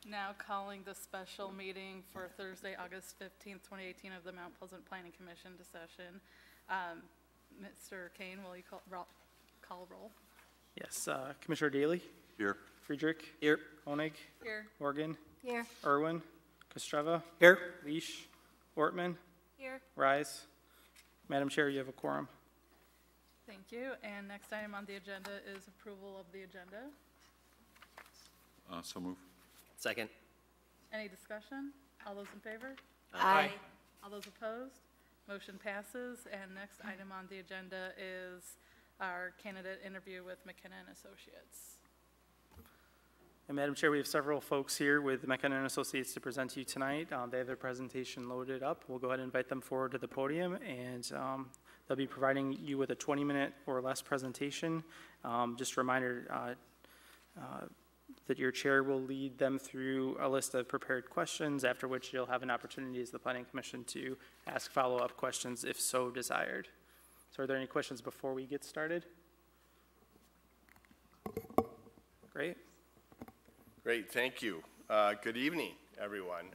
Now calling the special meeting for Thursday, August 15th, 2018 of the Mount Pleasant Planning Commission to session. Mr. Kane, will you call roll? Yes. Commissioner Daly? Here. Friedrich? Here. Koenig? Here. Morgan? Here. Irwin? Kostreva? Here. Leash? Ortman? Here. Rise. Madam Chair, you have a quorum. Thank you. And next item on the agenda is approval of the agenda. So move. Second. Any discussion? All those in favor? Aye. All those opposed? Motion passes. And next item on the agenda is our candidate interview with McKenna & Associates. And Madam Chair, we have several folks here with McKenna & Associates to present to you tonight. They have their presentation loaded up. We'll go ahead and invite them forward to the podium, and they'll be providing you with a 20-minute or less presentation. Just a reminder that your chair will lead them through a list of prepared questions, after which you'll have an opportunity as the Planning Commission to ask follow-up questions if so desired. So are there any questions before we get started? Great. Great, thank you. Good evening, everyone.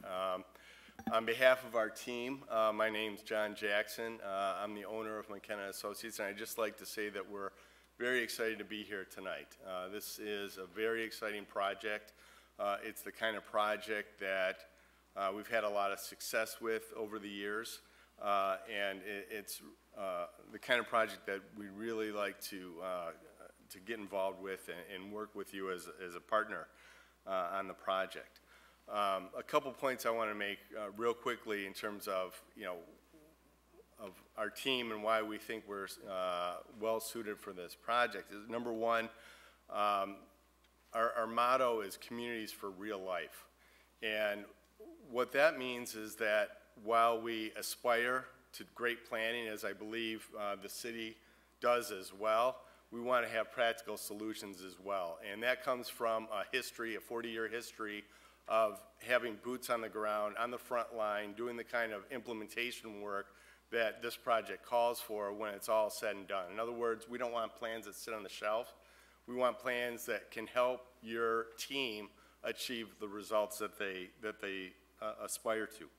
On behalf of our team, my name's John Jackson. I'm the owner of McKenna Associates, and I'd just like to say that we're very excited to be here tonight. This is a very exciting project. It's the kind of project that we've had a lot of success with over the years, and it's the kind of project that we really like to get involved with and work with you as a partner on the project. A couple points I want to make real quickly in terms of, of our team and why we think we're well suited for this project. Is number one, our motto is communities for real life. And what that means is that while we aspire to great planning, as I believe the city does as well, we want to have practical solutions as well. And that comes from a history, a 40-year history of having boots on the ground, on the front line, doing the kind of implementation work that this project calls for when it's all said and done. In other words, we don't want plans that sit on the shelf. We want plans that can help your team achieve the results that they aspire to.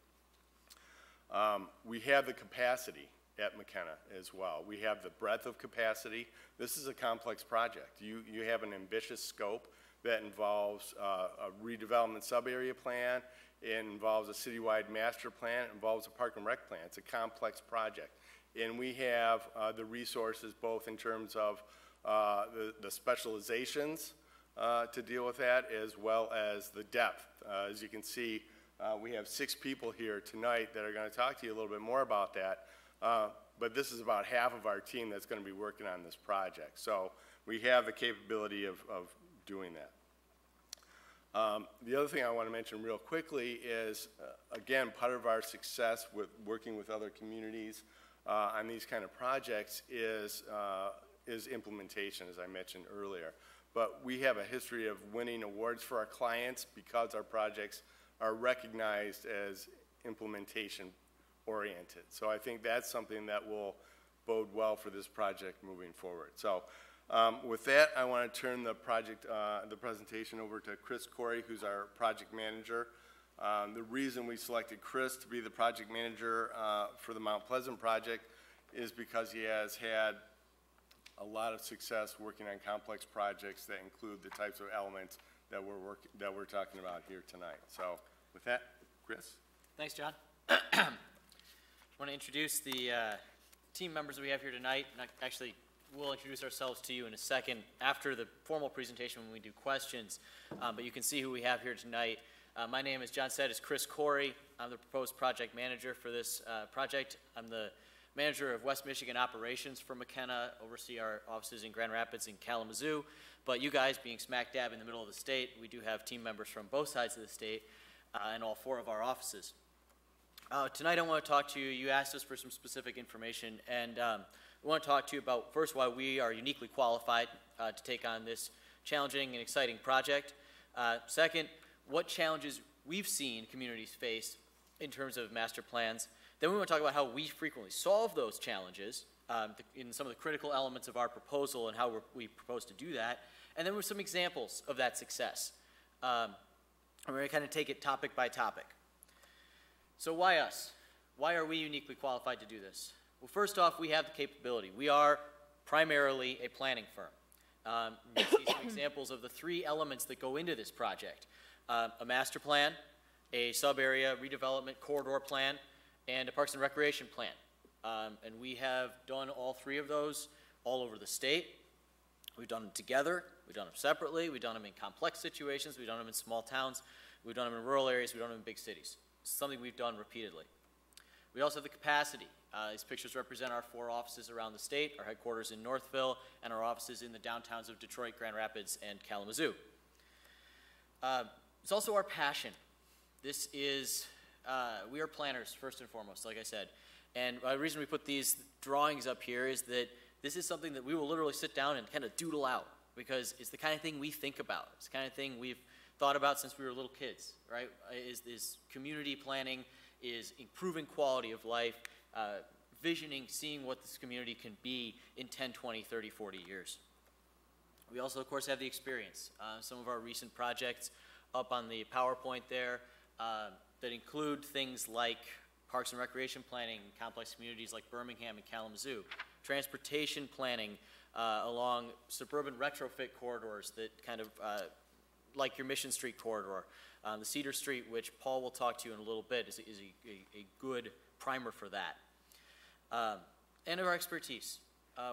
We have the capacity at McKenna as well. We have the breadth of capacity. This is a complex project. You have an ambitious scope that involves a redevelopment sub-area plan. It involves a citywide master plan. It involves a park and rec plan. It's a complex project. And we have the resources both in terms of the specializations to deal with that, as well as the depth. As you can see, we have 6 people here tonight that are going to talk to you a little bit more about that. But this is about half of our team that's going to be working on this project. So we have the capability of doing that. The other thing I want to mention real quickly is, again, part of our success with working with other communities on these kind of projects is implementation, as I mentioned earlier. But we have a history of winning awards for our clients because our projects are recognized as implementation oriented. So I think that's something that will bode well for this project moving forward. So with that, I want to turn the presentation over to Chris Corey, who's our project manager. The reason we selected Chris to be the project manager for the Mount Pleasant project is because he has had a lot of success working on complex projects that include the types of elements that we're talking about here tonight. So with that, Chris. Thanks, John. I want to introduce the team members that we have here tonight. And actually, we'll introduce ourselves to you in a second after the formal presentation when we do questions. But you can see who we have here tonight. My name, as John said, is Chris Corey. I'm the proposed project manager for this project. I'm the manager of West Michigan operations for McKenna, oversee our offices in Grand Rapids and Kalamazoo. But you guys, being smack dab in the middle of the state, we do have team members from both sides of the state in all 4 of our offices. Tonight I want to talk to you. You asked us for some specific information, and I want to talk to you about, first, why we are uniquely qualified to take on this challenging and exciting project. Second, what challenges we've seen communities face in terms of master plans. Then we want to talk about how we frequently solve those challenges in some of the critical elements of our proposal and how we propose to do that. And then with some examples of that success. And we're going to kind of take it topic by topic. So why us? Why are we uniquely qualified to do this? Well, first off, we have the capability. We are primarily a planning firm. You see some examples of the three elements that go into this project. A master plan, a sub-area redevelopment corridor plan, and a Parks and Recreation plan. And we have done all three of those all over the state. We've done them together, we've done them separately, we've done them in complex situations, we've done them in small towns, we've done them in rural areas, we've done them in big cities. It's something we've done repeatedly. We also have the capacity. These pictures represent our 4 offices around the state, our headquarters in Northville, and our offices in the downtowns of Detroit, Grand Rapids, and Kalamazoo. It's also our passion. This is, we are planners, first and foremost, like I said. And the reason we put these drawings up here is that this is something that we will literally sit down and kind of doodle out, because it's the kind of thing we think about. It's the kind of thing we've thought about since we were little kids, right? Is community planning, is improving quality of life, visioning, seeing what this community can be in 10, 20, 30, 40 years. We also, of course, have the experience. Some of our recent projects up on the PowerPoint there that include things like Parks and Recreation planning in complex communities like Birmingham and Kalamazoo, transportation planning along suburban retrofit corridors that kind of like your Mission Street corridor. The Cedar Street, which Paul will talk to you in a little bit, is a good primer for that. And our expertise.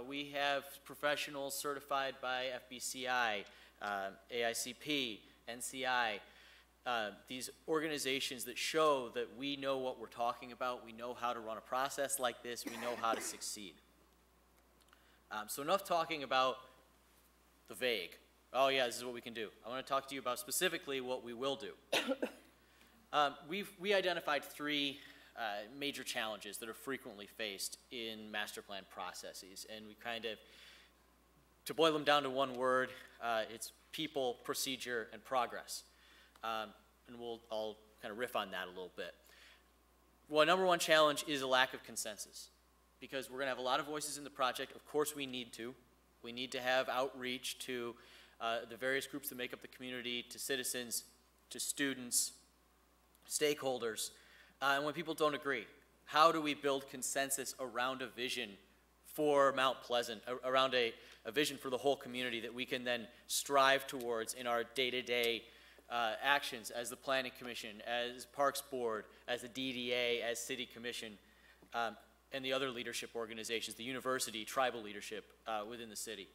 We have professionals certified by FBCI, AICP, NCI, these organizations that show that we know what we're talking about, we know how to run a process like this, we know how to succeed. So enough talking about the vague. Oh yeah, this is what we can do. I want to talk to you about specifically what we will do. We identified 3 major challenges that are frequently faced in master plan processes, and we kind of, to boil them down to one word, it's people, procedure, and progress. And I'll kind of riff on that a little bit. Well, number one challenge is a lack of consensus, because we're going to have a lot of voices in the project. Of course we need to. We need to have outreach to the various groups that make up the community, to citizens, to students, stakeholders. And when people don't agree, how do we build consensus around a vision for Mount Pleasant, around a vision for the whole community that we can then strive towards in our day-to-day actions as the Planning Commission, as Parks Board, as the DDA, as City Commission, and the other leadership organizations, the university, tribal leadership within the city.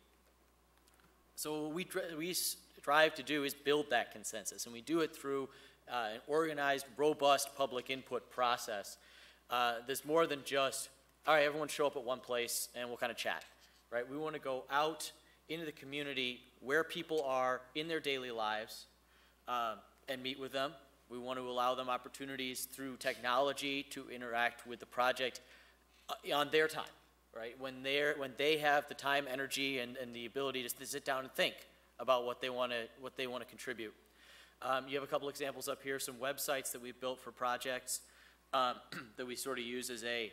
So what we strive to do is build that consensus, and we do it through an organized, robust public input process. There's more than just, all right, everyone show up at one place and we'll kind of chat, right? We want to go out into the community where people are in their daily lives and meet with them. We want to allow them opportunities through technology to interact with the project on their time, right? When they have the time, energy, and the ability to sit down and think about what they want to contribute. You have a couple examples up here, some websites that we've built for projects that we sort of use as a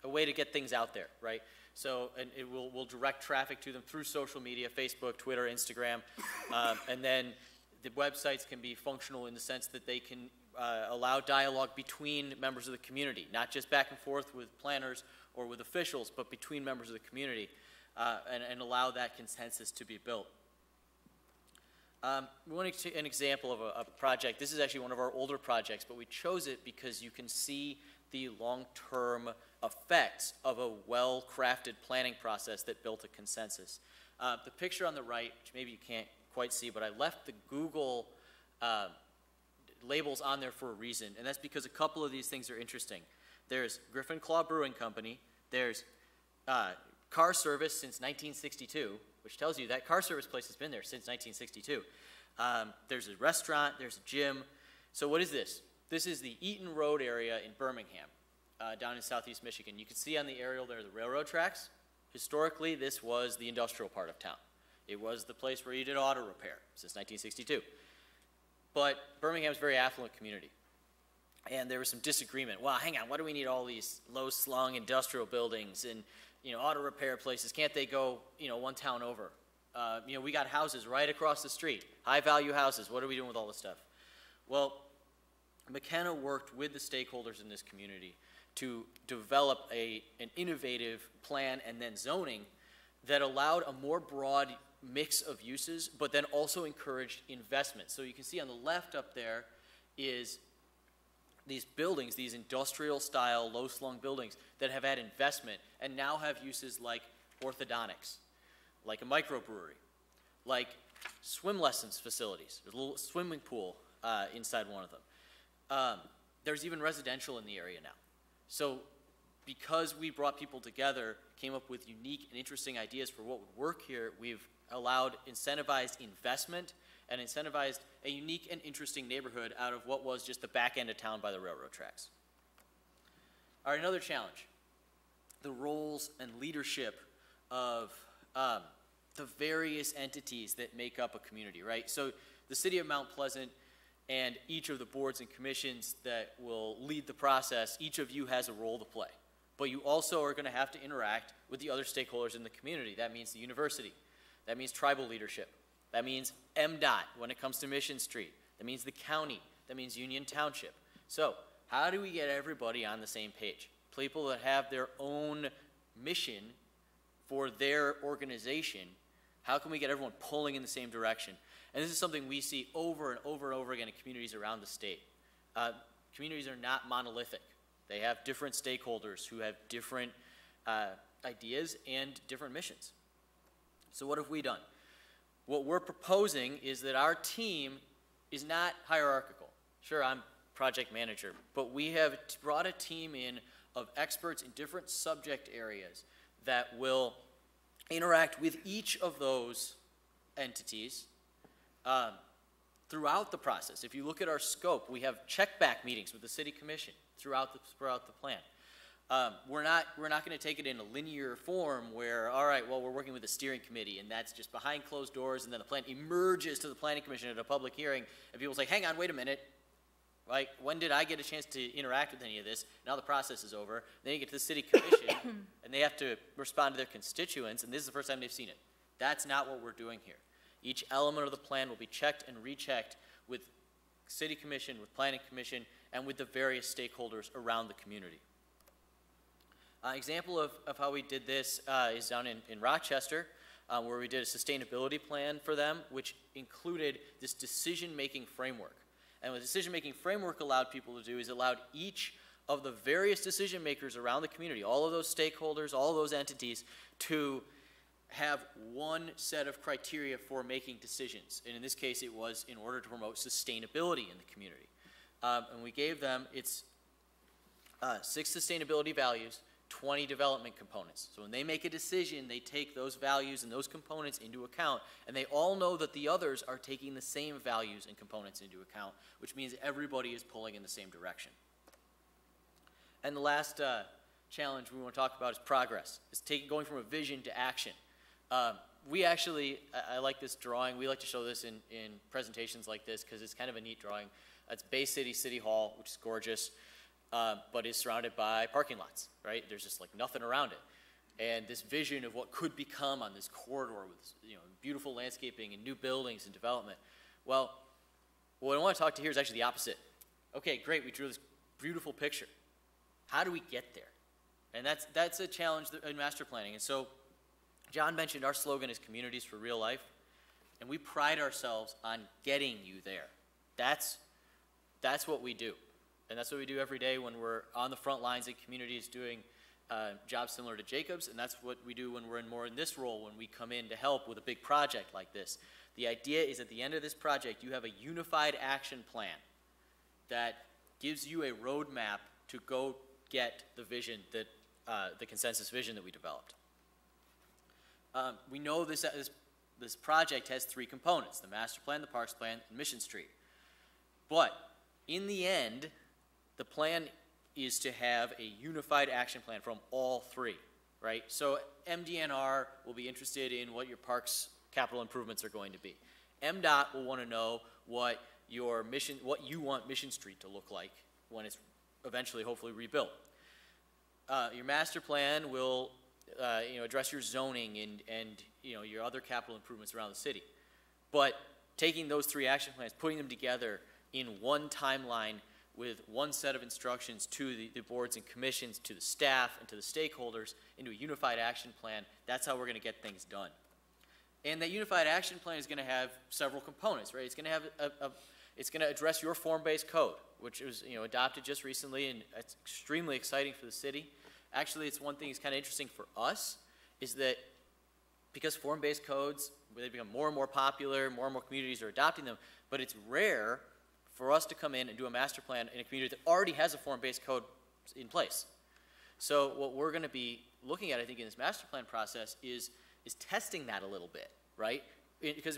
way to get things out there, right? So, and we'll direct traffic to them through social media, Facebook, Twitter, Instagram, and then the websites can be functional in the sense that they can allow dialogue between members of the community, not just back and forth with planners or with officials, but between members of the community, and allow that consensus to be built. We want to take an example of a project. This is actually one of our older projects, but we chose it because you can see the long-term effects of a well-crafted planning process that built a consensus. The picture on the right, which maybe you can't quite see, but I left the Google labels on there for a reason, and that's because a couple of these things are interesting. There's Griffin Claw Brewing Company, there's car service since 1962, which tells you that car service place has been there since 1962. There's a restaurant, there's a gym. So what is this? This is the Eaton Road area in Birmingham, down in southeast Michigan. You can see on the aerial there the railroad tracks. Historically, this was the industrial part of town. It was the place where you did auto repair since 1962. But Birmingham's a very affluent community. And there was some disagreement. Well, hang on, why do we need all these low-slung industrial buildings and auto repair places? Can't they go one town over? We got houses right across the street, high-value houses. What are we doing with all this stuff? Well, McKenna worked with the stakeholders in this community to develop an innovative plan and then zoning that allowed a more broad mix of uses, but then also encouraged investment. So you can see on the left up there is these buildings, these industrial-style, low-slung buildings that have had investment and now have uses like orthodontics, like a microbrewery, like swim lessons facilities. There's a little swimming pool inside one of them. There's even residential in the area now. So because we brought people together, came up with unique and interesting ideas for what would work here, we've allowed incentivized investment and incentivized a unique and interesting neighborhood out of what was just the back end of town by the railroad tracks. All right, another challenge, the roles and leadership of the various entities that make up a community, right? So the city of Mount Pleasant and each of the boards and commissions that will lead the process, each of you has a role to play. But you also are going to have to interact with the other stakeholders in the community. That means the university. That means tribal leadership. That means MDOT when it comes to Mission Street. That means the county. That means Union Township. So how do we get everybody on the same page? People that have their own mission for their organization, how can we get everyone pulling in the same direction? And this is something we see over and over and over again in communities around the state. Communities are not monolithic. They have different stakeholders who have different ideas and different missions. So what have we done? What we're proposing is that our team is not hierarchical. Sure, I'm project manager, but we have brought a team in of experts in different subject areas that will interact with each of those entities throughout the process. If you look at our scope, we have check-back meetings with the city commission throughout the plan. We're not going to take it in a linear form where, all right, well, we're working with the steering committee, and that's just behind closed doors, and then the plan emerges to the planning commission at a public hearing, and people say, hang on, wait a minute. Like, when did I get a chance to interact with any of this? Now the process is over. Then you get to the city commission, and they have to respond to their constituents, and this is the first time they've seen it. That's not what we're doing here. Each element of the plan will be checked and rechecked with city commission, with planning commission, and with the various stakeholders around the community. Example of how we did this is down in Rochester, where we did a sustainability plan for them, which included this decision-making framework. And what the decision-making framework allowed people to do is allowed each of the various decision makers around the community, all of those stakeholders, all of those entities, to have one set of criteria for making decisions. And in this case, it was in order to promote sustainability in the community. And we gave them, it's 6 sustainability values, 20 development components. So when they make a decision, they take those values and those components into account, and they all know that the others are taking the same values and components into account, which means everybody is pulling in the same direction. And the last challenge we want to talk about is progress. It's going from a vision to action. We actually, I like this drawing. We like to show this in presentations like this because it's kind of a neat drawing. It's Bay City City Hall, which is gorgeous. But is surrounded by parking lots, right? There's just like nothing around it. And this vision of what could become on this corridor with beautiful landscaping and new buildings and development. Well, what I want to talk to here is actually the opposite. Okay, great, we drew this beautiful picture. How do we get there? And that's a challenge in master planning. And so John mentioned our slogan is Communities for Real Life, and we pride ourselves on getting you there. That's what we do. And that's what we do every day when we're on the front lines in communities doing jobs similar to Jacob's, and that's what we do when we're more in this role, when we come in to help with a big project like this. The idea is at the end of this project, you have a unified action plan that gives you a roadmap to go get the vision that, the consensus vision that we developed. We know this project has 3 components, the master plan, the parks plan, and Mission Street. But in the end, the plan is to have a unified action plan from all 3, right? So MDNR will be interested in what your parks capital improvements are going to be. MDOT will want to know what you want Mission Street to look like when it's eventually, hopefully, rebuilt. Your master plan will address your zoning and your other capital improvements around the city. But taking those 3 action plans, putting them together in one timeline with one set of instructions to the boards and commissions, to the staff, and to the stakeholders into a unified action plan, that's how we're going to get things done. And that unified action plan is going to have several components, right? It's going to have it's going to address your form-based code, which was adopted just recently, and it's extremely exciting for the city. Actually, it's one thing that's kind of interesting for us, is that because form-based codes, they become more and more popular, more and more communities are adopting them, but it's rare for us to come in and do a master plan in a community that already has a form-based code in place. So what we're going to be looking at, I think, in this master plan process is testing that a little bit, right? Because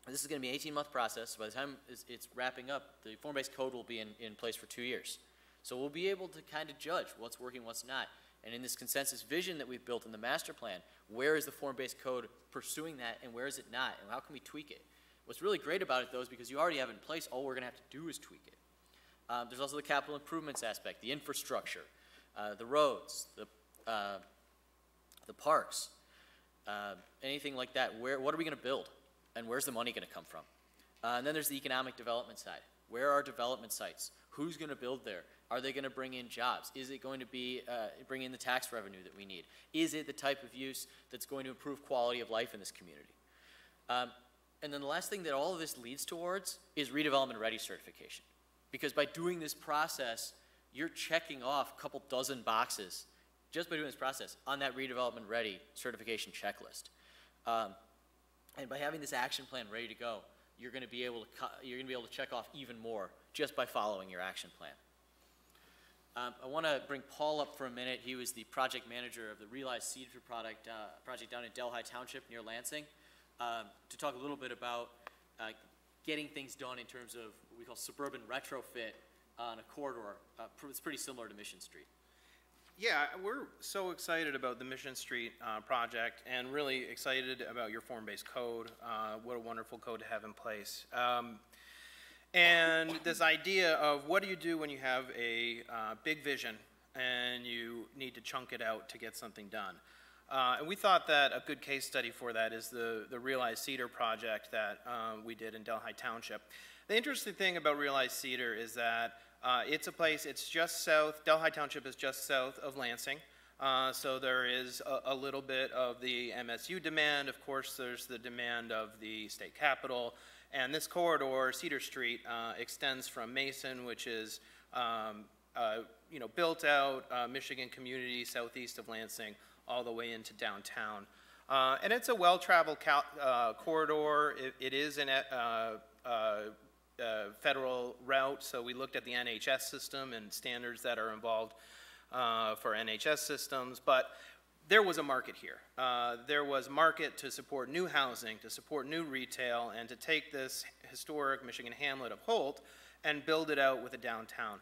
this is going to be an 18-month process. By the time it's wrapping up, the form-based code will be in place for 2 years. So we'll be able to kind of judge what's working, what's not. And in this consensus vision that we've built in the master plan, where is the form-based code pursuing that, and where is it not, and how can we tweak it? What's really great about it, though, is because you already have it in place, all we're going to have to do is tweak it. There's also the capital improvements aspect, the infrastructure, the roads, the parks, anything like that. What are we going to build, and where's the money going to come from? And then there's the economic development side. Where are development sites? Who's going to build there? Are they going to bring in jobs? Is it going to be bring in the tax revenue that we need? Is it the type of use that's going to improve quality of life in this community? And then the last thing that all of this leads towards is redevelopment ready certification. Because by doing this process, you're checking off a couple dozen boxes just by doing this process on that redevelopment ready certification checklist. And by having this action plan ready to go, you're going to be able to check off even more just by following your action plan. I want to bring Paul up for a minute. He was the project manager of the Realize Cedar project down in Delhi Township near Lansing, to talk a little bit about getting things done in terms of what we call suburban retrofit on a corridor. It's pretty similar to Mission Street. Yeah, we're so excited about the Mission Street project, and really excited about your form-based code. What a wonderful code to have in place. And this idea of what do you do when you have a big vision and you need to chunk it out to get something done. And we thought that a good case study for that is the Realize Cedar project that we did in Delhi Township. The interesting thing about Realize Cedar is that it's a place, it's just south, Delhi Township is just south of Lansing. So there is a little bit of the MSU demand. Of course, there's the demand of the state capitol. And this corridor, Cedar Street, extends from Mason, which is built out Michigan community southeast of Lansing, all the way into downtown. And it's a well-traveled corridor. It is a federal route, so we looked at the NHS system and standards that are involved for NHS systems, but there was a market here. There was a market to support new housing, to support new retail, and to take this historic Michigan hamlet of Holt and build it out with a downtown.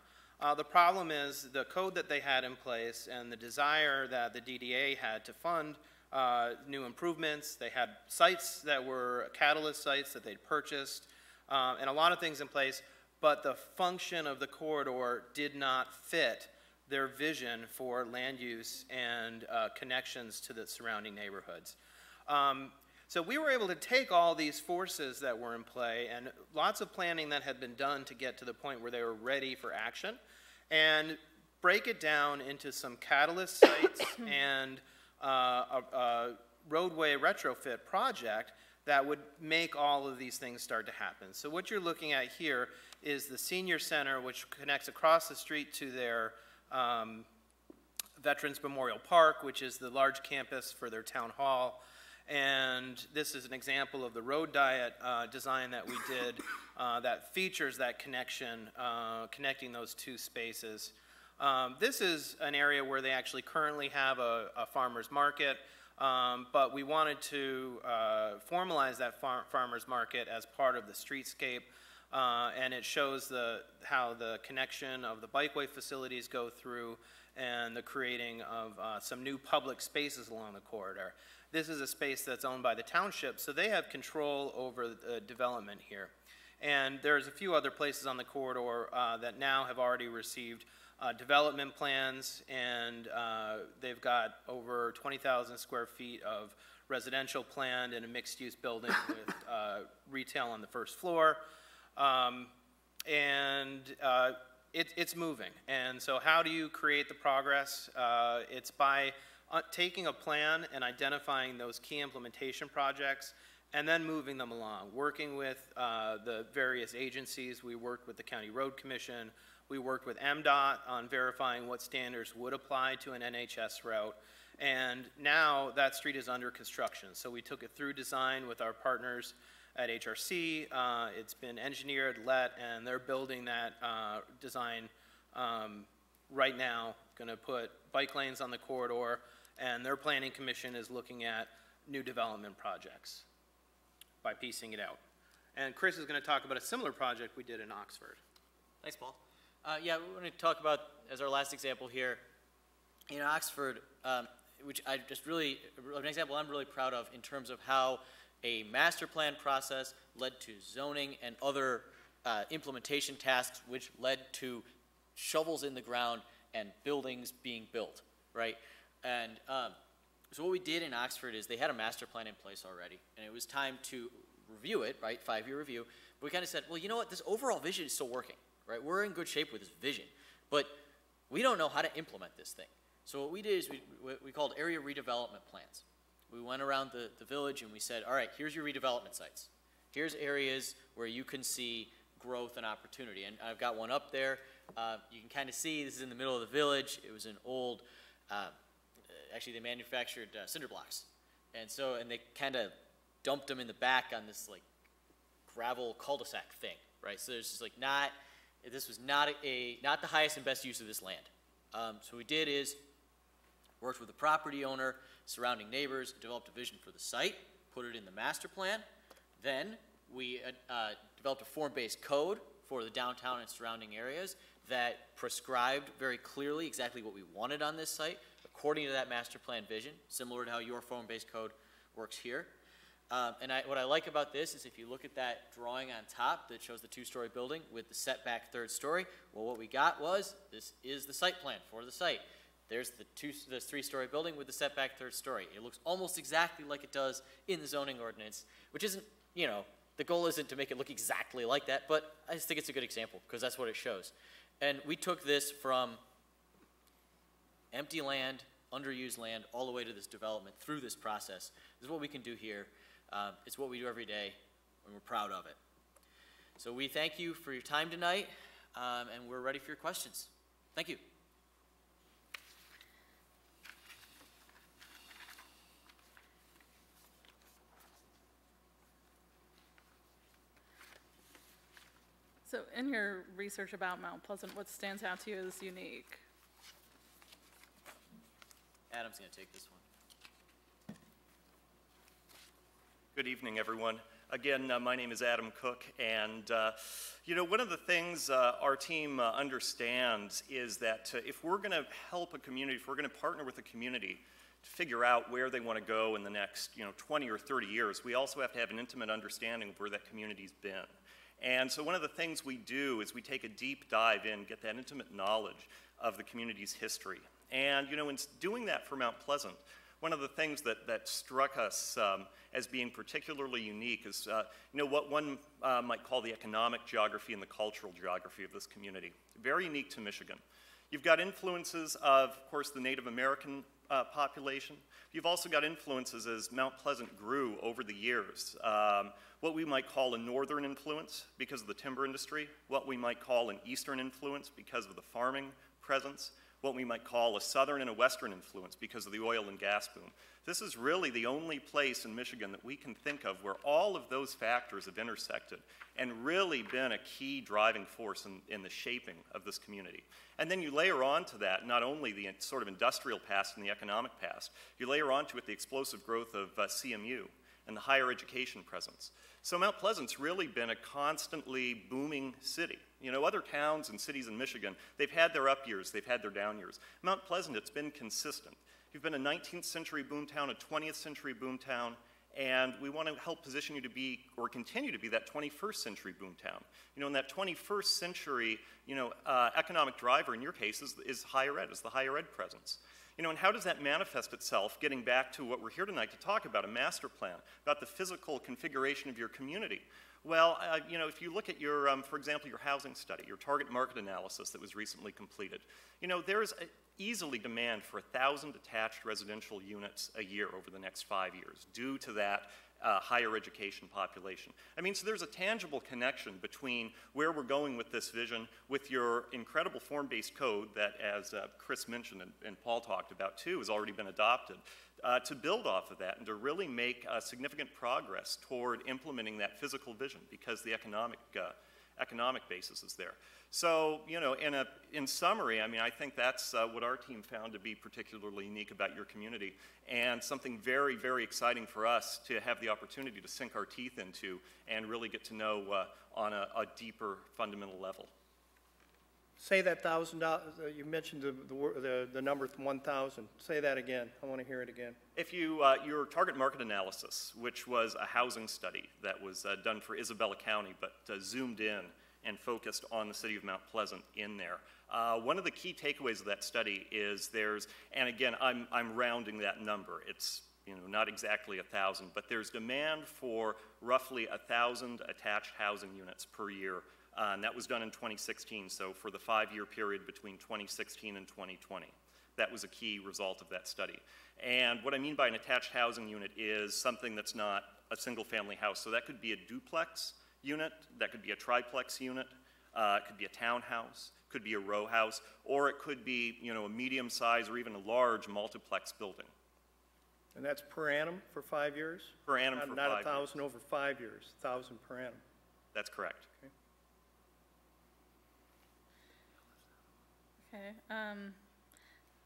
The problem is the code that they had in place and the desire that the DDA had to fund new improvements. They had sites that were catalyst sites that they'd purchased, and a lot of things in place, but the function of the corridor did not fit their vision for land use and connections to the surrounding neighborhoods. So we were able to take all these forces that were in play and lots of planning that had been done to get to the point where they were ready for action and break it down into some catalyst sites and a roadway retrofit project that would make all of these things start to happen. So what you're looking at here is the senior center, which connects across the street to their Veterans Memorial Park, which is the large campus for their town hall. And this is an example of the road diet design that we did that features that connection, connecting those two spaces. This is an area where they actually currently have a farmer's market, but we wanted to formalize that farmer's market as part of the streetscape. And it shows how the connection of the bikeway facilities go through and the creating of some new public spaces along the corridor. This is a space that's owned by the township, so they have control over the development here. And there's a few other places on the corridor that now have already received development plans, and they've got over 20,000 square feet of residential planned in a mixed-use building with retail on the first floor. It's moving. And so how do you create the progress? It's by taking a plan and identifying those key implementation projects and then moving them along, working with the various agencies. We worked with the County Road Commission. We worked with MDOT on verifying what standards would apply to an NHS route. And now that street is under construction. So we took it through design with our partners at HRC. It's been engineered, let, and they're building that design right now. Going to put bike lanes on the corridor, and their planning commission is looking at new development projects by piecing it out. And Chris is going to talk about a similar project we did in Oxford. Thanks, Paul. Yeah, we're going to talk about, as our last example here, in Oxford, which an example I'm really proud of in terms of how a master plan process led to zoning and other implementation tasks, which led to shovels in the ground and buildings being built, right? And so what we did in Oxford is they had a master plan in place already, and it was time to review it, right, 5-year review. But we kind of said, well, you know what, this overall vision is still working, right? We're in good shape with this vision, but we don't know how to implement this thing. So what we did is we called area redevelopment plans. We went around the village and we said, all right, here's your redevelopment sites. Here's areas where you can see growth and opportunity. And I've got one up there. You can kind of see this is in the middle of the village. It was an old, actually they manufactured cinder blocks. And they kind of dumped them in the back on this like gravel cul-de-sac thing, right? So there's just like this was not the highest and best use of this land. So what we did is worked with the property owner, surrounding neighbors, developed a vision for the site, put it in the master plan. Then we developed a form-based code for the downtown and surrounding areas that prescribed very clearly exactly what we wanted on this site according to that master plan vision, similar to how your form-based code works here. What I like about this is if you look at that drawing on top that shows the 2-story building with the setback 3rd story, well, what we got was this is the site plan for the site. There's the 3-story building with the setback 3rd story. It looks almost exactly like it does in the zoning ordinance, which isn't, the goal isn't to make it look exactly like that, but I just think it's a good example because that's what it shows. And we took this from empty land, underused land, all the way to this development through this process. This is what we can do here. It's what we do every day, and we're proud of it. So we thank you for your time tonight, and we're ready for your questions. Thank you. So in your research about Mount Pleasant, what stands out to you as unique? Adam's going to take this one. Good evening, everyone. Again, my name is Adam Cook, and one of the things our team understands is that if we're going to help a community, if we're going to partner with a community to figure out where they want to go in the next 20 or 30 years, we also have to have an intimate understanding of where that community's been. And so one of the things we do is we take a deep dive in, get that intimate knowledge of the community's history. And, in doing that for Mount Pleasant, one of the things that struck us as being particularly unique is, what one might call the economic geography and the cultural geography of this community. Very unique to Michigan. You've got influences of course, the Native American population. You've also got influences as Mount Pleasant grew over the years. What we might call a northern influence because of the timber industry, what we might call an eastern influence because of the farming presence, what we might call a southern and a western influence because of the oil and gas boom. This is really the only place in Michigan that we can think of where all of those factors have intersected and really been a key driving force in the shaping of this community. And then you layer onto that not only the sort of industrial past and the economic past, you layer onto it the explosive growth of CMU and the higher education presence. So Mount Pleasant's really been a constantly booming city. Other towns and cities in Michigan, they've had their up years, they've had their down years. Mount Pleasant, it's been consistent. You've been a 19th century boomtown, a 20th century boomtown, And we want to help position you to be, or continue to be, that 21st century boomtown. You know, in that 21st century, economic driver in your case is higher ed, is the higher ed presence. You know, and how does that manifest itself, getting back to what we're here tonight to talk about, a master plan, about the physical configuration of your community? Well, if you look at your, for example, your housing study, your target market analysis that was recently completed, there's easily demand for 1,000 attached residential units a year over the next 5 years due to that higher education population. I mean, so there's a tangible connection between where we're going with this vision, with your incredible form-based code that, as Chris mentioned and Paul talked about too, has already been adopted, to build off of that and to really make significant progress toward implementing that physical vision, because the economic basis is there. So, in summary, I mean, I think that's what our team found to be particularly unique about your community, and something very, very exciting for us to have the opportunity to sink our teeth into and really get to know on a deeper, fundamental level. Say that $1,000, you mentioned the number 1,000. Say that again. I want to hear it again. If you, your target market analysis, which was a housing study that was done for Isabella County, but zoomed in and focused on the city of Mount Pleasant in there. One of the key takeaways of that study is and again, I'm rounding that number. It's not exactly 1,000, but there's demand for roughly 1,000 attached housing units per year. And that was done in 2016, so for the 5-year period between 2016 and 2020. That was a key result of that study. And what I mean by an attached housing unit is something that's not a single-family house. So that could be a duplex unit, that could be a triplex unit, it could be a townhouse, could be a row house, or it could be a medium-sized or even a large multiplex building. And that's per annum for 5 years? Per annum for 5 years. Not 1,000 over 5 years, 1,000 per annum. That's correct. Okay. Okay.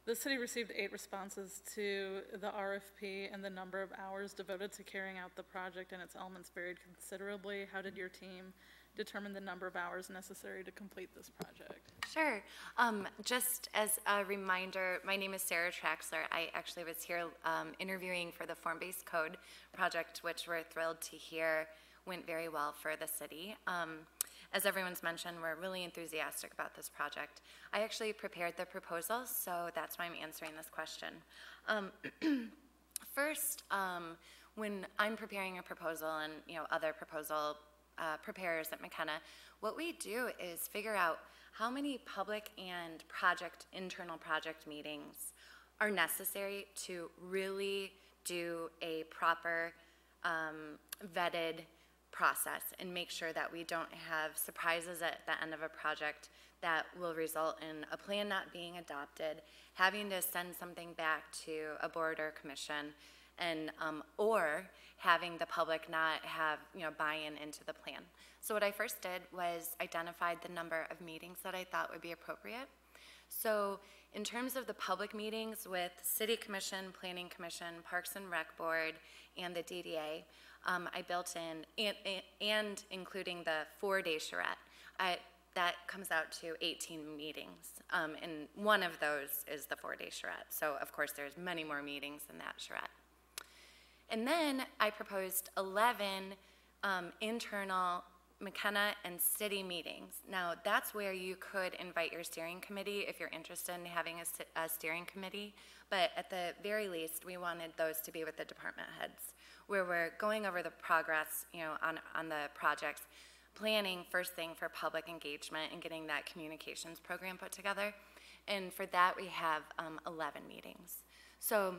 The city received 8 responses to the RFP, and the number of hours devoted to carrying out the project and its elements varied considerably. How did your team determine the number of hours necessary to complete this project? Sure. Just as a reminder, my name is Sarah Traxler. I actually was here interviewing for the Form-Based Code project, which we're thrilled to hear went very well for the city. As everyone's mentioned, we're really enthusiastic about this project. I actually prepared the proposal, so that's why I'm answering this question. First, when I'm preparing a proposal and other proposal preparers at McKenna, what we do is figure out how many public and internal project meetings are necessary to really do a proper vetted process and make sure that we don't have surprises at the end of a project that will result in a plan not being adopted, having to send something back to a board or commission, and or having the public not have buy-in into the plan. So what I first did was identified the number of meetings that I thought would be appropriate. So in terms of the public meetings with City Commission, Planning Commission, Parks and Rec Board, and the DDA, I built in, and including the 4-day charrette, that comes out to 18 meetings, and one of those is the 4-day charrette. So of course there's many more meetings than that charrette. And then I proposed 11 internal McKenna and city meetings. Now that's where you could invite your steering committee if you're interested in having a steering committee, but at the very least we wanted those to be with the department heads, where we're going over the progress on the projects, planning first thing for public engagement and getting that communications program put together. And for that we have 11 meetings. So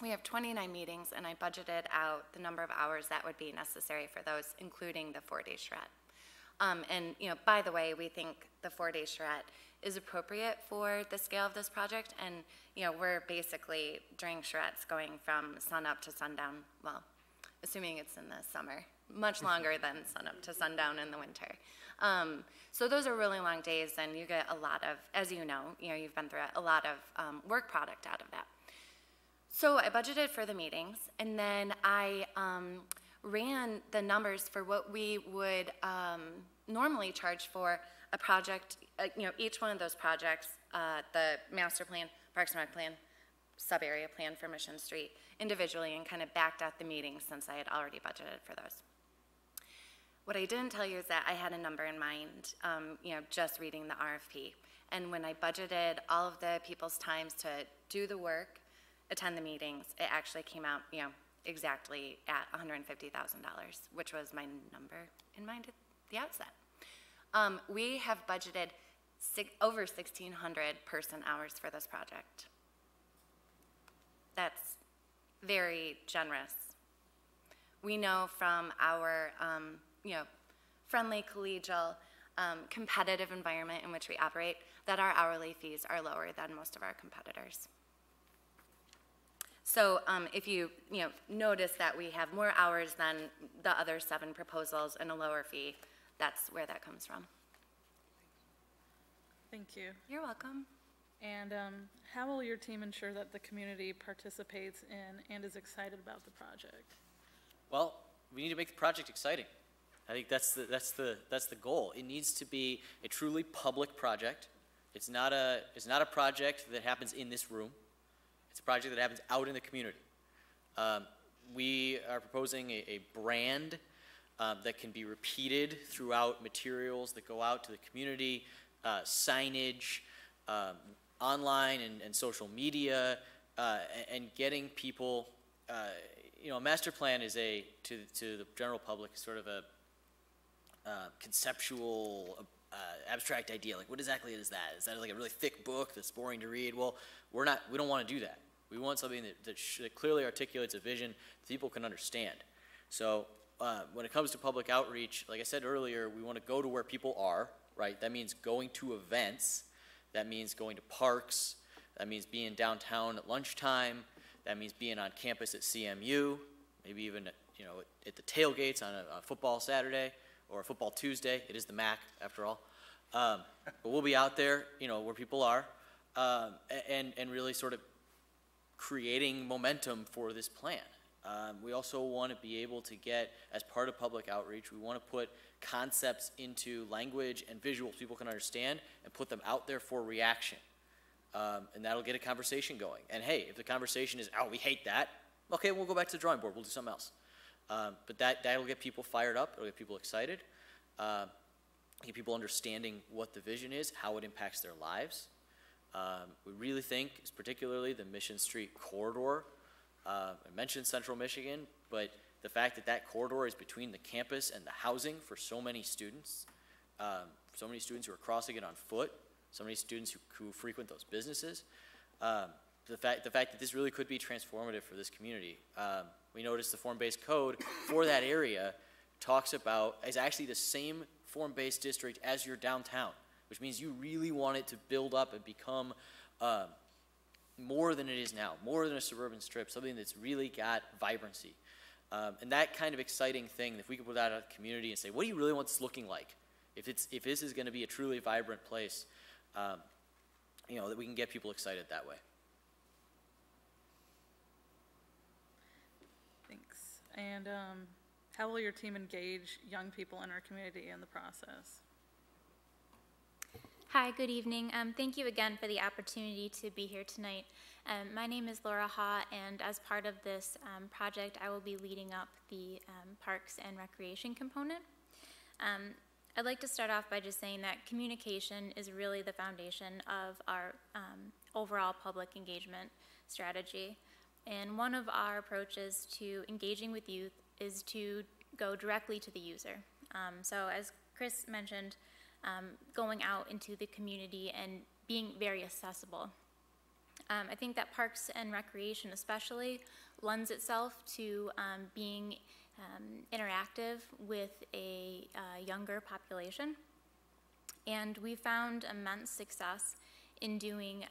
we have 29 meetings, and I budgeted out the number of hours that would be necessary for those, including the 4-day charrette. And by the way, we think the 4-day charrette is appropriate for the scale of this project, and we're basically during charrettes going from sun up to sundown, well, assuming it's in the summer, much longer than sun up to sundown in the winter. So those are really long days, and you get a lot of, as you've been through it, a lot of work product out of that. So I budgeted for the meetings, and then I ran the numbers for what we would normally charge for a project, each one of those projects, the master plan, Parks and Rec plan, sub-area plan for Mission Street individually and kind of backed out the meetings since I had already budgeted for those. What I didn't tell you is that I had a number in mind, just reading the RFP. And when I budgeted all of the people's times to do the work, attend the meetings, it actually came out, exactly at $150,000, which was my number in mind at the outset. We have budgeted over 1,600 person hours for this project. That's very generous. We know from our, friendly, collegial, competitive environment in which we operate that our hourly fees are lower than most of our competitors. So if you notice that we have more hours than the other 7 proposals and a lower fee, that's where that comes from. Thank you. You're welcome. And how will your team ensure that the community participates in and is excited about the project? Well, we need to make the project exciting. I think that's the goal. It needs to be a truly public project. It's not a project that happens in this room. It's a project that happens out in the community. We are proposing a brand that can be repeated throughout materials that go out to the community, signage, online and social media, and getting people, a master plan is to the general public sort of a conceptual, abstract idea. Like, what exactly is that? Is that like a really thick book that's boring to read? Well, we don't want to do that. We want something that clearly articulates a vision that people can understand. So when it comes to public outreach, like I said earlier, we want to go to where people are, right? That means going to events. That means going to parks. That means being downtown at lunchtime. That means being on campus at CMU, maybe even at the tailgates on a football Saturday or a football Tuesday. It is the MAC, after all. But we'll be out there, where people are, and really sort of creating momentum for this plan. We also want to be able to get, as part of public outreach, we want to put concepts into language and visuals people can understand and put them out there for reaction. And that'll get a conversation going. And hey, if the conversation is, oh, we hate that, okay, we'll go back to the drawing board. We'll do something else. But that'll get people fired up. It'll get people excited. Get people understanding what the vision is, how it impacts their lives. We really think, particularly the Mission Street corridor. I mentioned Central Michigan, but the fact that that corridor is between the campus and the housing for so many students who are crossing it on foot, so many students who frequent those businesses. The fact that this really could be transformative for this community. We noticed the form-based code for that area is actually the same form-based district as your downtown, which means you really want it to build up and become more than it is now, more than a suburban strip, something that's really got vibrancy. And that kind of exciting thing, if we could put that out to the community and say, what do you really want this looking like? If this is going to be a truly vibrant place, that we can get people excited that way. Thanks. And how will your team engage young people in our community in the process? Hi, good evening. Thank you again for the opportunity to be here tonight. My name is Laura Ha, and as part of this project, I will be leading up the Parks and Recreation component. I'd like to start off by just saying that communication is really the foundation of our overall public engagement strategy. And one of our approaches to engaging with youth is to go directly to the user. So as Chris mentioned, going out into the community and being very accessible. I think that Parks and Recreation especially lends itself to being interactive with a younger population. And we found immense success in doing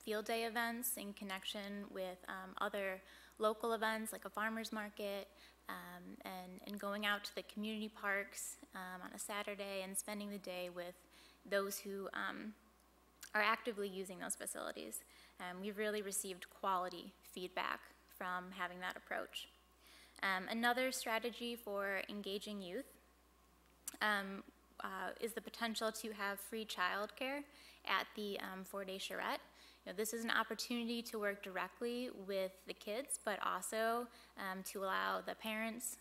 field day events in connection with other local events like a farmer's market, and going out to the community parks on a Saturday and spending the day with those who are actively using those facilities. We've really received quality feedback from having that approach. Another strategy for engaging youth is the potential to have free childcare at the 4-day charrette. this is an opportunity to work directly with the kids, but also to allow the parents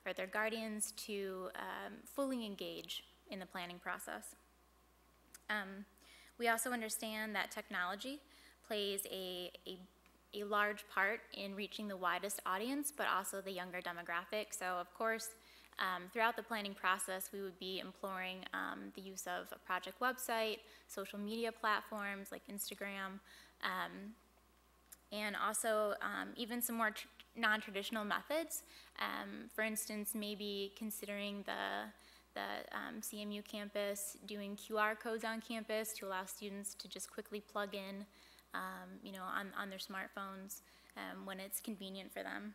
or their guardians to fully engage in the planning process. We also understand that technology plays a large part in reaching the widest audience, but also the younger demographic. So of course, throughout the planning process, we would be imploring the use of a project website, social media platforms like Instagram, and also even some more non-traditional methods. For instance, maybe considering the CMU campus doing QR codes on campus to allow students to just quickly plug in, on their smartphones when it's convenient for them.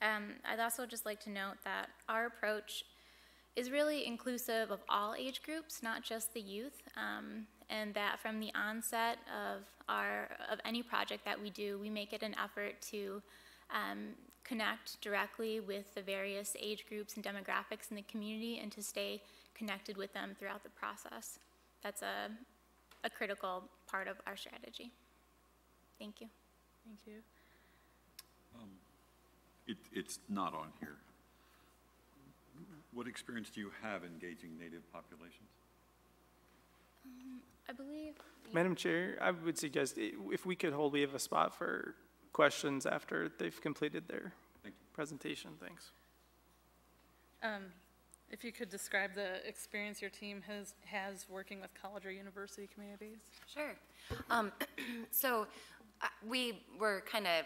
I'd also just like to note that our approach is really inclusive of all age groups, not just the youth, and that from the onset of any project that we do, we make it an effort to connect directly with the various age groups and demographics in the community and to stay connected with them throughout the process. That's a critical part of our strategy. Thank you. Thank you. It's not on here. What experience do you have engaging Native populations? I believe. Madam Chair, I would suggest if we could we have a spot for questions after they've completed their presentation. Thanks. If you could describe the experience your team has working with college or university communities. Sure. So we were kind of,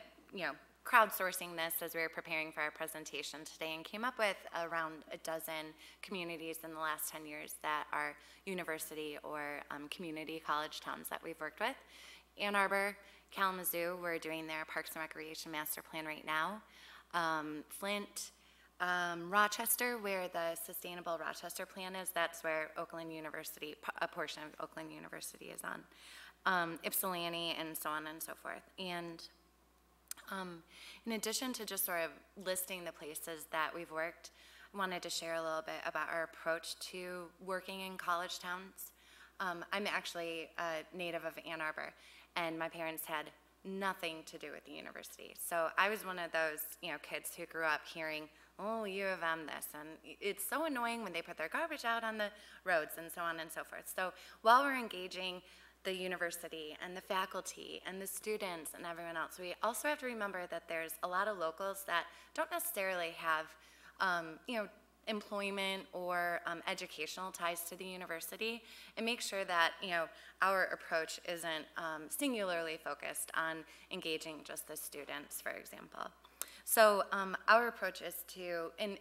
crowdsourcing this as we were preparing for our presentation today and came up with around a dozen communities in the last 10 years that are university or community college towns that we've worked with. Ann Arbor, Kalamazoo, we're doing their Parks and Recreation Master Plan right now. Flint, Rochester, where the Sustainable Rochester Plan is, that's where Oakland University, a portion of Oakland University is on. Ypsilanti, and so on and so forth. And in addition to just sort of listing the places that we've worked, I wanted to share a little bit about our approach to working in college towns. I'm actually a native of Ann Arbor, and my parents had nothing to do with the university. So I was one of those, kids who grew up hearing, oh, U of M this, and it's so annoying when they put their garbage out on the roads and so on and so forth. So while we're engaging the university and the faculty and the students and everyone else, we also have to remember that there's a lot of locals that don't necessarily have, employment or educational ties to the university, and make sure that our approach isn't singularly focused on engaging just the students, for example. So our approach is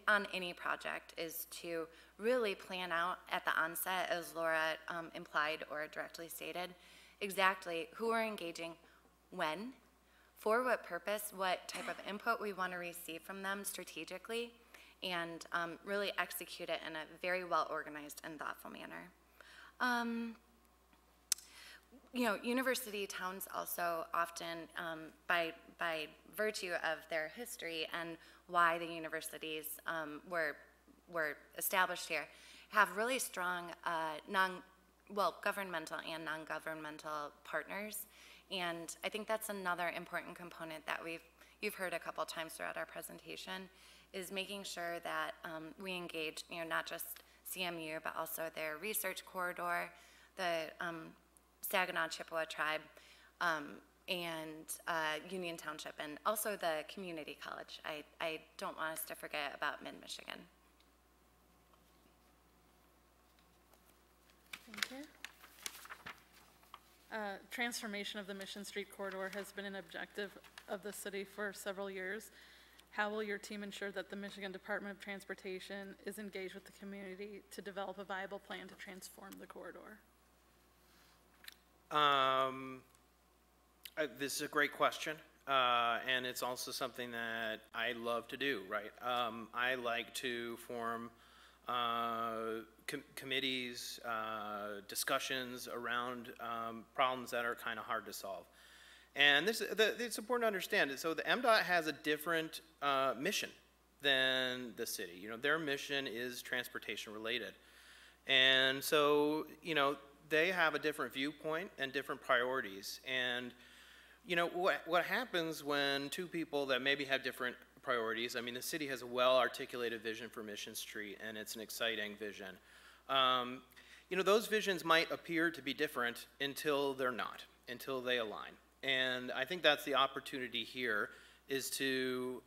on any project, is to really plan out at the onset, as Laura implied or directly stated, exactly who we're engaging, when, for what purpose, what type of input we want to receive from them strategically, and really execute it in a very well-organized and thoughtful manner. University towns also often, by virtue of their history and why the universities were established here, have really strong governmental and non-governmental partners. And I think that's another important component that you've heard a couple times throughout our presentation, is making sure that we engage, not just CMU, but also their research corridor, the Saginaw Chippewa tribe, and Union Township, and also the community college. I don't want us to forget about Mid-Michigan. Thank you. Transformation of the Mission Street corridor has been an objective of the city for several years. How will your team ensure that the Michigan Department of Transportation is engaged with the community to develop a viable plan to transform the corridor? This is a great question, and it's also something that I love to do, right? I like to form committees, discussions around problems that are kind of hard to solve. And it's important to understand it. So the MDOT has a different mission than the city. Their mission is transportation related. And so, they have a different viewpoint and different priorities. And, you know, what happens when two people that maybe have different priorities, I mean, the city has a well-articulated vision for Mission Street, and it's an exciting vision. You know, those visions might appear to be different until they're not, until they align. And I think that's the opportunity here, is to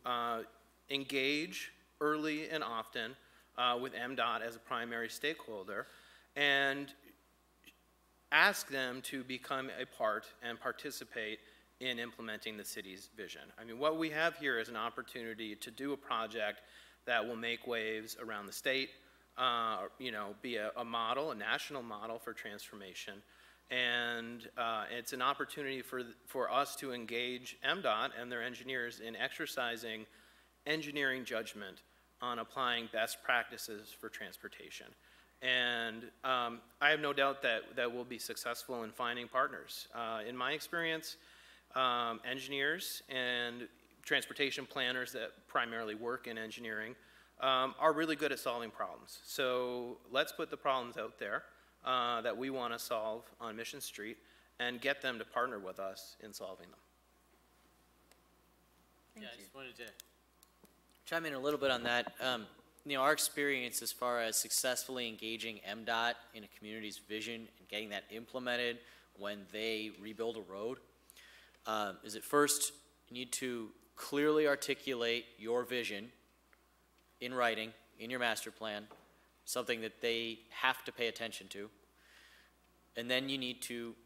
engage early and often with MDOT as a primary stakeholder and ask them to become a part and participate in implementing the city's vision. I mean, what we have here is an opportunity to do a project that will make waves around the state, you know, be a model, a national model for transformation. And it's an opportunity for us to engage MDOT and their engineers in exercising engineering judgment on applying best practices for transportation. And I have no doubt that we'll be successful in finding partners. In my experience, engineers and transportation planners that primarily work in engineering are really good at solving problems. So let's put the problems out there that we want to solve on Mission Street and get them to partner with us in solving them. Yeah, I just wanted to chime in a little bit on that. You know, our experience as far as successfully engaging MDOT in a community's vision and getting that implemented when they rebuild a road is at first you need to clearly articulate your vision in writing, in your master plan, something that they have to pay attention to. And then you need to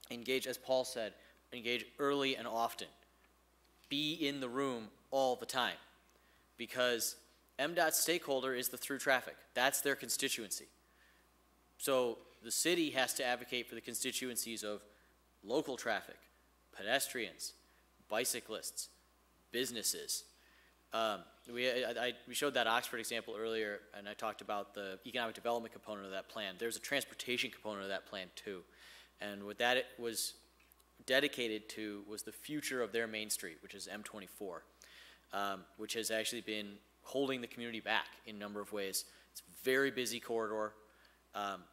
engage, as Paul said, engage early and often. Be in the room all the time, because MDOT's stakeholder is the through traffic. That's their constituency. So the city has to advocate for the constituencies of local traffic, pedestrians, bicyclists, businesses. We showed that Oxford example earlier, and I talked about the economic development component of that plan. There's a transportation component of that plan too. And what that was dedicated to was the future of their Main Street, which is M24, which has actually been holding the community back in a number of ways. It's a very busy corridor.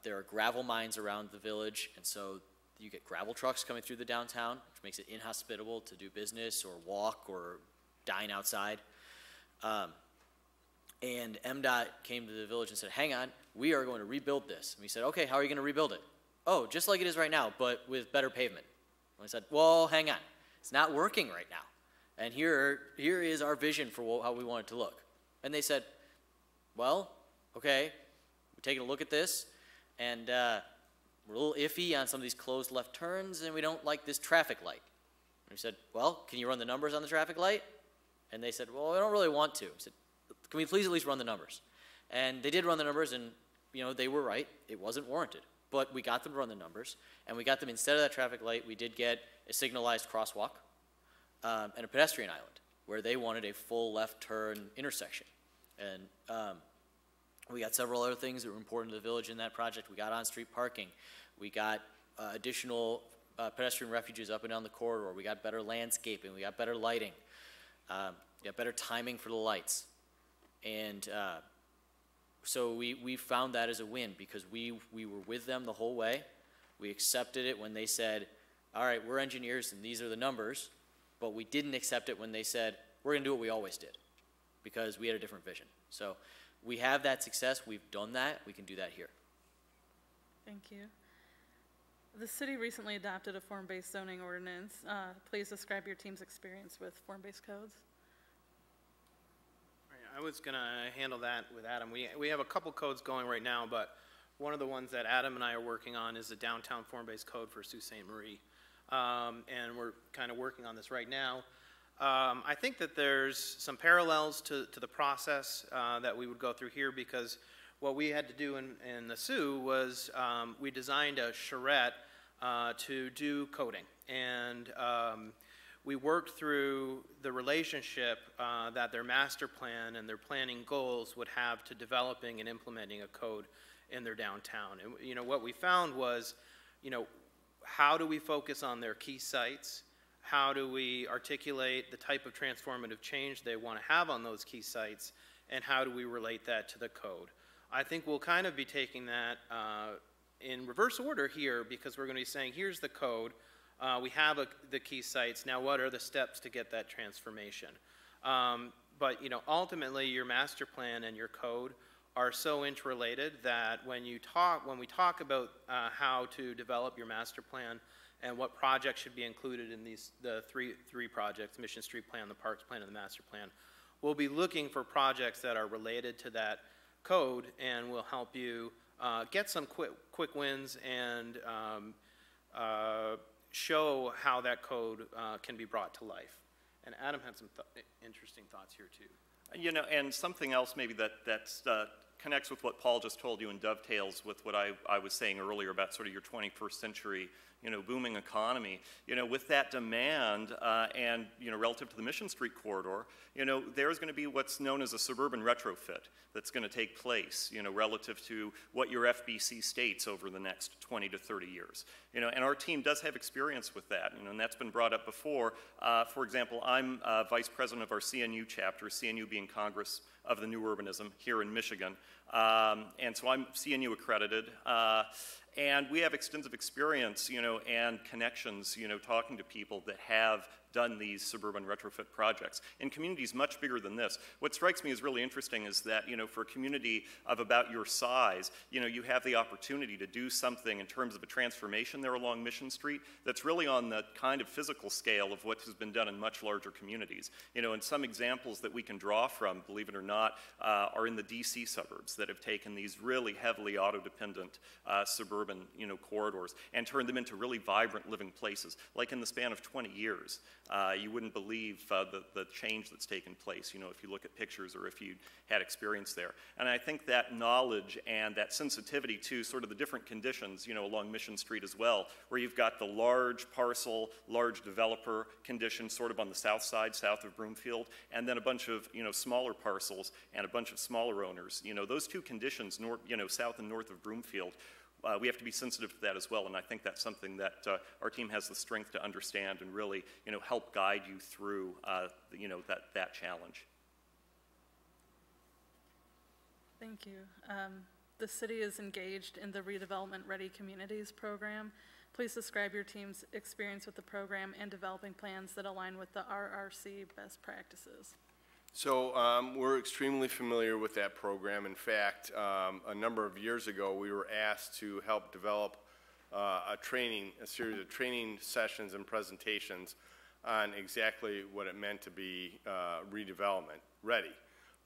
There are gravel mines around the village, and so you get gravel trucks coming through the downtown, which makes it inhospitable to do business or walk or dine outside. And MDOT came to the village and said, hang on, we are going to rebuild this. And we said, okay, how are you going to rebuild it? Oh, just like it is right now, but with better pavement. And I said, well, hang on, it's not working right now. And here is our vision for how we want it to look. And they said, well, okay, we're taking a look at this, and we're a little iffy on some of these closed left turns, and we don't like this traffic light. And we said, well, can you run the numbers on the traffic light? And they said, well, I don't really want to. I said, can we please at least run the numbers? And they did run the numbers, and you know, they were right. It wasn't warranted. But we got them to run the numbers, and we got them, instead of that traffic light, we did get a signalized crosswalk and a pedestrian island, where they wanted a full left turn intersection. And we got several other things that were important to the village in that project. We got on-street parking. We got additional pedestrian refuges up and down the corridor. We got better landscaping. We got better lighting. We got better timing for the lights. And so we found that as a win, because we were with them the whole way. We accepted it when they said, all right, we're engineers and these are the numbers, but we didn't accept it when they said, we're going to do what we always did, because we had a different vision. So we have that success. We've done that. We can do that here. Thank you. The city recently adopted a form-based zoning ordinance. Please describe your team's experience with form-based codes. I was going to handle that with Adam. We have a couple codes going right now, but one of the ones that Adam and I are working on is the downtown form-based code for Sault Ste. Marie. And we're kind of working on this right now. I think that there's some parallels to the process that we would go through here, because what we had to do in the Sioux was we designed a charrette to do coding. And we worked through the relationship that their master plan and their planning goals would have to developing and implementing a code in their downtown. And you know, what we found was, you know, how do we focus on their key sites? How do we articulate the type of transformative change they want to have on those key sites? And how do we relate that to the code? I think we'll kind of be taking that in reverse order here, because we're going to be saying, here's the code, we have the key sites, now what are the steps to get that transformation? But ultimately your master plan and your code are so interrelated that when we talk about how to develop your master plan and what projects should be included in the three projects, Mission Street Plan, the Parks Plan, and the master plan, we'll be looking for projects that are related to that code, and will help you get some quick wins and show how that code can be brought to life. And Adam had some interesting thoughts here too. And something else maybe that connects with what Paul just told you and dovetails with what I was saying earlier about sort of your 21st century booming economy. With that demand and relative to the Mission Street corridor, there's going to be what's known as a suburban retrofit that's going to take place, relative to what your FBC states over the next 20 to 30 years. And our team does have experience with that, and that's been brought up before. For example, I'm vice president of our CNU chapter, CNU being Congress of the New Urbanism here in Michigan. And so I'm CNU accredited. And we have extensive experience, and connections, talking to people that have done these suburban retrofit projects in communities much bigger than this. What strikes me as really interesting is that, for a community of about your size, you have the opportunity to do something in terms of a transformation there along Mission Street that's really on the kind of physical scale of what has been done in much larger communities. And some examples that we can draw from, believe it or not, are in the DC suburbs that have taken these really heavily auto-dependent suburban, corridors and turned them into really vibrant living places. Like in the span of 20 years, you wouldn't believe the change that's taken place, if you look at pictures or if you had experience there. And I think that knowledge and that sensitivity to sort of the different conditions, along Mission Street as well, where you've got the large parcel, large developer condition sort of on the south side, south of Broomfield, and then a bunch of, smaller parcels and a bunch of smaller owners. Those two conditions, south and north of Broomfield, we have to be sensitive to that as well, and I think that's something that our team has the strength to understand and really, help guide you through, that challenge. Thank you. The city is engaged in the Redevelopment Ready Communities program. Please describe your team's experience with the program and developing plans that align with the RRC best practices. So we're extremely familiar with that program. In fact, a number of years ago, we were asked to help develop a series of training sessions and presentations on exactly what it meant to be redevelopment ready.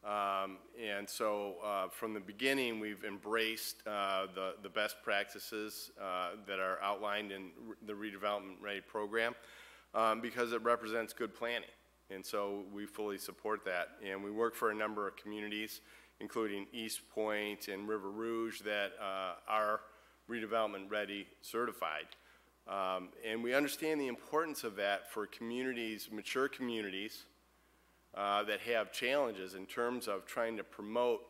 And so from the beginning, we've embraced the best practices that are outlined in the Redevelopment Ready program because it represents good planning. And so we fully support that. And we work for a number of communities, including East Point and River Rouge, that are redevelopment ready certified. And we understand the importance of that for communities, mature communities, that have challenges in terms of trying to promote,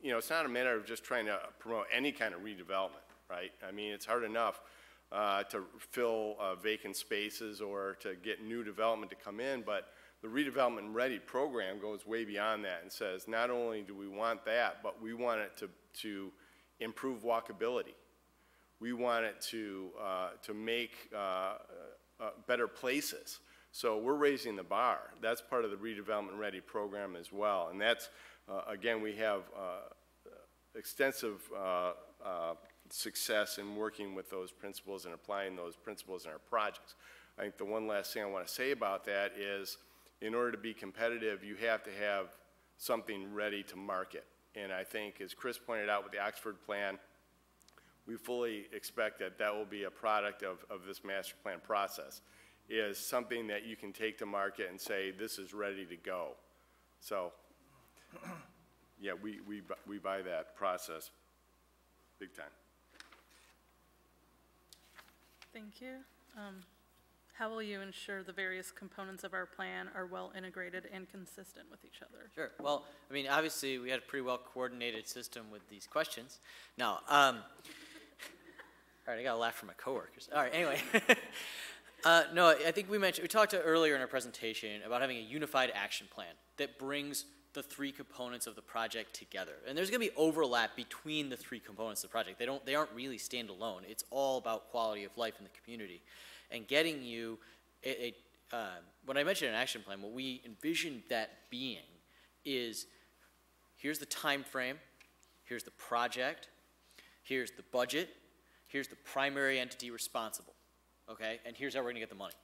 it's not a matter of just trying to promote any kind of redevelopment, right? I mean, it's hard enough to fill vacant spaces or to get new development to come in, but the Redevelopment Ready program goes way beyond that and says not only do we want that, but we want it to improve walkability. We want it to make better places. So we're raising the bar. That's part of the Redevelopment Ready program as well. And that's, again, we have extensive success in working with those principles and applying those principles in our projects. I think the one last thing I want to say about that is in order to be competitive, you have to have something ready to market. And I think, as Chris pointed out with the Oxford plan, we fully expect that that will be a product of this master plan process, is something that you can take to market and say, this is ready to go. So, yeah, we buy that process big time. Thank you. How will you ensure the various components of our plan are well integrated and consistent with each other? Sure. Well, I mean, obviously, we had a pretty well coordinated system with these questions. Now, all right, I got a laugh from my coworkers. All right, anyway. No, I think we talked earlier in our presentation about having a unified action plan that brings the three components of the project together. And there's going to be overlap between the three components of the project. They aren't really standalone. It's all about quality of life in the community. And getting you, when I mentioned an action plan, what we envision that being is, here's the time frame, here's the project, here's the budget, here's the primary entity responsible, okay? And here's how we're going to get the money.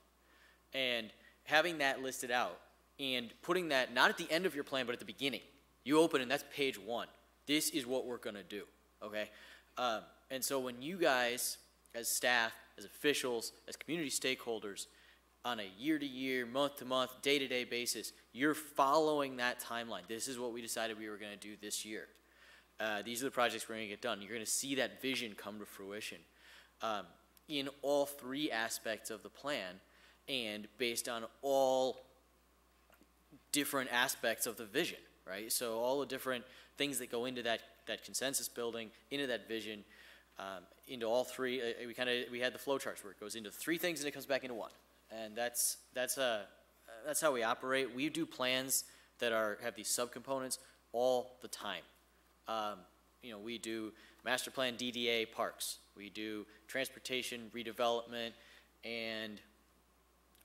And having that listed out, and putting that not at the end of your plan, but at the beginning. You open and that's page 1. This is what we're going to do, okay? And so when you guys, as staff, as officials, as community stakeholders, on a year-to-year, month-to-month, day-to-day basis, you're following that timeline. This is what we decided we were going to do this year. These are the projects we're going to get done. You're going to see that vision come to fruition in all three aspects of the plan, and based on all different aspects of the vision, right? So all the different things that go into that consensus building, into that vision, into all three. We had the flow charts where it goes into three things and it comes back into one, and that's how we operate. We do plans that have these subcomponents all the time. We do master plan, DDA, parks. We do transportation, redevelopment, and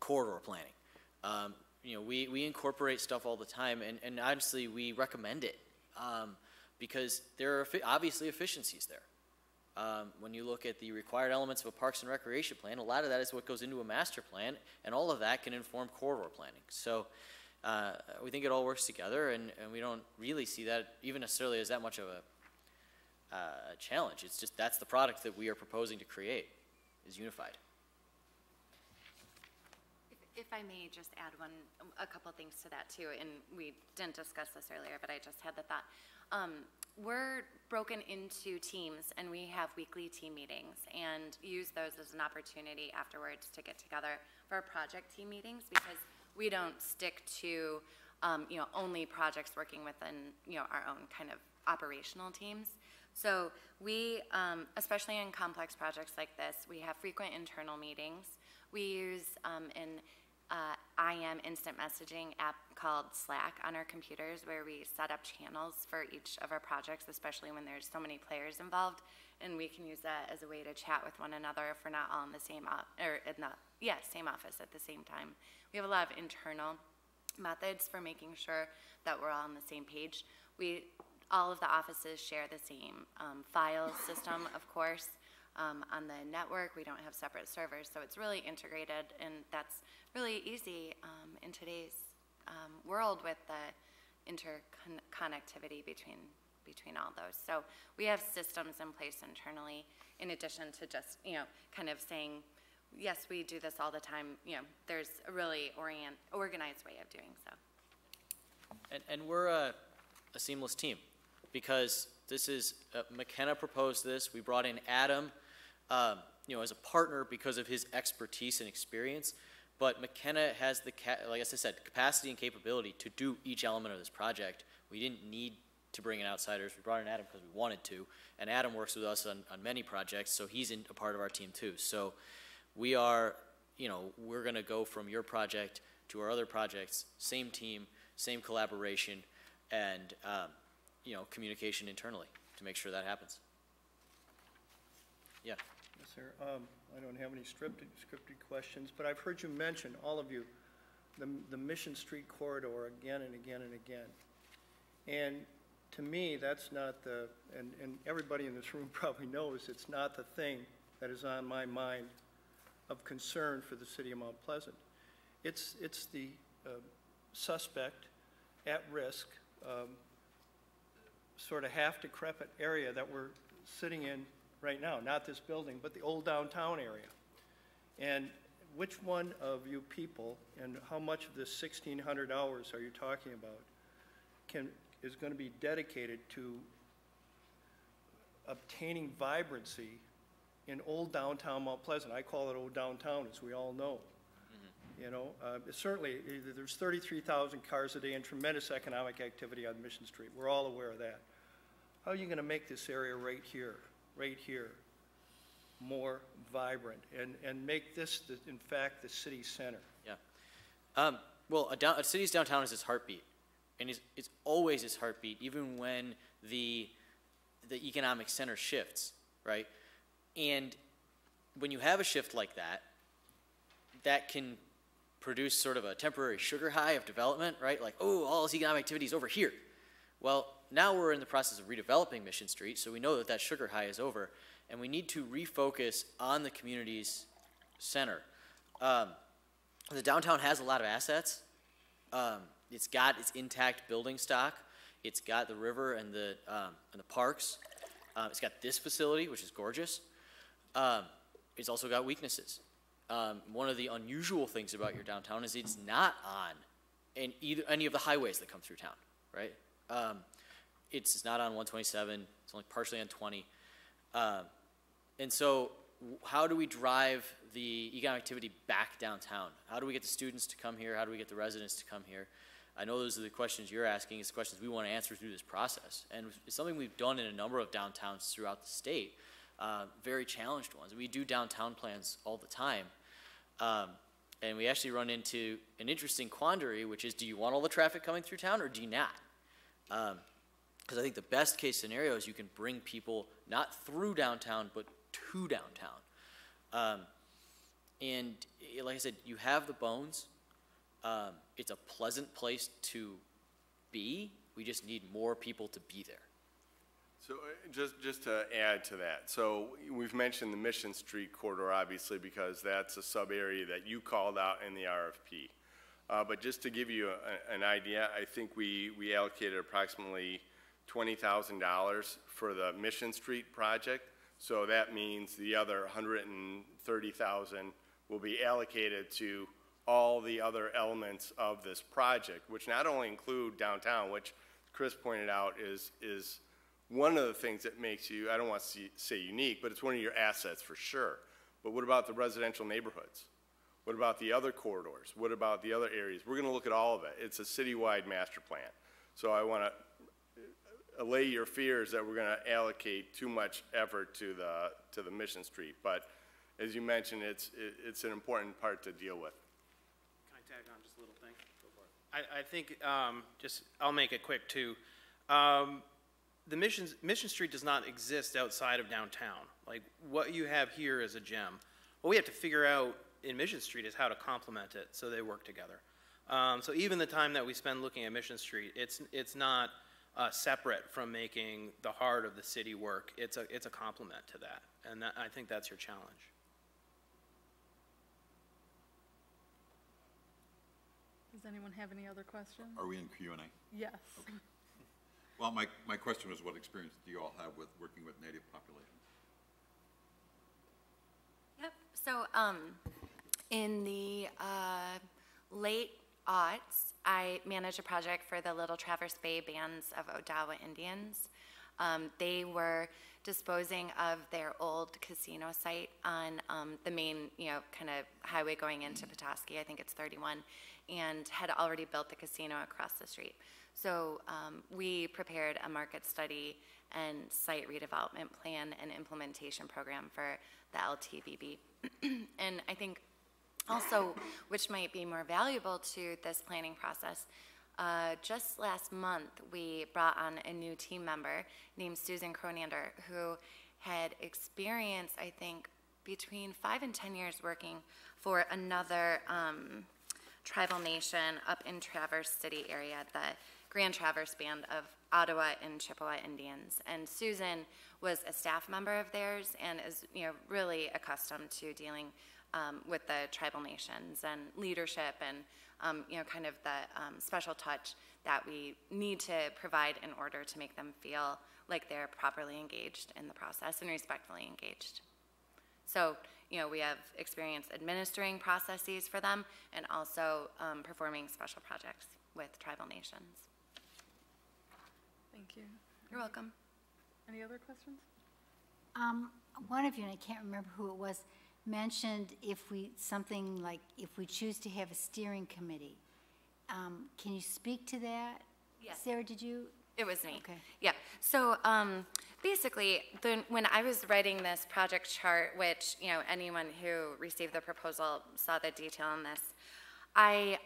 corridor planning. We incorporate stuff all the time, and honestly, we recommend it because there are obviously efficiencies there. When you look at the required elements of a Parks and Recreation plan, a lot of that is what goes into a master plan, and all of that can inform corridor planning. So we think it all works together, and we don't really see that even necessarily as that much of a challenge. It's just that's the product that we are proposing to create, is unified. If I may just add a couple things to that too, and we didn't discuss this earlier, but I just had the thought. We're broken into teams, and we have weekly team meetings, and use those as an opportunity afterwards to get together for our project team meetings, because we don't stick to, only projects working within, our own kind of operational teams. So we, especially in complex projects like this, we have frequent internal meetings. We use an IM instant messaging app called Slack on our computers, where we set up channels for each of our projects, especially when there's so many players involved, and we can use that as a way to chat with one another if we're not all in the same same office at the same time. We have a lot of internal methods for making sure that we're all on the same page. All of the offices share the same file system, of course. On the network, we don't have separate servers, so it's really integrated, and that's really easy in today's world with the interconnectivity between all those. So we have systems in place internally, in addition to just kind of saying, yes, we do this all the time. There's a really organized way of doing so. And we're a seamless team, because this is McKenna proposed this. We brought in Adam, as a partner because of his expertise and experience. But McKenna has like I said, capacity and capability to do each element of this project. We didn't need to bring in outsiders. We brought in Adam because we wanted to, and Adam works with us on many projects, so he's a part of our team too. So we are, we're going to go from your project to our other projects, same team, same collaboration, and communication internally to make sure that happens. Yeah. Yes, sir. I don't have any scripted questions, but I've heard you mention, all of you, the Mission Street corridor again and again and again. And to me, that's not and everybody in this room probably knows it's not the thing that is on my mind of concern for the city of Mount Pleasant. It's the suspect, at risk, sort of half decrepit area that we're sitting in right now, not this building, but the old downtown area. And which one of you people, and how much of this 1,600 hours are you talking about, is going to be dedicated to obtaining vibrancy in old downtown Mount Pleasant? I call it old downtown, as we all know. Certainly, there's 33,000 cars a day and tremendous economic activity on Mission Street. We're all aware of that. How are you going to make this area right here, more vibrant and make this, in fact, the city center? Yeah. Well, a city's downtown is its heartbeat. and it's always his heartbeat, even when the economic center shifts, right? And when you have a shift like that, that can produce sort of a temporary sugar high of development, right? Like, oh, all this economic activity is over here. Well, now we're in the process of redeveloping Mission Street, so we know that that sugar high is over, and we need to refocus on the community's center. The downtown has a lot of assets. It's got its intact building stock. It's got the river and the parks. It's got this facility, which is gorgeous. It's also got weaknesses. One of the unusual things about your downtown is it's not on any of the highways that come through town, right? It's not on 127. It's only partially on 20. And so how do we drive the economic activity back downtown? How do we get the students to come here? How do we get the residents to come here? I know those are the questions you're asking. It's questions we want to answer through this process. And it's something we've done in a number of downtowns throughout the state, very challenged ones. We do downtown plans all the time. And we actually run into an interesting quandary, which is, do you want all the traffic coming through town or do you not? Because I think the best case scenario is you can bring people not through downtown, but to downtown. And like I said, you have the bones. It's a pleasant place to be. We just need more people to be there. So just to add to that, so we've mentioned the Mission Street corridor, obviously, because that's a sub-area that you called out in the RFP. But just to give you an idea, I think we allocated approximately $20,000 for the Mission Street project. So that means the other $130,000 will be allocated to all the other elements of this project, which not only include downtown, which Chris pointed out is one of the things that makes you, I don't want to say unique, but it's one of your assets for sure. But what about the residential neighborhoods? What about the other corridors? What about the other areas? We're going to look at all of it. It's a citywide master plan. So I want to allay your fears that we're going to allocate too much effort to the Mission Street. But as you mentioned, it's an important part to deal with. Can I tag on just a little thing? I think I'll make it quick too. The Mission Street does not exist outside of downtown. Like, what you have here is a gem. What we have to figure out in Mission Street is how to complement it so they work together. So even the time that we spend looking at Mission Street, it's not separate from making the heart of the city work. It's a complement to that, and I think that's your challenge. Does anyone have any other questions? Are we in Q&A? Yes. Okay. Well, my question was, what experience do you all have with working with Native populations? Yep. So in the late aughts, I managed a project for the Little Traverse Bay Bands of Odawa Indians. They were disposing of their old casino site on the main, kind of highway going into Petoskey. I think it's 31, and had already built the casino across the street. So we prepared a market study and site redevelopment plan and implementation program for the LTVB. And I think also, which might be more valuable to this planning process, just last month we brought on a new team member named Susan Cronander, who had experience, I think, between 5 and 10 years working for another tribal nation up in Traverse City area, the Grand Traverse Band of Ottawa and Chippewa Indians. And Susan was a staff member of theirs and is, really accustomed to dealing with the tribal nations and leadership and, kind of the special touch that we need to provide in order to make them feel like they're properly engaged in the process and respectfully engaged. So, we have experience administering processes for them and also performing special projects with tribal nations. Thank you. You're welcome. Any other questions? One of you, and I can't remember who it was, mentioned if we choose to have a steering committee. Can you speak to that? Yes. Sarah, did you? It was me. Okay. Yeah. So basically, when I was writing this project chart, which anyone who received the proposal saw the detail in this, I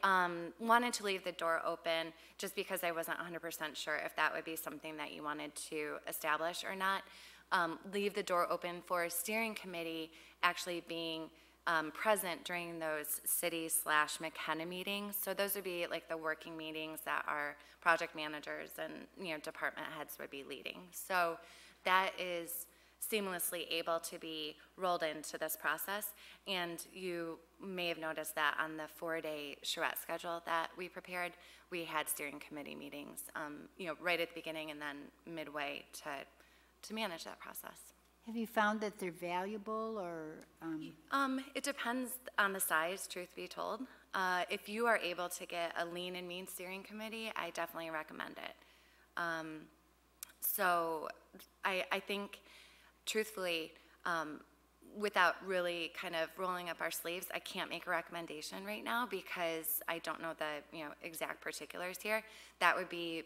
wanted to leave the door open just because I wasn't 100% sure if that would be something that you wanted to establish or not. Leave the door open for a steering committee actually being present during those city/McKenna meetings. So those would be like the working meetings that our project managers and, you know, department heads would be leading. So that is seamlessly able to be rolled into this process. And you may have noticed that on the 4-day charrette schedule that we prepared, we had steering committee meetings, you know, right at the beginning and then midway to manage that process. Have you found that they're valuable or? It depends on the size, truth be told. If you are able to get a lean and mean steering committee, I definitely recommend it. So I think, truthfully, without really kind of rolling up our sleeves, I can't make a recommendation right now because I don't know the, you know, exact particulars here. That would be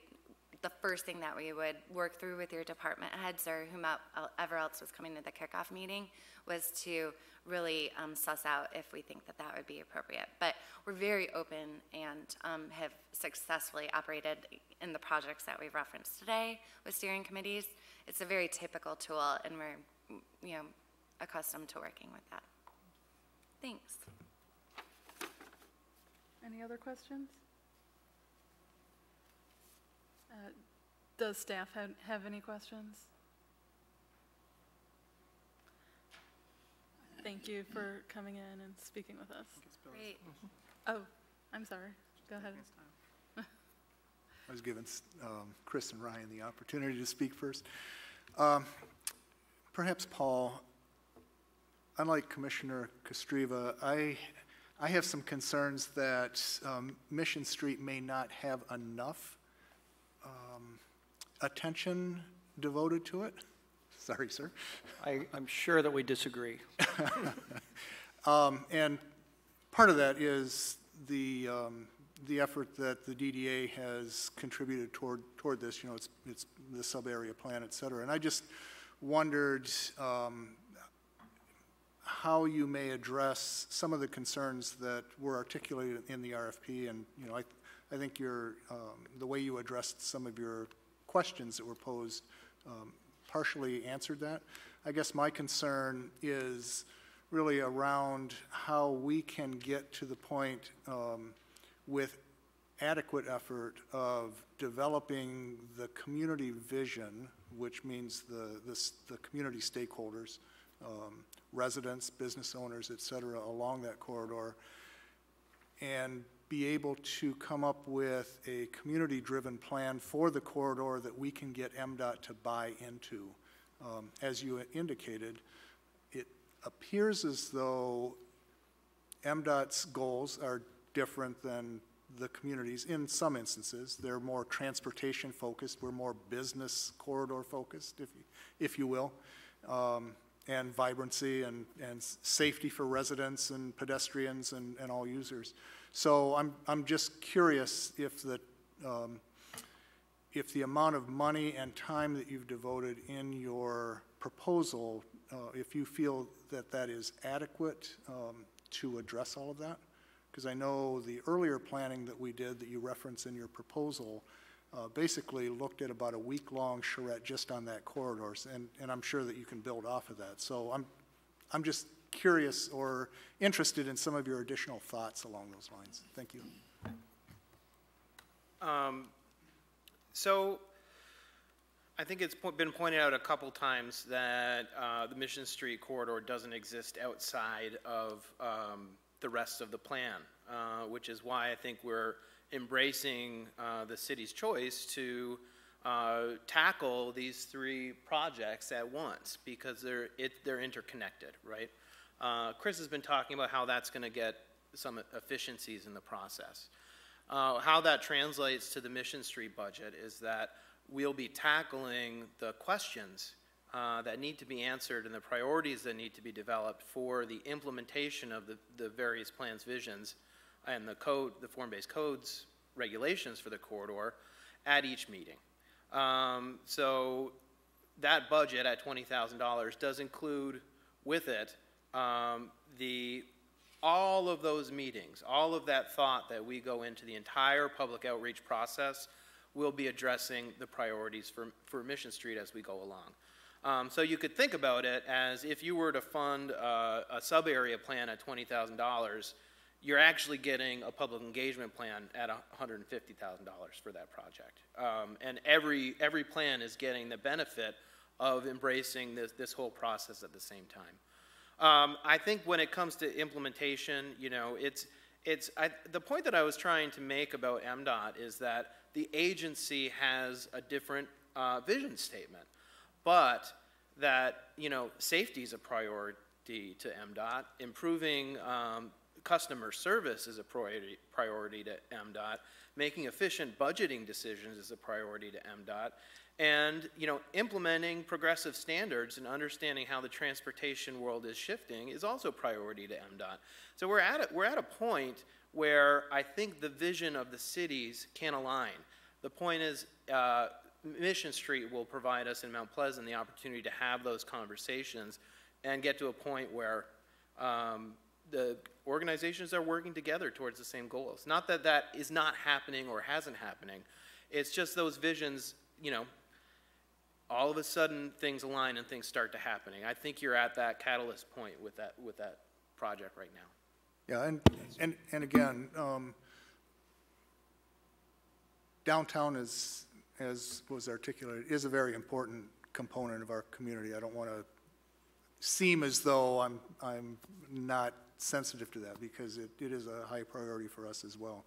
the first thing that we would work through with your department heads or whomever else was coming to the kickoff meeting, was to really suss out if we think that that would be appropriate. But we're very open and have successfully operated in the projects that we've referenced today with steering committees. It's a very typical tool, and we're, you know, accustomed to working with that. Thanks. Any other questions? Does staff have any questions? Thank you for coming in and speaking with us. Great. Oh, I'm sorry. Go ahead. I was giving Chris and Ryan the opportunity to speak first. Perhaps Paul, unlike Commissioner Kostreva, I have some concerns that Mission Street may not have enough attention devoted to it. Sorry, sir. I'm sure that we disagree. And part of that is the effort that the DDA has contributed toward this. You know, it's the sub-area plan, et cetera. And I just wondered how you may address some of the concerns that were articulated in the RFP. And, you know, I think the way you addressed some of your questions that were posed partially answered that. I guess my concern is really around how we can get to the point with adequate effort of developing the community vision, which means the community stakeholders, residents, business owners, et cetera, along that corridor, and be able to come up with a community-driven plan for the corridor that we can get MDOT to buy into. As you indicated, it appears as though MDOT's goals are different than the communities in some instances. They're more transportation focused, we're more business corridor focused, if you will, and vibrancy and safety for residents and pedestrians and all users. So I'm just curious if the amount of money and time that you've devoted in your proposal, if you feel that that is adequate to address all of that. Because I know the earlier planning that we did that you reference in your proposal basically looked at about a week-long charrette just on that corridor, and I'm sure that you can build off of that. So I'm just curious or interested in some of your additional thoughts along those lines. Thank you. So I think it's been pointed out a couple times that the Mission Street corridor doesn't exist outside of the rest of the plan, which is why I think we're embracing the city's choice to tackle these three projects at once, because they're interconnected, right? Chris has been talking about how that's going to get some efficiencies in the process. How that translates to the Mission Street budget is that we'll be tackling the questions that need to be answered and the priorities that need to be developed for the implementation of the various plans, visions, and the form-based codes, regulations for the corridor at each meeting. So that budget at $20,000 does include with it the all of those meetings, all of that thought that we go into the entire public outreach process, we'll be addressing the priorities for Mission Street as we go along. So you could think about it as if you were to fund a sub-area plan at $20,000, you're actually getting a public engagement plan at $150,000 for that project. And every plan is getting the benefit of embracing this whole process at the same time. I think when it comes to implementation, you know, the point that I was trying to make about MDOT is that the agency has a different vision statement, but that, you know, safety is a priority to MDOT, improving customer service is a priority to MDOT, making efficient budgeting decisions is a priority to MDOT, and, you know, implementing progressive standards and understanding how the transportation world is shifting is also a priority to MDOT. So we're at a point where I think the vision of the cities can align. The point is, Mission Street will provide us in Mount Pleasant the opportunity to have those conversations and get to a point where the organizations are working together towards the same goals. Not that that is not happening or hasn't happening. It's just those visions, you know, all of a sudden things align and things start to happening. I think you're at that catalyst point with that project right now. Yeah, and again, downtown is, as was articulated, is a very important component of our community. I don't want to seem as though I'm not sensitive to that, because it is a high priority for us as well.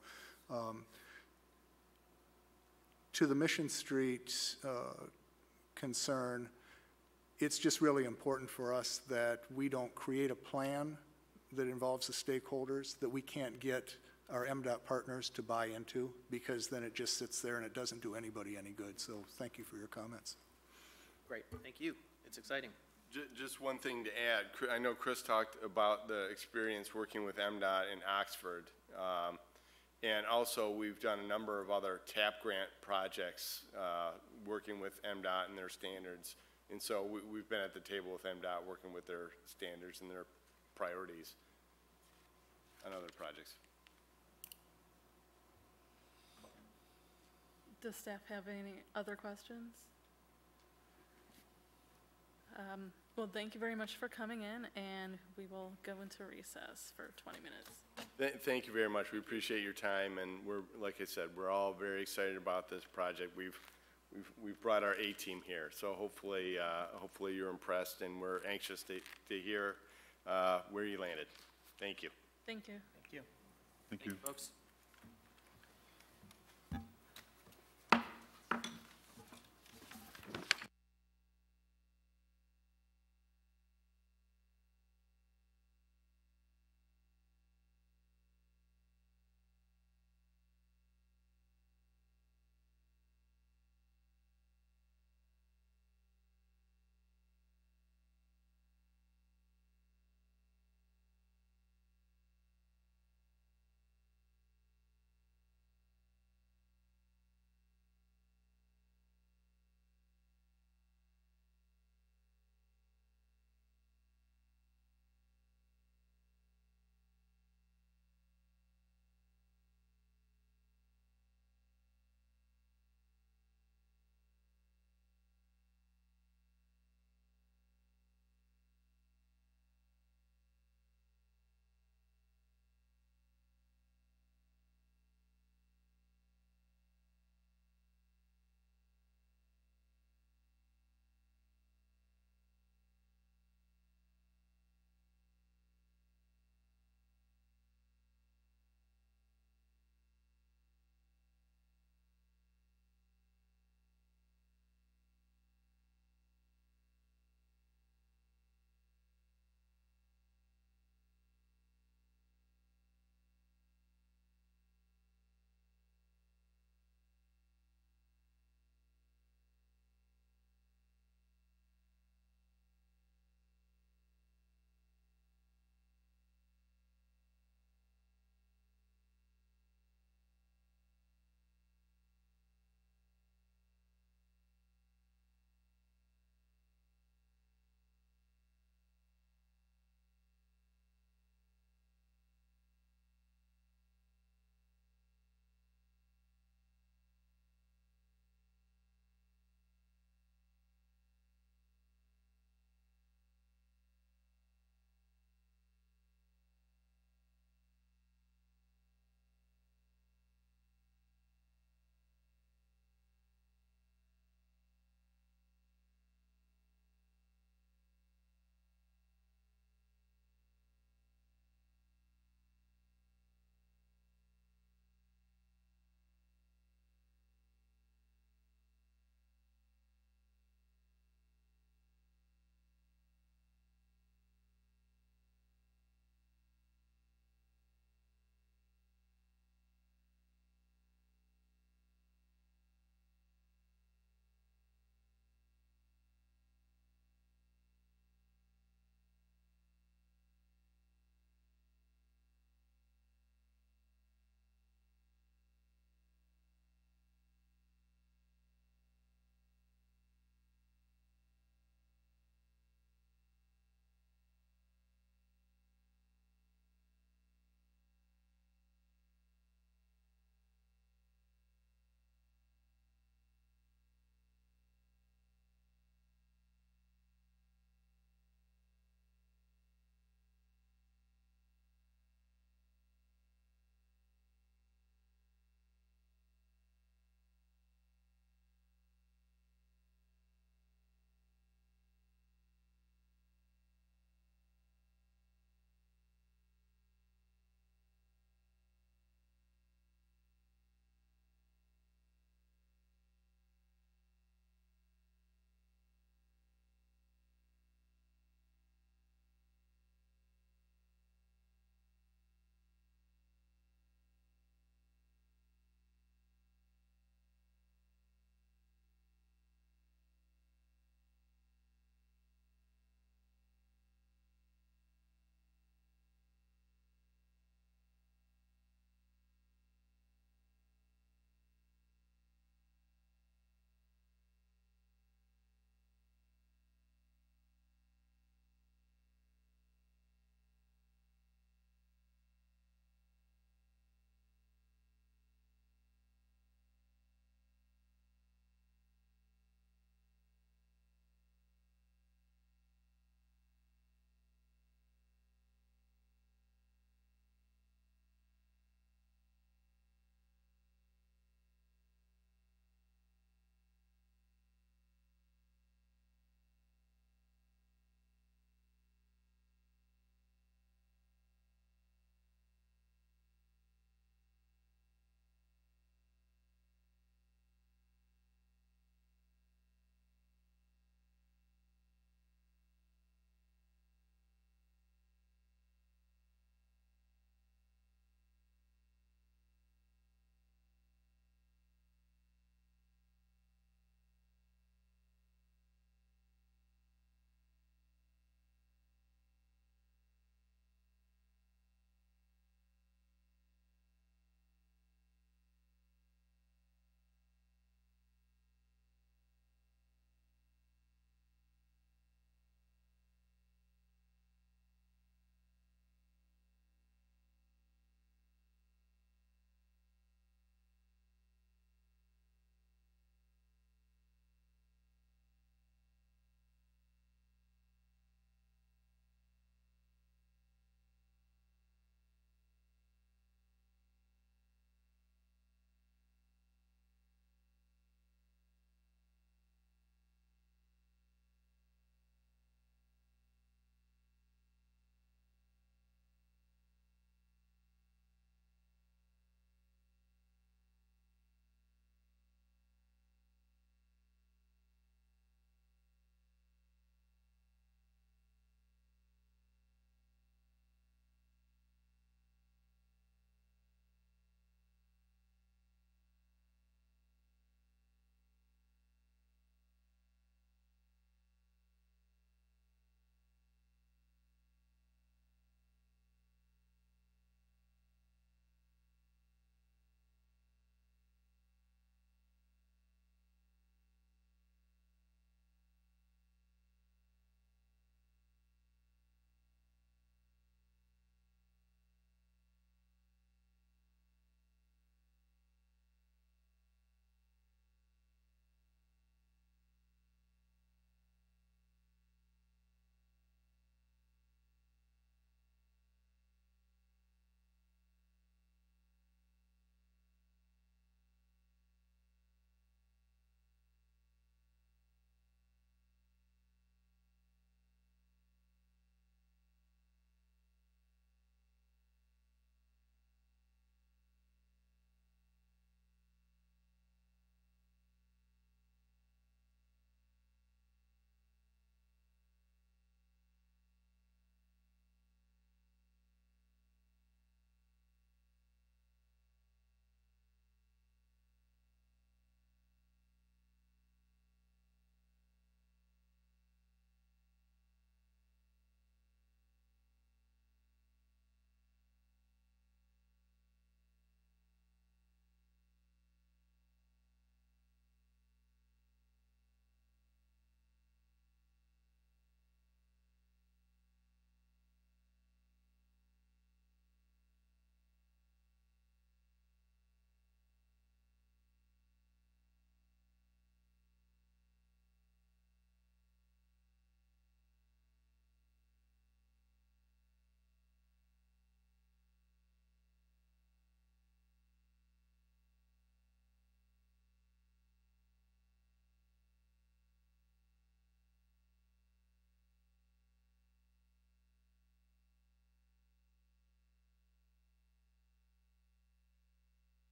To the Mission Street concern, it's just really important for us that we don't create a plan that involves the stakeholders that we can't get our MDOT partners to buy into, because then it just sits there and it doesn't do anybody any good. So thank you for your comments. Great, thank you. It's exciting. Just one thing to add. I know Chris talked about the experience working with MDOT in Oxford. And also, we've done a number of other TAP grant projects working with MDOT and their standards. And so we've been at the table with MDOT working with their standards and their priorities on other projects. Does staff have any other questions? Well, thank you very much for coming in, and we will go into recess for 20 minutes. Thank you very much. We appreciate your time, and we're, like I said, we're all very excited about this project. We've brought our A-team here, so hopefully you're impressed, and we're anxious to hear where you landed. Thank you. Thank you. Thank you. Thank you. Folks.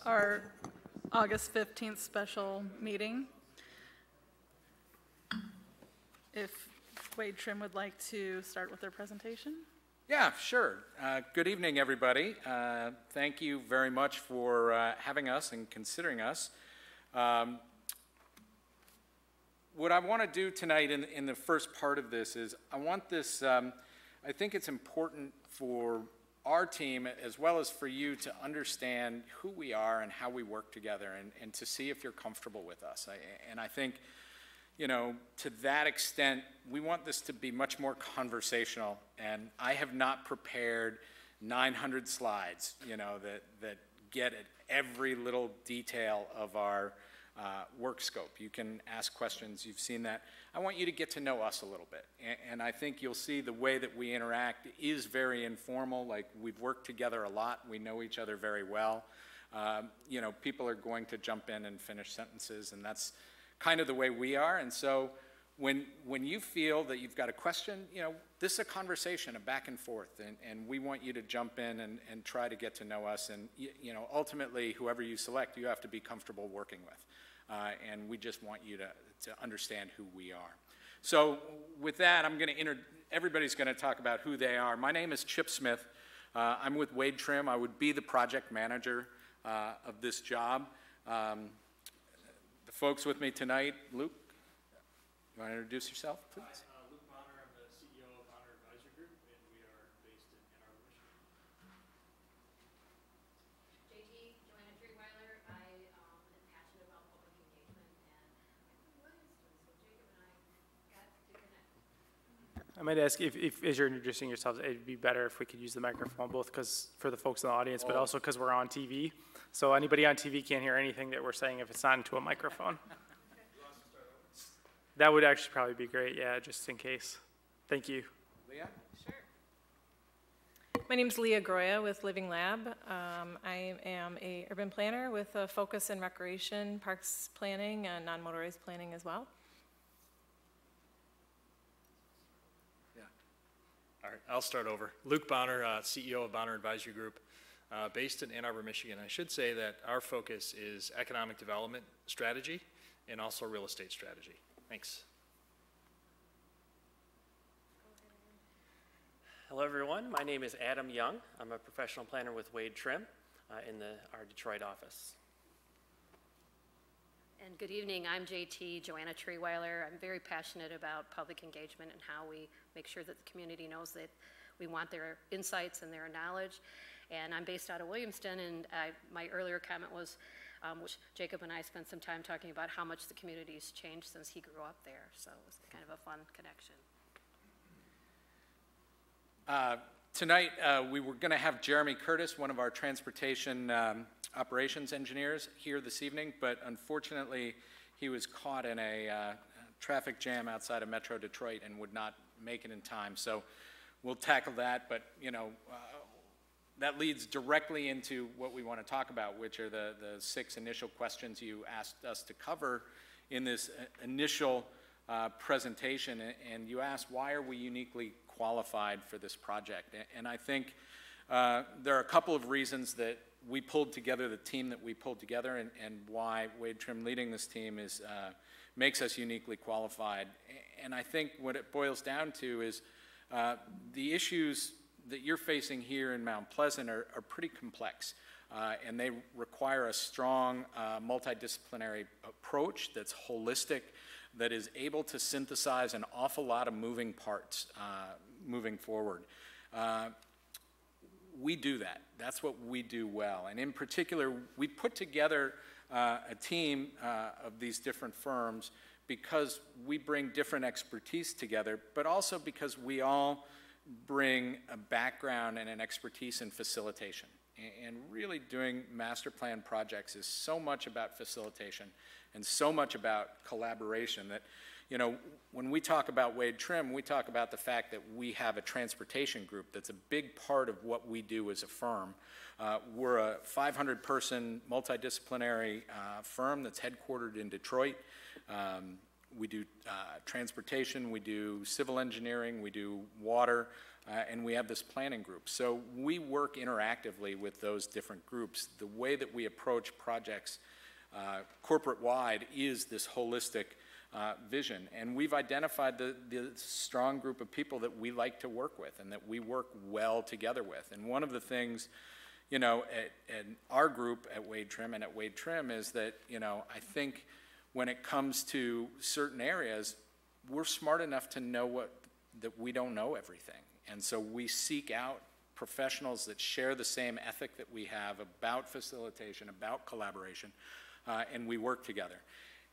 our August 15th special meeting. If Wade Trim would like to start with their presentation. Yeah, sure. Good evening, everybody. Thank you very much for having us and considering us. What I want to do tonight in the first part of this is I want this, I think it's important for our team as well as for you to understand who we are and how we work together and to see if you're comfortable with us. And I think, you know, to that extent, we want this to be much more conversational, and I have not prepared 900 slides, you know, that get at every little detail of our work scope. You can ask questions, you've seen that. I want you to get to know us a little bit, and I think you'll see the way that we interact is very informal. Like, we've worked together a lot, we know each other very well. You know, people are going to jump in and finish sentences, and that's kind of the way we are. And so when you feel that you've got a question, you know, this is a conversation, a back and forth, and we want you to jump in and try to get to know us. And, you know, ultimately, whoever you select, you have to be comfortable working with. And we just want you to understand who we are. So with that, everybody's going to talk about who they are. My name is Chip Smith. I'm with Wade Trim. I would be the project manager of this job. The folks with me tonight, Luke, you want to introduce yourself, please? Hi, Luke Bonner. I'm the CEO of Bonner Advisory Group, and we are based in Ann Arbor, Michigan. JT, Joanna Treeweiler. I am passionate about public engagement, and I'm from Williamston, so Jacob and I got to connect. I might ask if as you're introducing yourselves, it'd be better if we could use the microphone, both because for the folks in the audience, but also because we're on TV. So anybody on TV can't hear anything that we're saying if it's not into a microphone. That would actually probably be great, yeah, just in case. Thank you. Leah? Sure. My name's Leah Groya with Living Lab. I am a urban planner with a focus in recreation, parks planning, and non-motorized planning as well. All right, I'll start over. Luke Bonner, CEO of Bonner Advisory Group, based in Ann Arbor, Michigan. I should say that our focus is economic development strategy and also real estate strategy. Thanks. Hello, everyone. My name is Adam Young. I'm a professional planner with Wade Trim in our Detroit office. And good evening, I'm JT, Joanna Treeweiler. I'm very passionate about public engagement and how we make sure that the community knows that we want their insights and their knowledge. And I'm based out of Williamston, and my earlier comment was, which Jacob and I spent some time talking about how much the community's changed since he grew up there. So it was kind of a fun connection. Tonight, we were going to have Jeremy Curtis, one of our transportation operations engineers, here this evening, but unfortunately, he was caught in a traffic jam outside of Metro Detroit and would not make it in time. So we'll tackle that, but, you know, that leads directly into what we want to talk about, which are the 6 initial questions you asked us to cover in this initial presentation. And you asked, why are we uniquely qualified for this project? And I think there are a couple of reasons that we pulled together the team that we pulled together, and why Wade Trim leading this team is makes us uniquely qualified. And I think what it boils down to is the issues that you're facing here in Mount Pleasant are pretty complex, and they require a strong multidisciplinary approach that's holistic, that is able to synthesize an awful lot of moving parts moving forward. We do that. That's what we do well. And in particular, we put together a team of these different firms because we bring different expertise together, but also because we all bring a background and an expertise in facilitation. And really doing master plan projects is so much about facilitation and so much about collaboration that, you know, when we talk about Wade Trim, we talk about the fact that we have a transportation group that's a big part of what we do as a firm. We're a 500-person multidisciplinary firm that's headquartered in Detroit. we do transportation, we do civil engineering, we do water, and we have this planning group. So we work interactively with those different groups. The way that we approach projects corporate-wide is this holistic vision. And we've identified the strong group of people that we like to work with and that we work well together with. And one of the things, you know, at our group at Wade Trim and at Wade Trim is that, you know, I think when it comes to certain areas, we're smart enough to know that we don't know everything. And so we seek out professionals that share the same ethic that we have about facilitation, about collaboration, and we work together.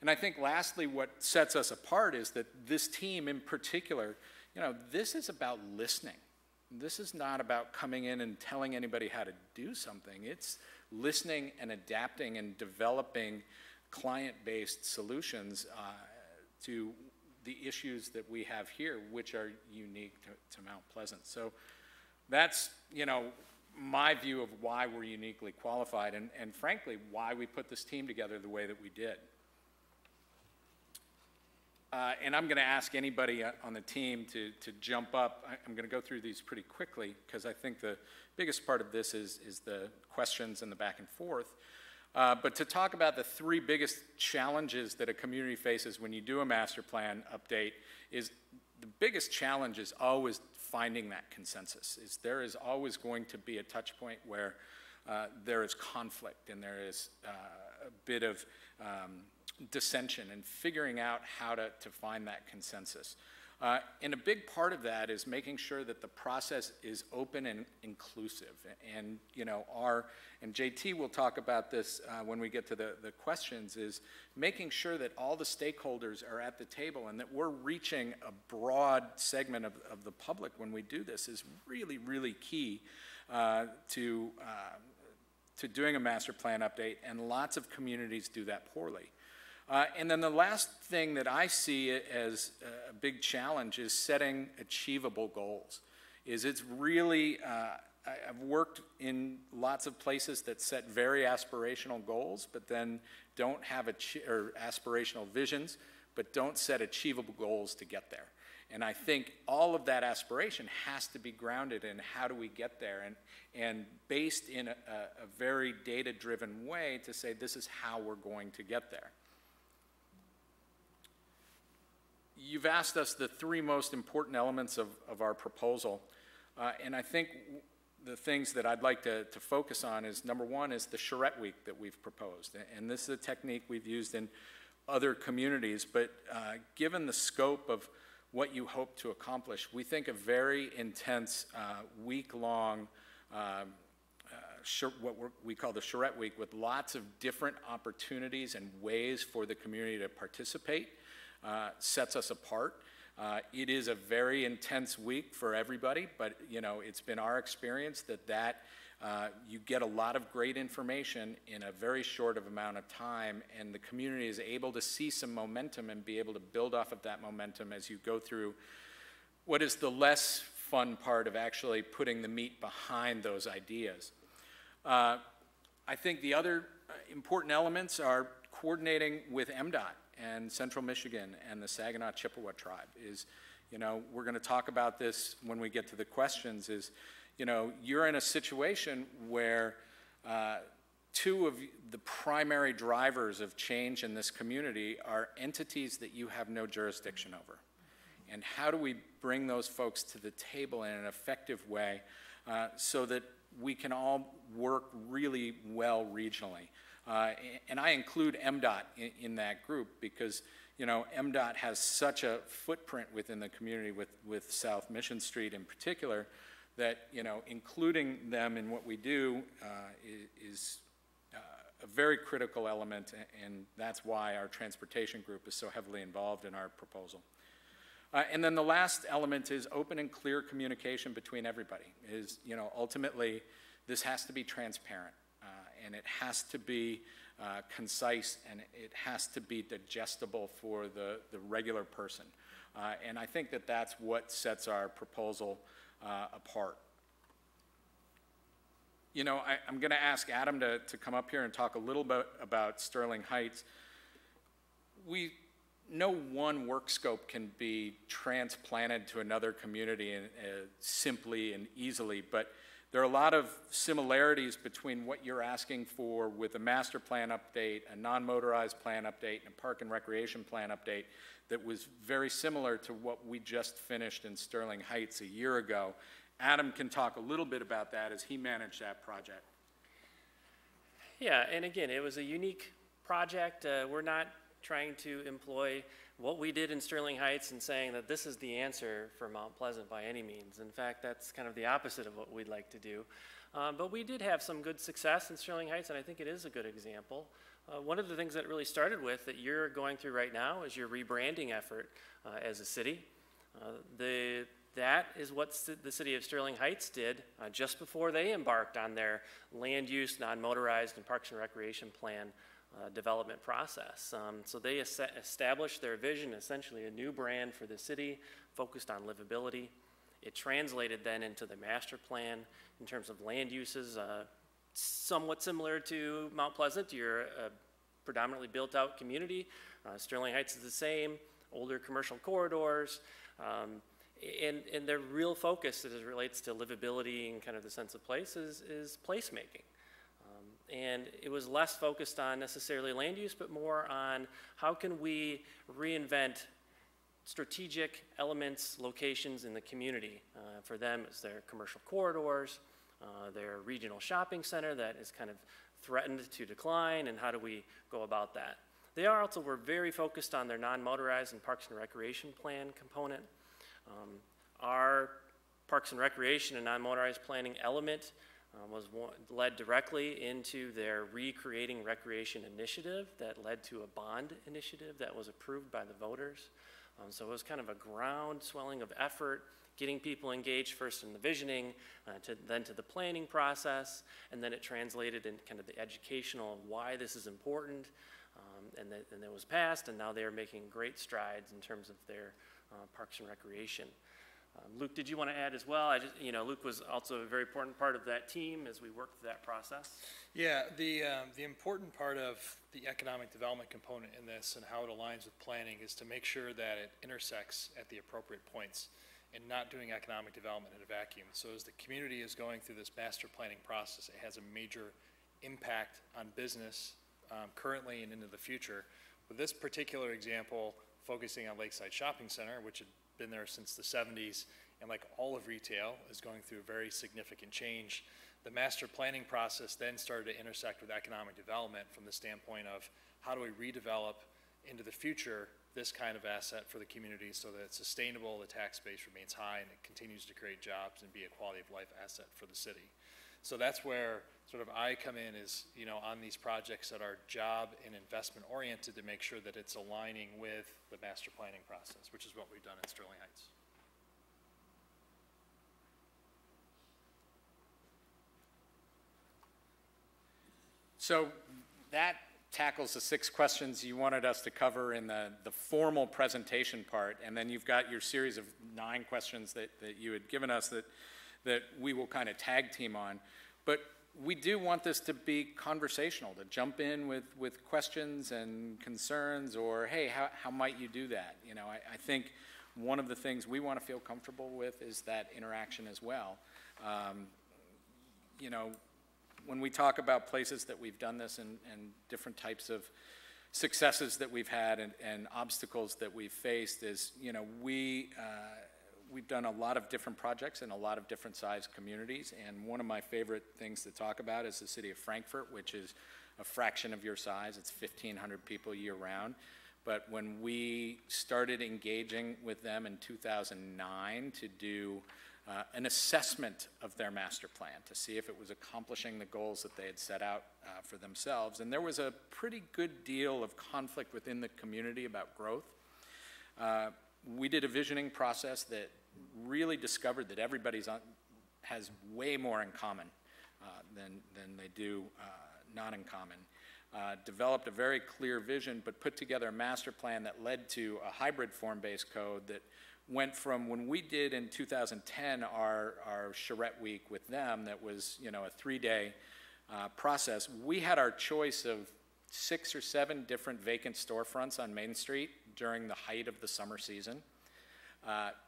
And I think lastly, what sets us apart is that this team in particular, you know, this is about listening. This is not about coming in and telling anybody how to do something. It's listening and adapting and developing client-based solutions to the issues that we have here, which are unique to Mount Pleasant. So that's, you know, my view of why we're uniquely qualified and frankly, why we put this team together the way that we did. And I'm going to ask anybody on the team to jump up. I'm going to go through these pretty quickly because I think the biggest part of this is the questions and the back and forth. But to talk about the three biggest challenges that a community faces when you do a master plan update is the biggest challenge is always finding that consensus. There is always going to be a touch point where there is conflict and there is a bit of dissension and figuring out how to find that consensus. And a big part of that is making sure that the process is open and inclusive. And, you know, and JT will talk about this when we get to the questions, is making sure that all the stakeholders are at the table and that we're reaching a broad segment of the public when we do this is really, really key to doing a master plan update, and lots of communities do that poorly. And then the last thing that I see as a big challenge is setting achievable goals. It's really, I've worked in lots of places that set very aspirational goals, but then don't have aspirational visions, but don't set achievable goals to get there. And I think all of that aspiration has to be grounded in how do we get there and based in a very data-driven way to say this is how we're going to get there. You've asked us the three most important elements of our proposal, and I think the things that I'd like to focus on is, number one, is the charrette week that we've proposed, and this is a technique we've used in other communities, but given the scope of what you hope to accomplish, we think a very intense week-long what we call the charrette week with lots of different opportunities and ways for the community to participate sets us apart. It is a very intense week for everybody, but you know, it's been our experience that you get a lot of great information in a very short amount of time, and the community is able to see some momentum and be able to build off of that momentum as you go through what is the less fun part of actually putting the meat behind those ideas. I think the other important elements are coordinating with MDOT and Central Michigan and the Saginaw Chippewa tribe. You know, we're going to talk about this when we get to the questions, you know, you're in a situation where two of the primary drivers of change in this community are entities that you have no jurisdiction over. And how do we bring those folks to the table in an effective way so that we can all work really well regionally? And I include MDOT in that group because, you know, MDOT has such a footprint within the community with South Mission Street in particular that, you know, including them in what we do is a very critical element, and that's why our transportation group is so heavily involved in our proposal. And then the last element is open and clear communication between everybody. You know, ultimately, this has to be transparent. And it has to be concise, and it has to be digestible for the regular person. And I think that that's what sets our proposal apart. You know, I'm going to ask Adam to come up here and talk a little bit about Sterling Heights. We no one work scope can be transplanted to another community simply and easily, but there are a lot of similarities between what you're asking for with a master plan update, a non-motorized plan update, and a park and recreation plan update that was very similar to what we just finished in Sterling Heights a year ago. Adam can talk a little bit about that as he managed that project. Yeah, and again, it was a unique project. We're not trying to employ what we did in Sterling Heights and saying that this is the answer for Mount Pleasant by any means. In fact, that's kind of the opposite of what we'd like to do. But we did have some good success in Sterling Heights, and I think it is a good example. One of the things that really started with that you're going through right now is your rebranding effort as a city. That is what the city of Sterling Heights did just before they embarked on their land use, non-motorized, and parks and recreation plan development process. So they established their vision, essentially a new brand for the city focused on livability. It translated then into the master plan in terms of land uses, somewhat similar to Mount Pleasant. You're a predominantly built out community. Sterling Heights is the same, older commercial corridors. And their real focus as it relates to livability and kind of the sense of place is placemaking. And it was less focused on necessarily land use, but more on how can we reinvent strategic elements, locations in the community. For them, it's their commercial corridors, their regional shopping center that is kind of threatened to decline, and how do we go about that? They also were very focused on their non-motorized and parks and recreation plan component. Our parks and recreation and non-motorized planning element was led directly into their Recreating Recreation initiative that led to a bond initiative that was approved by the voters. So it was kind of a ground swelling of effort, getting people engaged first in the visioning, then to the planning process, and then it translated in kind of the educational why this is important, and it was passed, and now they are making great strides in terms of their parks and recreation. Luke, did you want to add as well? Luke was also a very important part of that team as we worked through that process. Yeah, the important part of the economic development component in this and how it aligns with planning is to make sure that it intersects at the appropriate points and not doing economic development in a vacuum. So as the community is going through this master planning process, it has a major impact on business currently and into the future. With this particular example, focusing on Lakeside Shopping Center, which had been there since the 70s, and like all of retail is going through a very significant change. The master planning process then started to intersect with economic development from the standpoint of how do we redevelop into the future this kind of asset for the community so that it's sustainable, the tax base remains high, and it continues to create jobs and be a quality of life asset for the city. So that's where sort of I come in is, on these projects that are job and investment oriented to make sure that it's aligning with the master planning process, which is what we've done in Sterling Heights. So that tackles the 6 questions you wanted us to cover in the formal presentation part, and then you've got your series of 9 questions that you had given us that we will kind of tag team on. But we do want this to be conversational, to jump in with questions and concerns, or, hey, how might you do that? I think one of the things we want to feel comfortable with is that interaction as well. When we talk about places that we've done this and different types of successes that we've had and obstacles that we've faced is, we've done a lot of different projects in a lot of different sized communities, and one of my favorite things to talk about is the city of Frankfort, which is a fraction of your size. It's 1,500 people year round. But when we started engaging with them in 2009 to do an assessment of their master plan to see if it was accomplishing the goals that they had set out for themselves, and there was a pretty good deal of conflict within the community about growth. We did a visioning process that really discovered that everybody has way more in common than they do not in common. Developed a very clear vision, but put together a master plan that led to a hybrid form-based code that went from when we did in 2010 our charrette week with them that was a 3-day process. We had our choice of 6 or 7 different vacant storefronts on Main Street during the height of the summer season.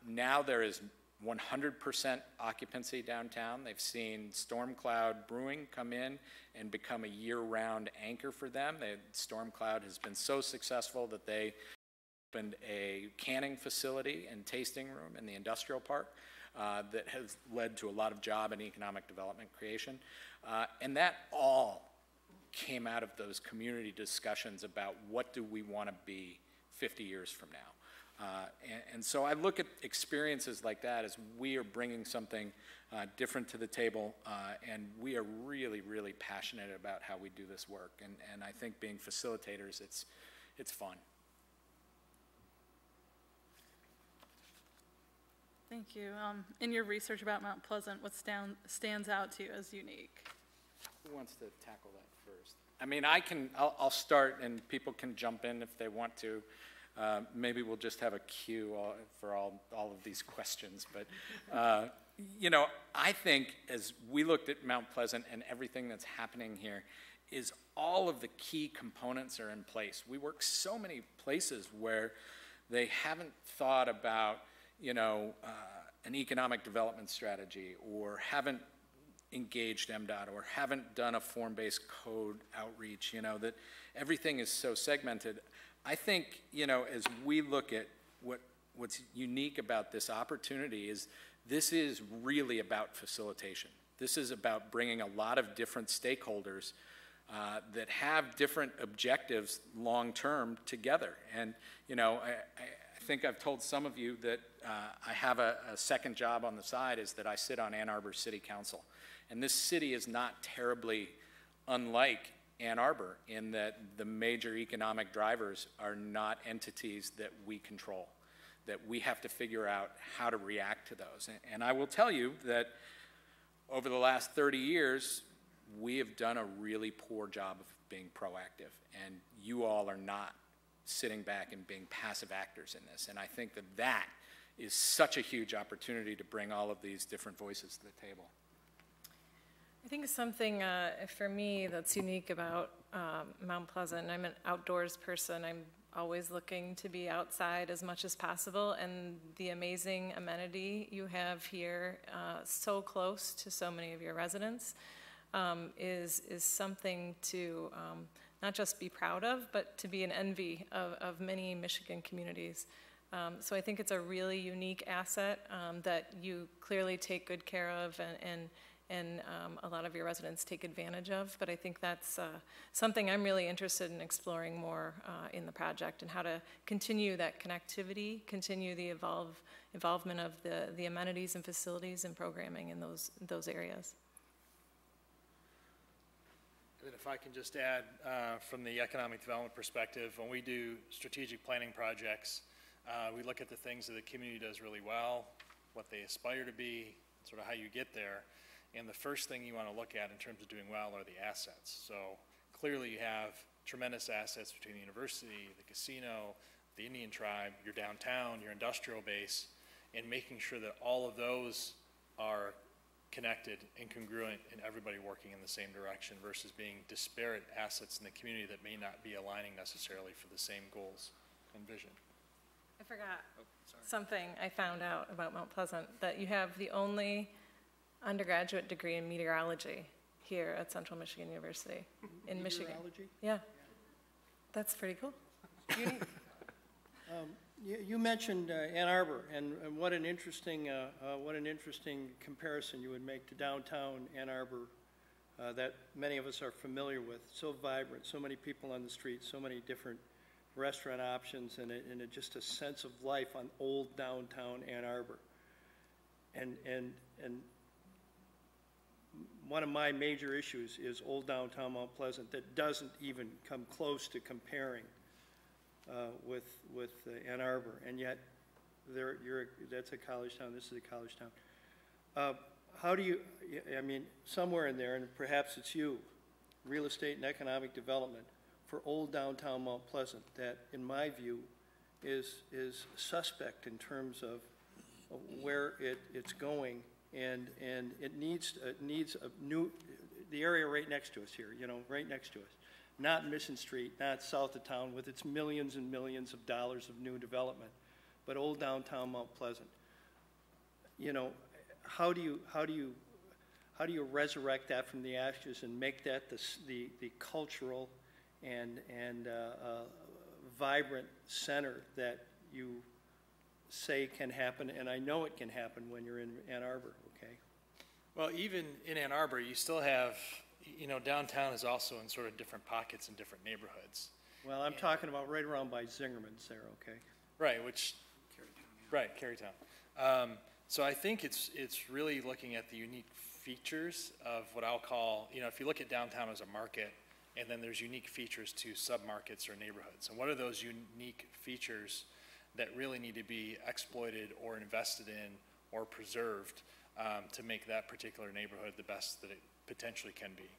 Now there is 100% occupancy downtown. They've seen Storm Cloud Brewing come in and become a year-round anchor for them. Storm Cloud has been so successful that they opened a canning facility and tasting room in the industrial park that has led to a lot of job and economic development creation. And that all came out of those community discussions about what do we want to be 50 years from now. And so I look at experiences like that as we are bringing something different to the table, and we are really, really passionate about how we do this work. And I think being facilitators, it's fun. Thank you. In your research about Mount Pleasant, what stands out to you as unique? Who wants to tackle that first? I mean, I'll start, and people can jump in if they want to. Maybe we'll just have a queue for all of these questions. But, you know, I think as we looked at Mount Pleasant and everything that's happening here is all of the key components are in place. We work so many places where they haven't thought about, you know, an economic development strategy, or haven't engaged MDOT, or haven't done a form-based code outreach, you know, that everything is so segmented. I think, you know, as we look at what's unique about this opportunity is this is really about facilitation. This is about bringing a lot of different stakeholders that have different objectives long-term together. And, you know, I think I've told some of you that I have a second job on the side, is that I sit on Ann Arbor City Council. And this city is not terribly unlike Ann Arbor in that the major economic drivers are not entities that we control, that we have to figure out how to react to those. And I will tell you that over the last 30 years, we have done a really poor job of being proactive, and you all are not sitting back and being passive actors in this. And I think that that is such a huge opportunity to bring all of these different voices to the table. I think something for me that's unique about Mount Pleasant, I'm an outdoors person. I'm always looking to be outside as much as possible, and the amazing amenity you have here, so close to so many of your residents, is something to not just be proud of, but to be an envy of many Michigan communities. So I think it's a really unique asset that you clearly take good care of, and a lot of your residents take advantage of. But I think that's something I'm really interested in exploring more in the project, and how to continue that connectivity, continue the involvement of the amenities and facilities and programming in those areas. And if I can just add, from the economic development perspective, when we do strategic planning projects, we look at the things that the community does really well, what they aspire to be, sort of how you get there. And the first thing you want to look at in terms of doing well are the assets. So clearly you have tremendous assets between the university, the casino, the Indian tribe, your downtown, your industrial base, and making sure that all of those are connected and congruent and everybody working in the same direction, versus being disparate assets in the community that may not be aligning necessarily for the same goals and vision. I forgot something I found out about Mount Pleasant, that you have the only undergraduate degree in meteorology here at Central Michigan University in Michigan. Meteorology? Yeah, that's pretty cool. Unique. You mentioned Ann Arbor, and what an interesting comparison you would make to downtown Ann Arbor that many of us are familiar with. So vibrant, so many people on the street, so many different restaurant options, and just a sense of life on old downtown Ann Arbor. And one of my major issues is old downtown Mount Pleasant that doesn't even come close to comparing with Ann Arbor, and yet that's a college town. This is a college town. How do you? I mean, somewhere in there, and perhaps it's you, real estate and economic development for old downtown Mount Pleasant, that, in my view, is suspect in terms of where it's going, and it needs a new, the area right next to us here, you know, right next to us. not Mission Street, not south of town with its millions and millions of dollars of new development, but old downtown Mount Pleasant. You know, how do you resurrect that from the ashes and make that the cultural and vibrant center that you say can happen, and I know it can happen when you're in Ann Arbor, okay? Well, even in Ann Arbor, you still have, you know, downtown is also in sort of different pockets in different neighborhoods. Well, I'm talking about right around by Zingerman's there, okay? Right, which, right, Carytown. So I think it's really looking at the unique features of what I'll call, you know, if you look at downtown as a market, and then there's unique features to submarkets or neighborhoods. And what are those unique features that really need to be exploited or invested in or preserved to make that particular neighborhood the best that it potentially can be?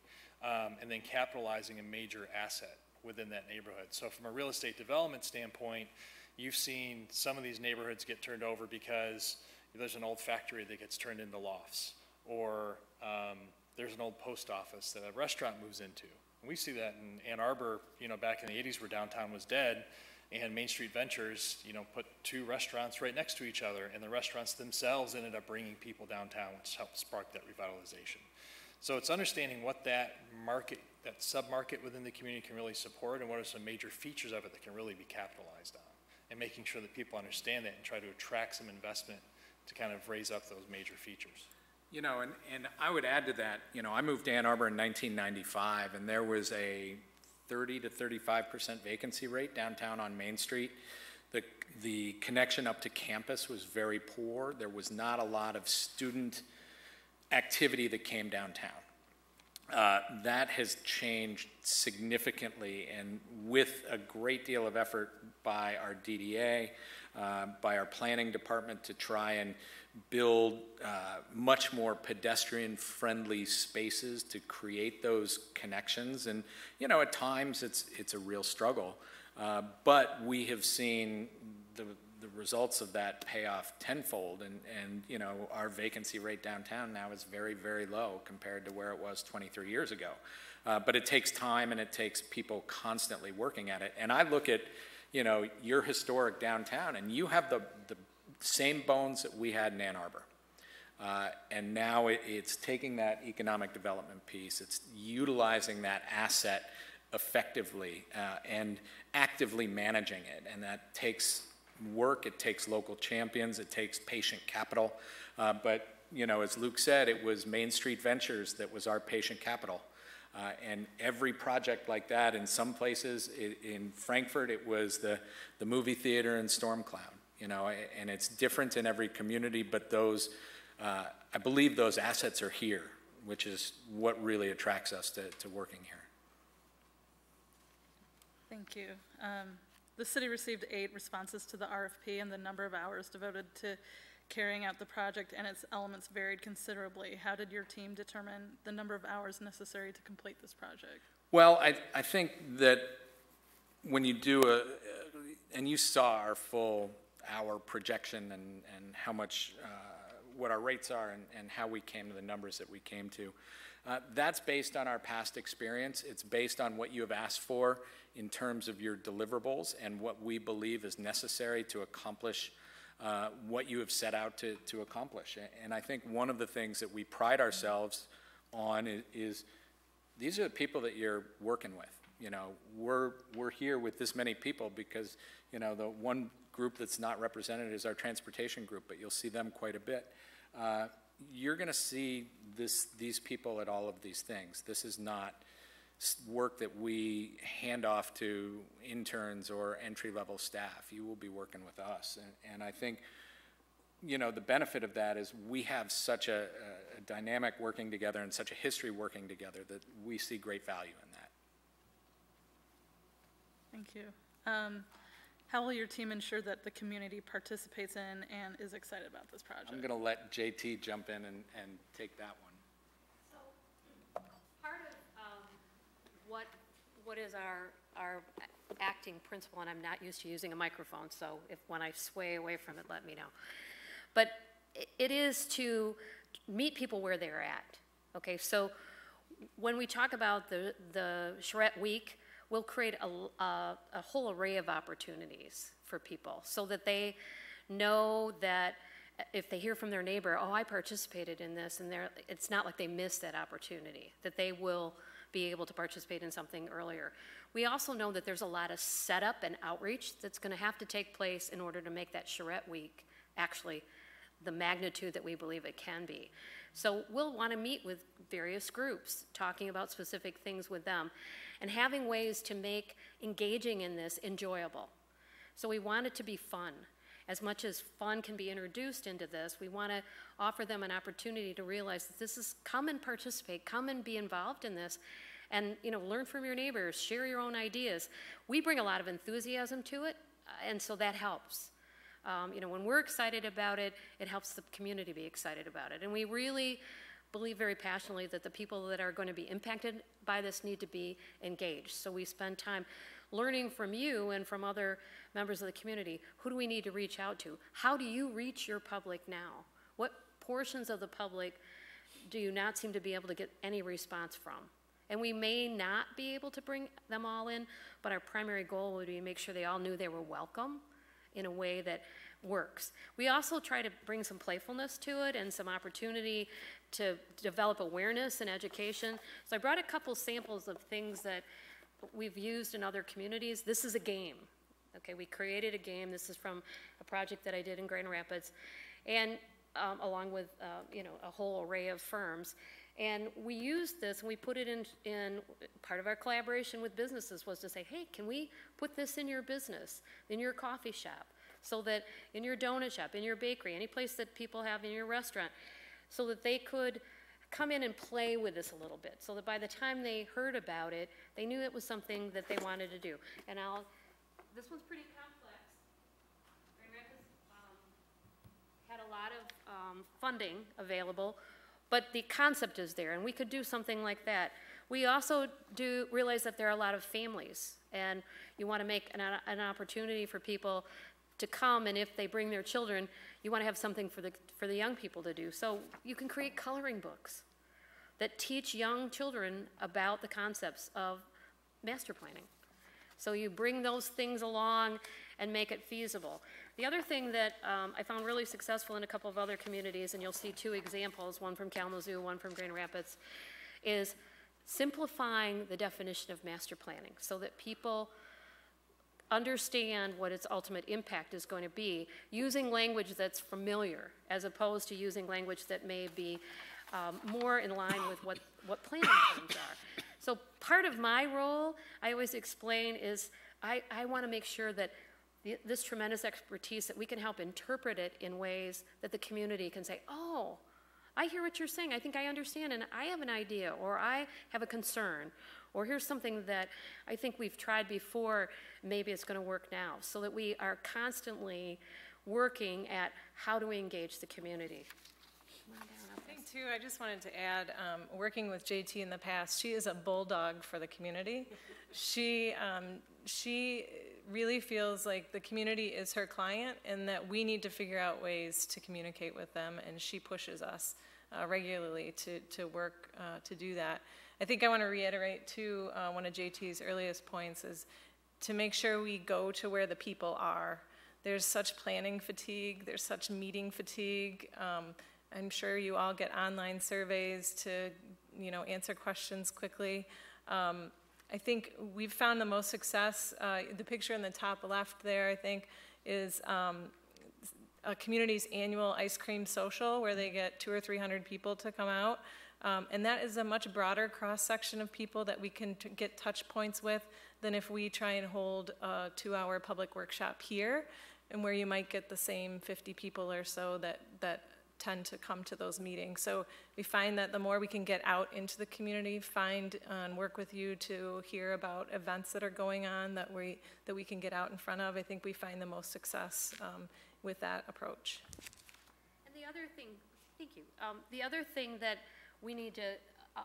And then capitalizing a major asset within that neighborhood. So from a real estate development standpoint, you've seen some of these neighborhoods get turned over because there's an old factory that gets turned into lofts, or there's an old post office that a restaurant moves into. And we see that in Ann Arbor, you know, back in the 80s where downtown was dead, and Main Street Ventures, you know, put two restaurants right next to each other, and the restaurants themselves ended up bringing people downtown, which helped spark that revitalization. So it's understanding what that market, that sub-market within the community can really support, and what are some major features of it that can really be capitalized on, and making sure that people understand that and try to attract some investment to kind of raise up those major features. You know, and I would add to that, you know, I moved to Ann Arbor in 1995, and there was a 30 to 35% vacancy rate downtown on Main Street. The connection up to campus was very poor. There was not a lot of student activity that came downtown. That has changed significantly, and with a great deal of effort by our DDA, by our planning department to try and build much more pedestrian-friendly spaces to create those connections. And, you know, at times it's a real struggle. But we have seen the results of that pay off tenfold. And, you know, our vacancy rate downtown now is very, very low compared to where it was 23 years ago. But it takes time, and it takes people constantly working at it. And I look at, you know, your historic downtown, and you have the same bones that we had in Ann Arbor. And now it's taking that economic development piece, it's utilizing that asset effectively and actively managing it. And that takes work, it takes local champions, it takes patient capital. But, you know, as Luke said, it was Main Street Ventures that was our patient capital. And every project like that, in some places, in Frankfurt, it was the movie theater in Stormcloud, you know, and it's different in every community, but those, I believe those assets are here, which is what really attracts us to working here. Thank you. The city received 8 responses to the RFP, and the number of hours devoted to carrying out the project and its elements varied considerably. How did your team determine the number of hours necessary to complete this project? Well, I think that when you do and you saw our full hour projection and how much, what our rates are and how we came to the numbers that we came to, that's based on our past experience. It's based on what you have asked for in terms of your deliverables and what we believe is necessary to accomplish what you have set out to accomplish. And I think one of the things that we pride ourselves on is these are the people that you're working with. You know, we're here with this many people because, you know, the one group that's not represented is our transportation group, but you'll see them quite a bit. You're going to see these people at all of these things. This is not work that we hand off to interns or entry-level staff. You will be working with us. And I think, you know, the benefit of that is we have such a dynamic working together and such a history working together that we see great value in that. Thank you. How will your team ensure that the community participates in and is excited about this project? I'm going to let JT jump in and take that one. So part of what is our acting principle, and I'm not used to using a microphone, so when I sway away from it, let me know. But it is to meet people where they're at. Okay, so when we talk about the Charrette Week, we'll create a whole array of opportunities for people so that they know that if they hear from their neighbor, oh, I participated in this, and it's not like they missed that opportunity, that they will be able to participate in something earlier. We also know that there's a lot of setup and outreach that's going to have to take place in order to make that charrette week actually the magnitude that we believe it can be. So we'll want to meet with various groups, talking about specific things with them, and having ways to make engaging in this enjoyable. So we want it to be fun. As much as fun can be introduced into this, we want to offer them an opportunity to realize that this is, come and participate, come and be involved in this, and learn from your neighbors, share your own ideas. We bring a lot of enthusiasm to it, and so that helps. When we're excited about it, it helps the community be excited about it. And we really believe very passionately that the people that are going to be impacted by this need to be engaged. So we spend time learning from you and from other members of the community. Who do we need to reach out to? How do you reach your public now? What portions of the public do you not seem to be able to get any response from? And we may not be able to bring them all in, but our primary goal would be to make sure they all knew they were welcome in a way that works. We also try to bring some playfulness to it and some opportunity to develop awareness and education. So I brought a couple samples of things that we've used in other communities. This is a game. Okay, we created a game. This is from a project that I did in Grand Rapids, and along with a whole array of firms. And we used this and we put it in part of our collaboration with businesses was to say, hey, can we put this in your business, in your coffee shop, so that in your donut shop, in your bakery, any place that people have in your restaurant, so that they could come in and play with this a little bit, so that by the time they heard about it, they knew it was something that they wanted to do. And this one's pretty complex. Grand Rapids had a lot of funding available, but the concept is there, and we could do something like that. We also do realize that there are a lot of families, and you want to make an opportunity for people to come, and if they bring their children, you want to have something for the young people to do. So you can create coloring books that teach young children about the concepts of master planning. So you bring those things along and make it feasible. The other thing that I found really successful in a couple of other communities, and you'll see two examples, one from Kalamazoo, one from Grand Rapids, is simplifying the definition of master planning so that people understand what its ultimate impact is going to be, using language that's familiar as opposed to using language that may be more in line with what planning terms are. So part of my role, I always explain, is I want to make sure that this tremendous expertise, that we can help interpret it in ways that the community can say, oh, I hear what you're saying, I think I understand, and I have an idea, or I have a concern, or here's something that I think we've tried before, maybe it's going to work now, so that we are constantly working at how do we engage the community. I think too, I just wanted to add, working with JT in the past, she is a bulldog for the community. She really feels like the community is her client and that we need to figure out ways to communicate with them, and she pushes us regularly to work to do that. I think I want to reiterate too, one of JT's earliest points is to make sure we go to where the people are. There's such planning fatigue, there's such meeting fatigue. I'm sure you all get online surveys to, answer questions quickly. I think we've found the most success. The picture in the top left there, I think, is a community's annual ice cream social where they get 200 or 300 people to come out. And that is a much broader cross-section of people that we can get touch points with than if we try and hold a 2-hour public workshop here, and where you might get the same 50 people or so that tend to come to those meetings. So we find that the more we can get out into the community, find and work with you to hear about events that are going on that we can get out in front of, I think we find the most success with that approach. And the other thing, thank you, the other thing that we need to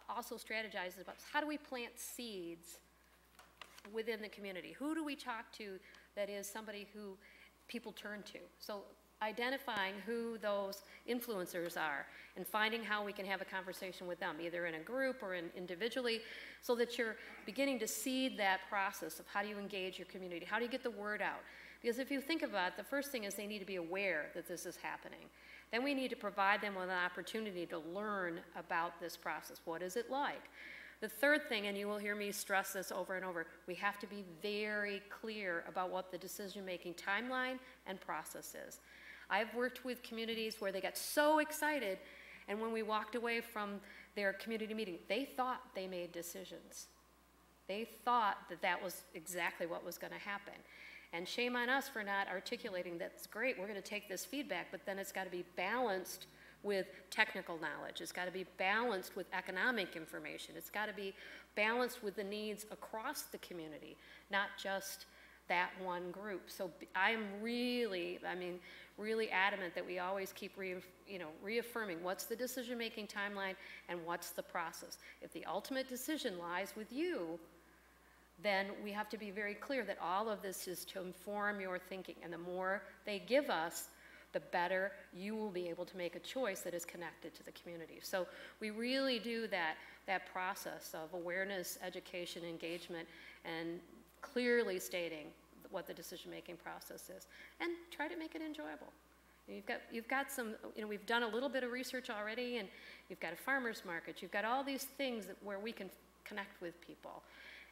also strategize about is how do we plant seeds within the community? Who do we talk to that is somebody who people turn to? So identifying who those influencers are and finding how we can have a conversation with them, either in a group or individually, so that you're beginning to seed that process of how do you engage your community, how do you get the word out. Because if you think about it, the first thing is they need to be aware that this is happening. Then we need to provide them with an opportunity to learn about this process. What is it like? The third thing, and you will hear me stress this over and over, we have to be very clear about what the decision-making timeline and process is. I've worked with communities where they got so excited, and when we walked away from their community meeting, they thought they made decisions. They thought that that was exactly what was going to happen. And shame on us for not articulating that's great, we're going to take this feedback, but then it's got to be balanced with technical knowledge. It's got to be balanced with economic information. It's got to be balanced with the needs across the community, not just that one group. So I'm really, really adamant that we always keep reaffirming what's the decision-making timeline and what's the process. If the ultimate decision lies with you, then we have to be very clear that all of this is to inform your thinking. And the more they give us, the better you will be able to make a choice that is connected to the community. So we really do that process of awareness, education, engagement, and clearly stating what the decision-making process is, and try to make it enjoyable. You've got some, we've done a little bit of research already, and you've got a farmer's market. You've got all these things where we can connect with people.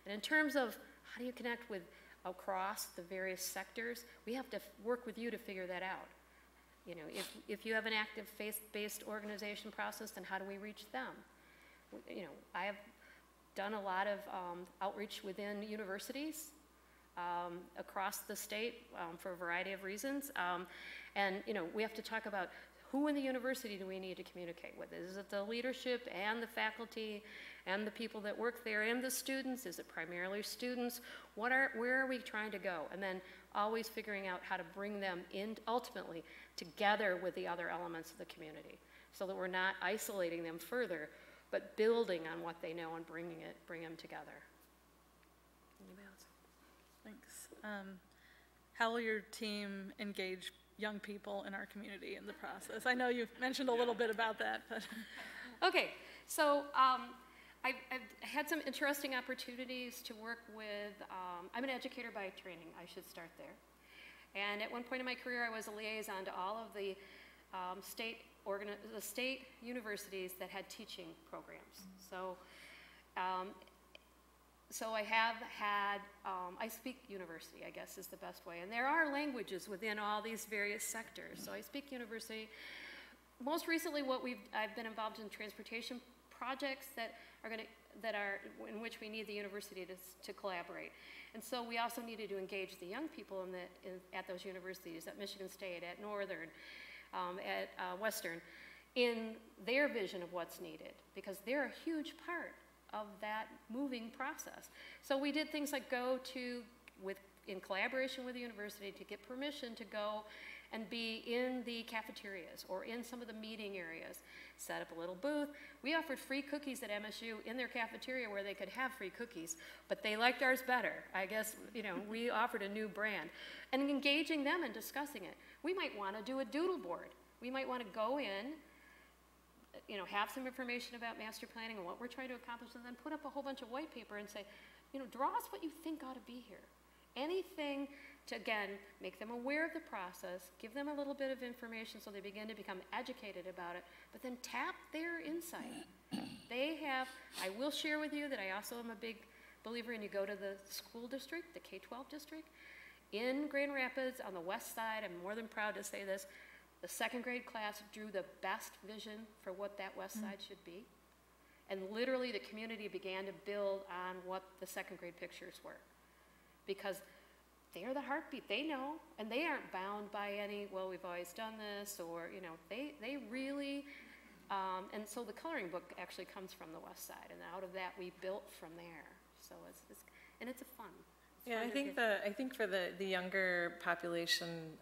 And in terms of how do you connect with across the various sectors, we have to work with you to figure that out. If you have an active faith-based organization process, then how do we reach them? I have done a lot of outreach within universities across the state for a variety of reasons. And we have to talk about who in the university do we need to communicate with? Is it the leadership and the faculty and the people that work there and the students? Is it primarily students? Where are we trying to go? And then always figuring out how to bring them in ultimately together with the other elements of the community so that we're not isolating them further, but building on what they know and bring them together. Anybody else? Thanks. How will your team engage young people in our community in the process? I know you've mentioned a little bit about that, but. Okay, so I've had some interesting opportunities to work with, I'm an educator by training, I should start there. And at one point in my career, I was a liaison to all of the state universities that had teaching programs. So I have had, I speak university, I guess is the best way. And there are languages within all these various sectors. So I speak university. Most recently, I've been involved in transportation projects in which we need the university to collaborate. And so we also needed to engage the young people at those universities, at Michigan State, at Northern, at Western, in their vision of what's needed, because they're a huge part of that moving process. So we did things like in collaboration with the university, to get permission to go and be in the cafeterias or in some of the meeting areas, set up a little booth. We offered free cookies at MSU in their cafeteria where they could have free cookies, but they liked ours better. I guess, we offered a new brand. And engaging them and discussing it. We might want to do a doodle board. We might want to go in, have some information about master planning and what we're trying to accomplish, and then put up a whole bunch of white paper and say, draw us what you think ought to be here. Anything to, again, make them aware of the process, give them a little bit of information so they begin to become educated about it, but then tap their insight. I will share with you that I also am a big believer in you go to the school district, the K-12 district. In Grand Rapids, on the west side, I'm more than proud to say this, the second grade class drew the best vision for what that west side should be. And literally the community began to build on what the second grade pictures were. Because they're the heartbeat, they know, and they aren't bound by any, well, we've always done this, or, they really, and so the coloring book actually comes from the west side, and out of that we built from there. So it's a fun. Yeah, I think for the younger population,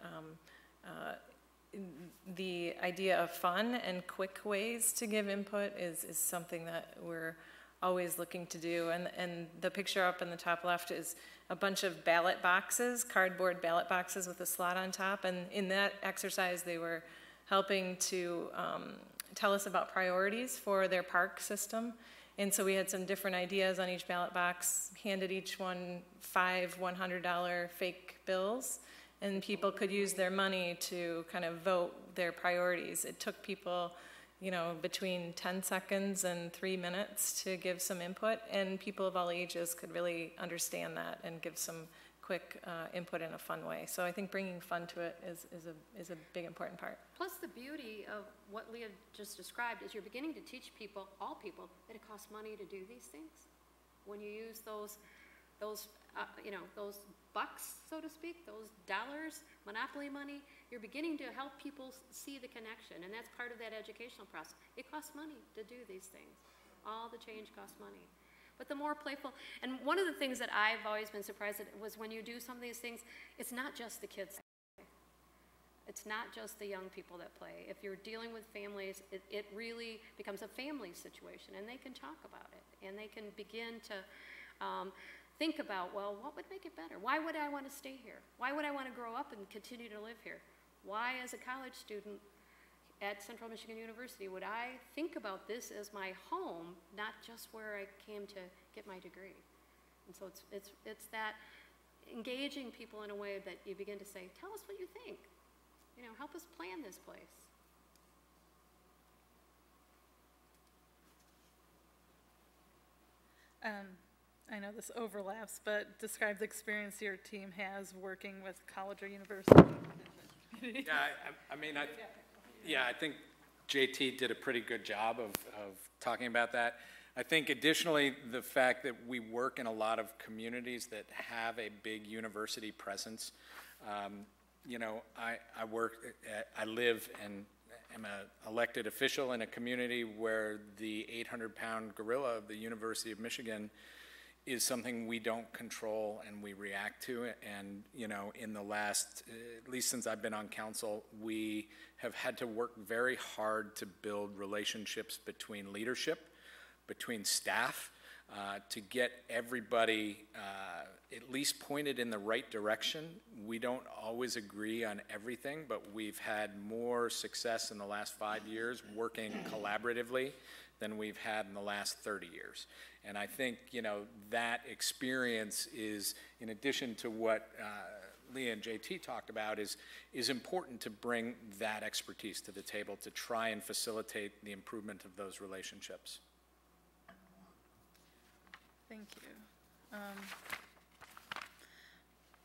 the idea of fun and quick ways to give input is something that we're always looking to do. And the picture up in the top left is a bunch of ballot boxes, cardboard ballot boxes with a slot on top. And in that exercise, they were helping to tell us about priorities for their park system. And so we had some different ideas on each ballot box, handed each one 5 $100 fake bills, and people could use their money to kind of vote their priorities. It took people, you know, between 10 seconds and 3 minutes to give some input, and people of all ages could really understand that and give some quick input in a fun way. So I think bringing fun to it is a big important part. Plus the beauty of what Leah just described is you're beginning to teach people, all people, that it costs money to do these things. When you use those bucks, so to speak, those dollars, monopoly money, you're beginning to help people see the connection, and that's part of that educational process. It costs money to do these things. All the change costs money. But the more playful, and one of the things that I've always been surprised at was when you do some of these things, it's not just the kids that play. It's not just the young people that play. If you're dealing with families, it really becomes a family situation, and they can talk about it, and they can begin to think about, well, what would make it better? Why would I want to stay here? Why would I want to grow up and continue to live here? Why, as a college student at Central Michigan University, would I think about this as my home, not just where I came to get my degree? And so it's that engaging people in a way that you begin to say, tell us what you think. You know, help us plan this place. I know this overlaps, but describe the experience your team has working with college or university. Yeah, I think JT did a pretty good job of talking about that. I think additionally, the fact that we work in a lot of communities that have a big university presence. You know, I live and am an elected official in a community where the 800-pound gorilla of the University of Michigan is something we don't control and we react to. And, you know, in the last, at least since I've been on council, we have had to work very hard to build relationships between leadership, between staff, to get everybody at least pointed in the right direction. We don't always agree on everything, but we've had more success in the last 5 years working collaboratively than we've had in the last 30 years. And I think, you know, that experience is, in addition to what Leah and JT talked about, is important to bring that expertise to the table to try and facilitate the improvement of those relationships. Thank you.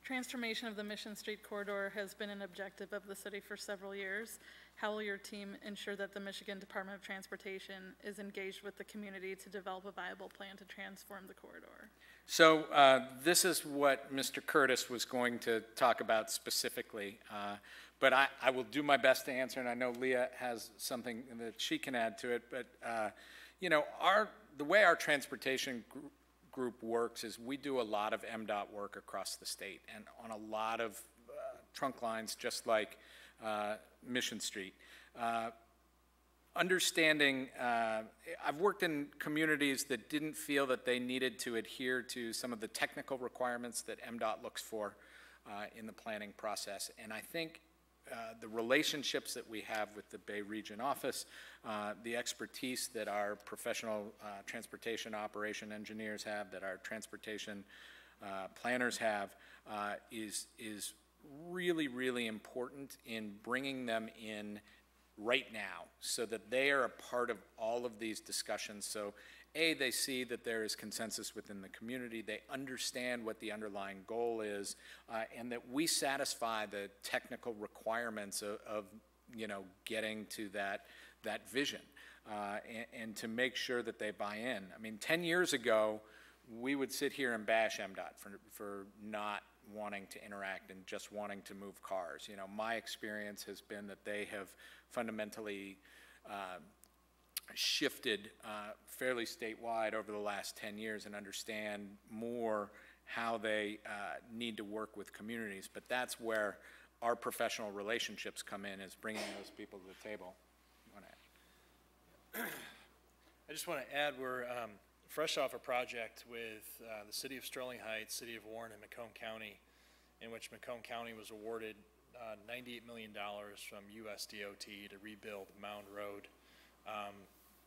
Transformation of the Mission Street corridor has been an objective of the city for several years. How will your team ensure that the Michigan Department of Transportation is engaged with the community to develop a viable plan to transform the corridor? So this is what Mr. Curtis was going to talk about specifically, but I will do my best to answer, and I know Leah has something that she can add to it, but you know, the way our transportation group works is we do a lot of MDOT work across the state and on a lot of trunk lines, just like Mission Street. Understanding, I've worked in communities that didn't feel that they needed to adhere to some of the technical requirements that MDOT looks for in the planning process. And I think the relationships that we have with the Bay Region office, the expertise that our professional transportation operation engineers have, that our transportation planners have, is really, really important in bringing them in right now so that they are a part of all of these discussions. So A, they see that there is consensus within the community, they understand what the underlying goal is, and that we satisfy the technical requirements of you know, getting to that vision, and to make sure that they buy in. I mean, 10 years ago, we would sit here and bash MDOT for not wanting to interact and just wanting to move cars. You know, my experience has been that they have fundamentally shifted fairly statewide over the last 10 years and understand more how they need to work with communities. But that's where our professional relationships come in, is bringing those people to the table. I just want to add, we're fresh off a project with the City of Sterling Heights, City of Warren, and Macomb County, in which Macomb County was awarded $98 million from USDOT to rebuild Mound Road,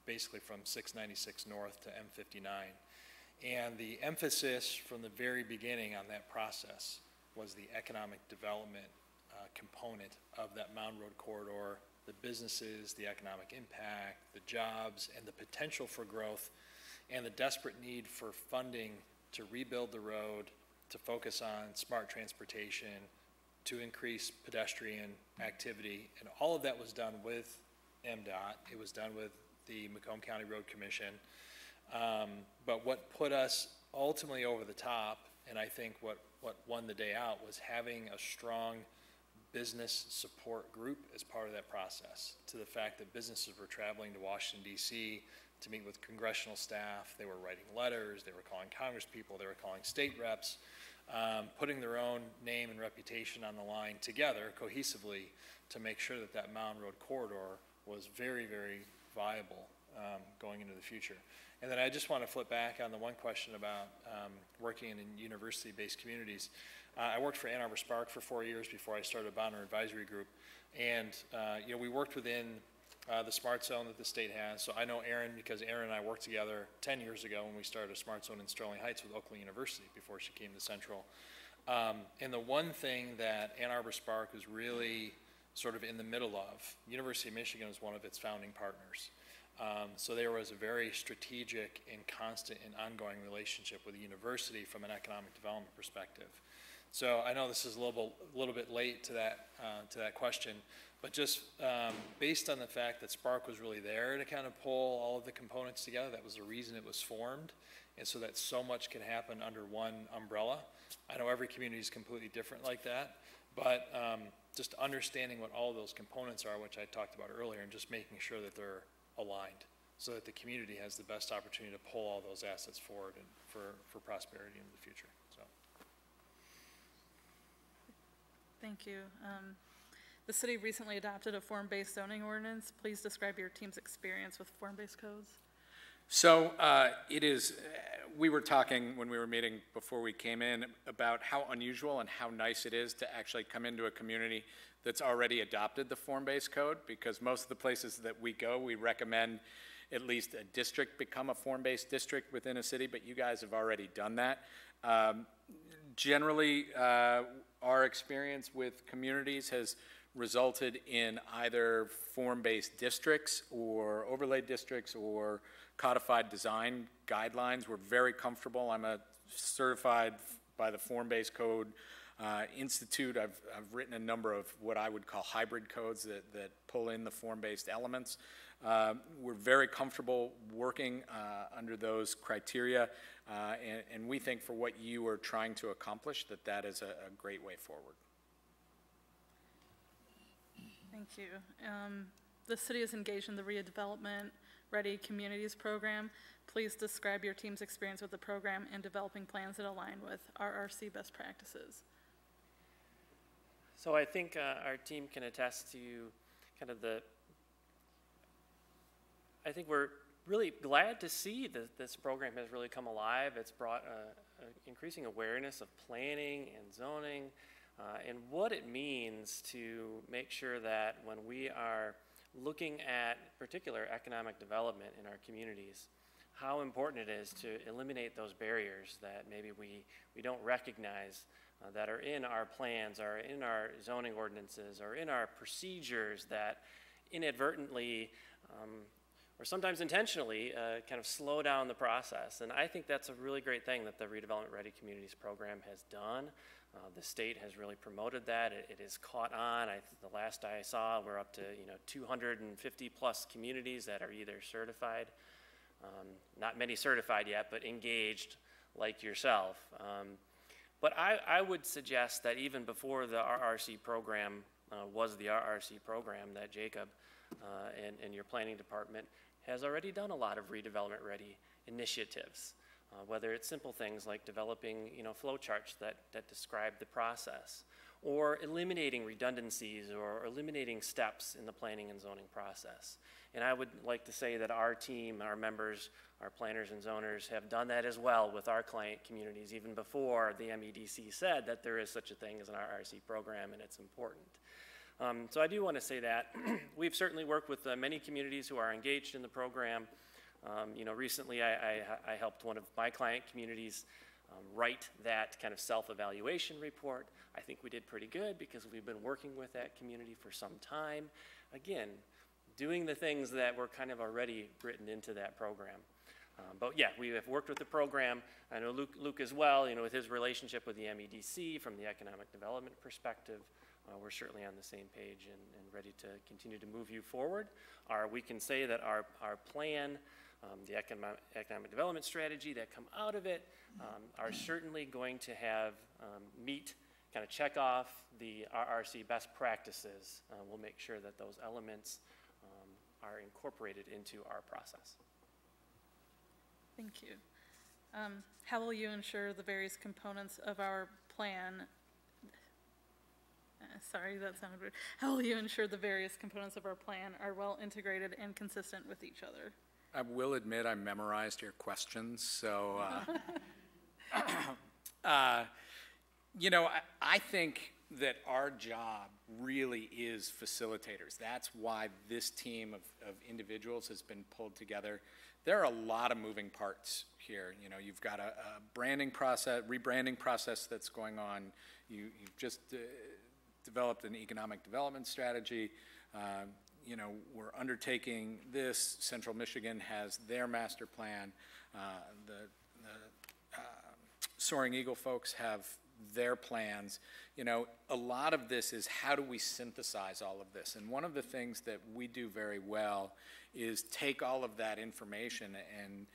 basically from 696 North to M59. And the emphasis from the very beginning on that process was the economic development component of that Mound Road corridor, the businesses, the economic impact, the jobs, and the potential for growth, and the desperate need for funding to rebuild the road, to focus on smart transportation, to increase pedestrian activity. And all of that was done with MDOT. It was done with the Macomb County Road Commission. But what put us ultimately over the top, and I think what won the day out, was having a strong business support group as part of that process, to the fact that businesses were traveling to Washington, D.C. to meet with congressional staff. They were writing letters, they were calling congresspeople, they were calling state reps, putting their own name and reputation on the line together cohesively to make sure that that Mound Road corridor was very, very viable going into the future. And then I just want to flip back on the one question about working in university-based communities. I worked for Ann Arbor Spark for 4 years before I started Bonner Advisory Group, and we worked within the Smart Zone that the state has. So I know Erin because Erin and I worked together 10 years ago when we started a Smart Zone in Sterling Heights with Oakland University before she came to Central. And the one thing that Ann Arbor Spark was really sort of in the middle of, University of Michigan was one of its founding partners. So there was a very strategic and constant and ongoing relationship with the university from an economic development perspective. So I know this is a little bit late to that question, but just based on the fact that Spark was really there to kind of pull all of the components together, that was the reason it was formed, and so that so much can happen under one umbrella. I know every community is completely different like that, but just understanding what all of those components are, which I talked about earlier, and just making sure that they're aligned so that the community has the best opportunity to pull all those assets forward and for prosperity in the future. So. Thank you. The city recently adopted a form-based zoning ordinance. Please describe your team's experience with form-based codes. So we were talking when we were meeting before we came in about how unusual and how nice it is to actually come into a community that's already adopted the form-based code, because most of the places that we go, we recommend at least a district become a form-based district within a city, but you guys have already done that. Generally, our experience with communities has resulted in either form-based districts or overlay districts or codified design guidelines. We're very comfortable. I'm certified by the Form-Based Code Institute. I've written a number of what I would call hybrid codes that pull in the form-based elements. We're very comfortable working under those criteria, and we think for what you are trying to accomplish that is a great way forward. Thank you. The city is engaged in the Redevelopment Ready Communities program. Please describe your team's experience with the program and developing plans that align with RRC best practices. So I think our team can attest to kind of I think we're really glad to see that this program has really come alive. It's brought increasing awareness of planning and zoning and what it means to make sure that when we are looking at particular economic development in our communities, how important it is to eliminate those barriers that maybe we don't recognize that are in our plans, or in our zoning ordinances, or in our procedures that inadvertently or sometimes intentionally kind of slow down the process. And I think that's a really great thing that the Redevelopment Ready Communities program has done. The state has really promoted that. It is caught on. The last I saw, we're up to 250 plus communities that are either certified, not many certified yet, but engaged like yourself. But I would suggest that even before the RRC program was the RRC program, that Jacob and your planning department has already done a lot of redevelopment ready initiatives. Whether it's simple things like developing, flow charts that describe the process, or eliminating redundancies or eliminating steps in the planning and zoning process. And I would like to say that our team, our members, our planners and zoners have done that as well with our client communities, even before the MEDC said that there is such a thing as an RRC program and it's important. So I do want to say that. We've certainly worked with many communities who are engaged in the program. Recently I helped one of my client communities write that kind of self-evaluation report. I think we did pretty good because we've been working with that community for some time. Again, doing the things that were kind of already written into that program. But yeah, we have worked with the program. I know Luke as well, with his relationship with the MEDC from the economic development perspective. We're certainly on the same page and ready to continue to move you forward. We can say that our plan, the economic development strategy that come out of it are certainly going to have kind of check off the RRC best practices. We'll make sure that those elements are incorporated into our process. Thank you. How will you ensure the various components of our plan sorry, that sounded weird. How will you ensure the various components of our plan are well integrated and consistent with each other? I will admit I memorized your questions, so, I think that our job really is facilitators. That's why this team of individuals has been pulled together. There are a lot of moving parts here. You've got a branding process, rebranding process that's going on. You've just developed an economic development strategy. We're undertaking this. Central Michigan has their master plan. The Soaring Eagle folks have their plans. A lot of this is how do we synthesize all of this? And one of the things that we do very well is take all of that information and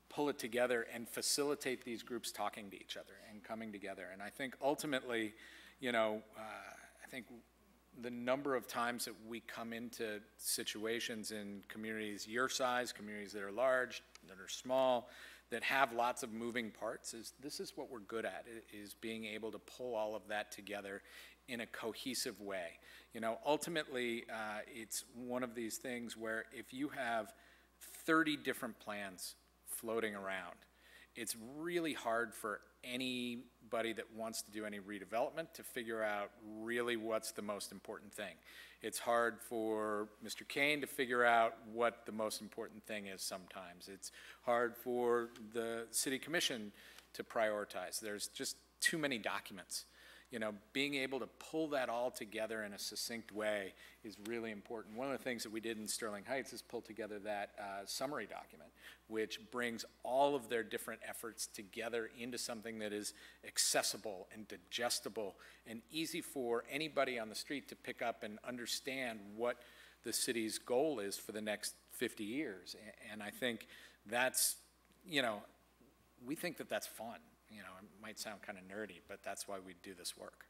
pull it together and facilitate these groups talking to each other and coming together. And I think ultimately, I think the number of times that we come into situations in communities your size, communities that are large, that are small, that have lots of moving parts, this is what we're good at, is being able to pull all of that together in a cohesive way. Ultimately, it's one of these things where if you have 30 different plans floating around, it's really hard for anybody that wants to do any redevelopment to figure out really what's the most important thing. It's hard for Mr. Kane to figure out what the most important thing is sometimes. It's hard for the City Commission to prioritize. There's just too many documents. Being able to pull that all together in a succinct way is really important. One of the things that we did in Sterling Heights is pull together that summary document, which brings all of their different efforts together into something that is accessible and digestible and easy for anybody on the street to pick up and understand what the city's goal is for the next 50 years. And I think that's, we think that that's fun. It might sound kind of nerdy, but that's why we do this work.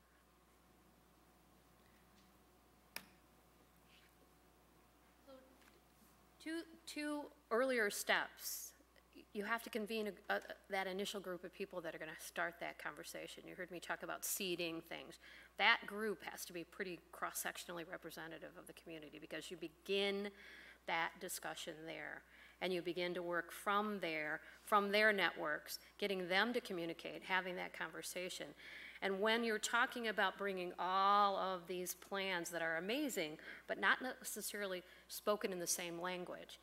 So two earlier steps. You have to convene that initial group of people that are going to start that conversation. You heard me talk about seeding things. That group has to be pretty cross-sectionally representative of the community because you begin that discussion there. And you begin to work from there, from their networks, getting them to communicate, having that conversation. And when you're talking about bringing all of these plans that are amazing, but not necessarily spoken in the same language,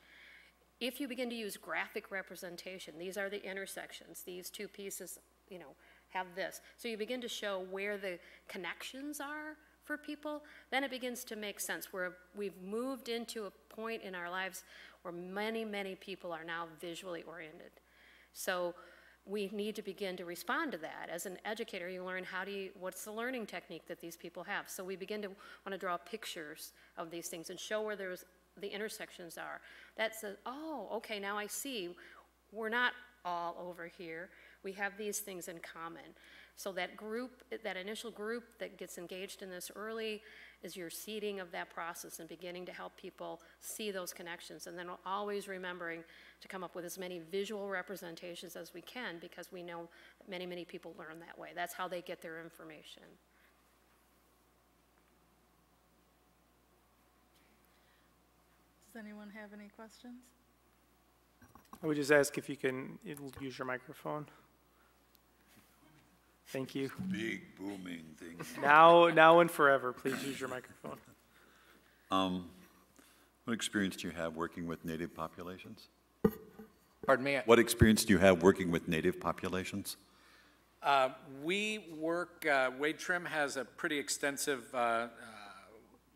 if you begin to use graphic representation, these are the intersections, these two pieces, have this. So you begin to show where the connections are for people, then it begins to make sense where we've moved into a point in our lives where many, many people are now visually oriented. So we need to begin to respond to that. As an educator, you learn what's the learning technique that these people have. So we begin to want to draw pictures of these things and show where the intersections are. That says, oh, okay, now I see. We're not all over here. We have these things in common. So that group, that initial group that gets engaged in this early is your seeding of that process and beginning to help people see those connections. And then always remembering to come up with as many visual representations as we can because we know that many, many people learn that way. That's how they get their information. Does anyone have any questions? I would just ask if you can use your microphone. Thank you. Big booming thing. Now and forever, please use your microphone. What experience do you have working with native populations? Pardon me? What experience do you have working with native populations? We work, Wade Trim has a pretty extensive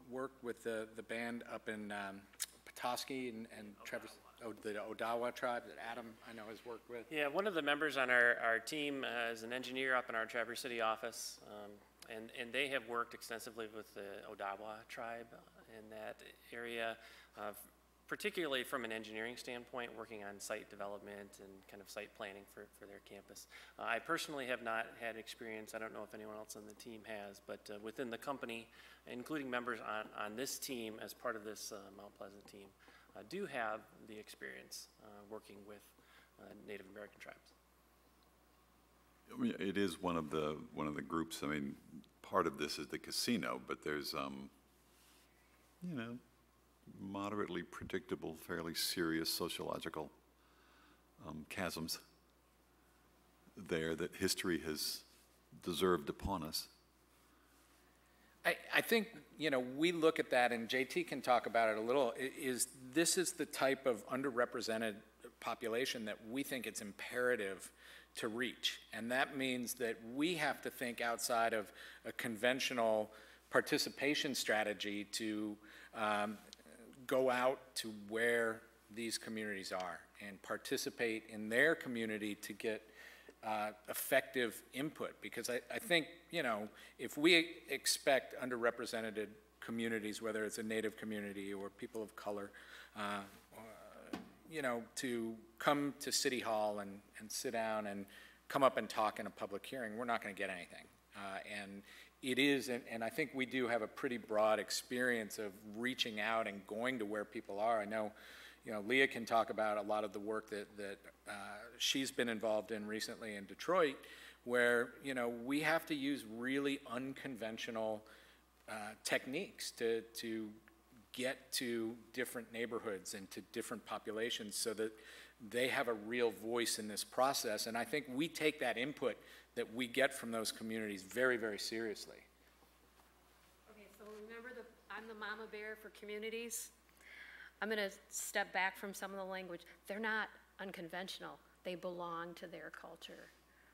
work with the band up in Petoskey and Traverse, the Odawa tribe that Adam, I know, has worked with. Yeah, one of the members on our team is an engineer up in our Traverse City office, and they have worked extensively with the Odawa tribe in that area, particularly from an engineering standpoint, working on site development and kind of site planning for their campus. I personally have not had experience, I don't know if anyone else on the team has, but within the company, including members on this team as part of this Mount Pleasant team, do have the experience working with Native American tribes. I mean, it is one of the groups. I mean, part of this is the casino, but there's you know, moderately predictable, fairly serious sociological chasms there that history has deserved upon us. I think, you know, we look at that, and JT can talk about it a little, this is the type of underrepresented population that we think it's imperative to reach. And that means that we have to think outside of a conventional participation strategy to go out to where these communities are and participate in their community to get effective input, because I think, you know, if we expect underrepresented communities, whether it's a Native community or people of color, you know, to come to City Hall and sit down and come up and talk in a public hearing, we're not going to get anything. And it is, and I think we do have a pretty broad experience of reaching out and going to where people are. I know, you know, Leah can talk about a lot of the work that she's been involved in recently in Detroit, where, you know, we have to use really unconventional techniques to get to different neighborhoods and to different populations so that they have a real voice in this process. And I think we take that input that we get from those communities very, very seriously. Okay, so remember, I'm the mama bear for communities. I'm going to step back from some of the language. They're not unconventional. They belong to their culture.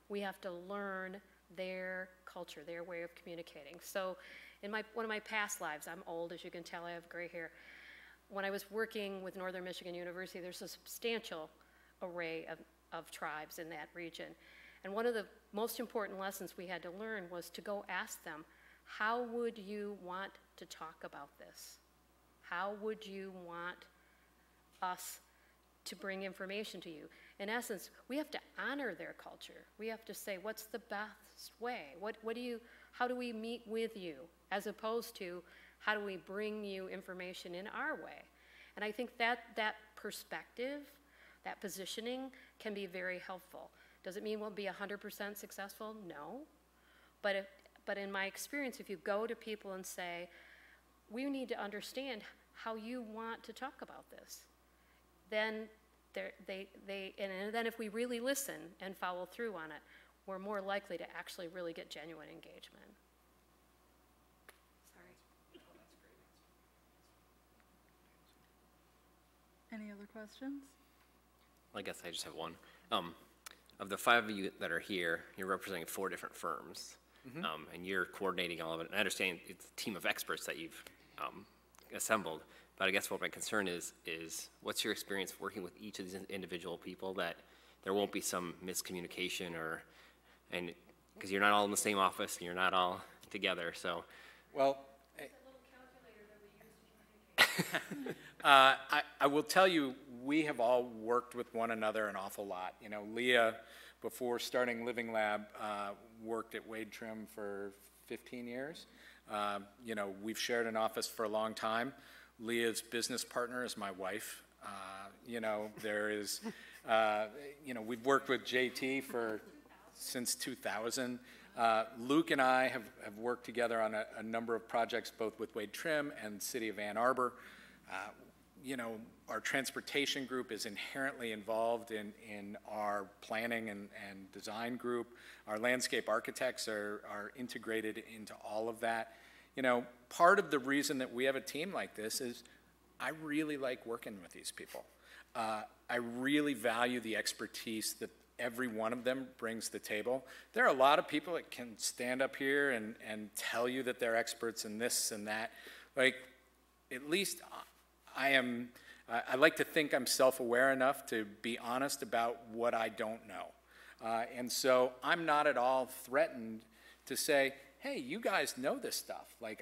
We have to learn their culture, their way of communicating. So in one of my past lives, I'm old, as you can tell, I have gray hair. When I was working with Northern Michigan University, there's a substantial array of tribes in that region. And one of the most important lessons we had to learn was to go ask them, how would you want to talk about this? How would you want us to bring information to you? In essence, we have to honor their culture. We have to say, what's the best way? How do we meet with you? As opposed to, how do we bring you information in our way? And I think that perspective, that positioning, can be very helpful. Does it mean we'll be 100% successful? No. But in my experience, if you go to people and say, we need to understand how you want to talk about this, then then if we really listen and follow through on it, we're more likely to actually really get genuine engagement. Sorry. Any other questions? I guess I just have one. Of the 5 of you that are here, you're representing 4 different firms, and you're coordinating all of it. And I understand it's a team of experts that you've assembled, but I guess what my concern is what's your experience working with each of these individual people, that there won't be some miscommunication and because you're not all in the same office and you're not all together, so. Well, I will tell you, we have all worked with one another an awful lot. You know, Leah, before starting Living Lab, worked at Wade Trim for 15 years. You know, we've shared an office for a long time. Leah's business partner is my wife. You know, there is, you know, we've worked with JT since 2000. Luke and I have worked together on a number of projects, both with Wade Trim and City of Ann Arbor. you know, our transportation group is inherently involved in our planning and design group. Our landscape architects are integrated into all of that. You know, part of the reason that we have a team like this is I really like working with these people. I really value the expertise that every one of them brings to the table. There are a lot of people that can stand up here and tell you that they're experts in this and that. Like, at least I like to think I'm self-aware enough to be honest about what I don't know. And so I'm not at all threatened to say, hey, you guys know this stuff. Like,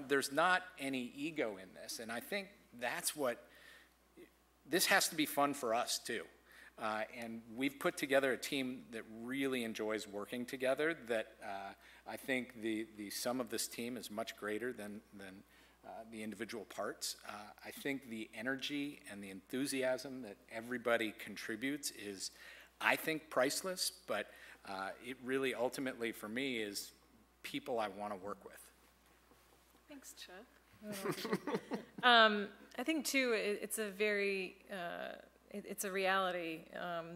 there's not any ego in this. And I think that's what, this has to be fun for us too. And we've put together a team that really enjoys working together, that I think the sum of this team is much greater than the individual parts. I think the energy and the enthusiasm that everybody contributes is, I think, priceless, but it really ultimately for me is people I want to work with. Thanks, Chuck. I think too, it's a very, it's a reality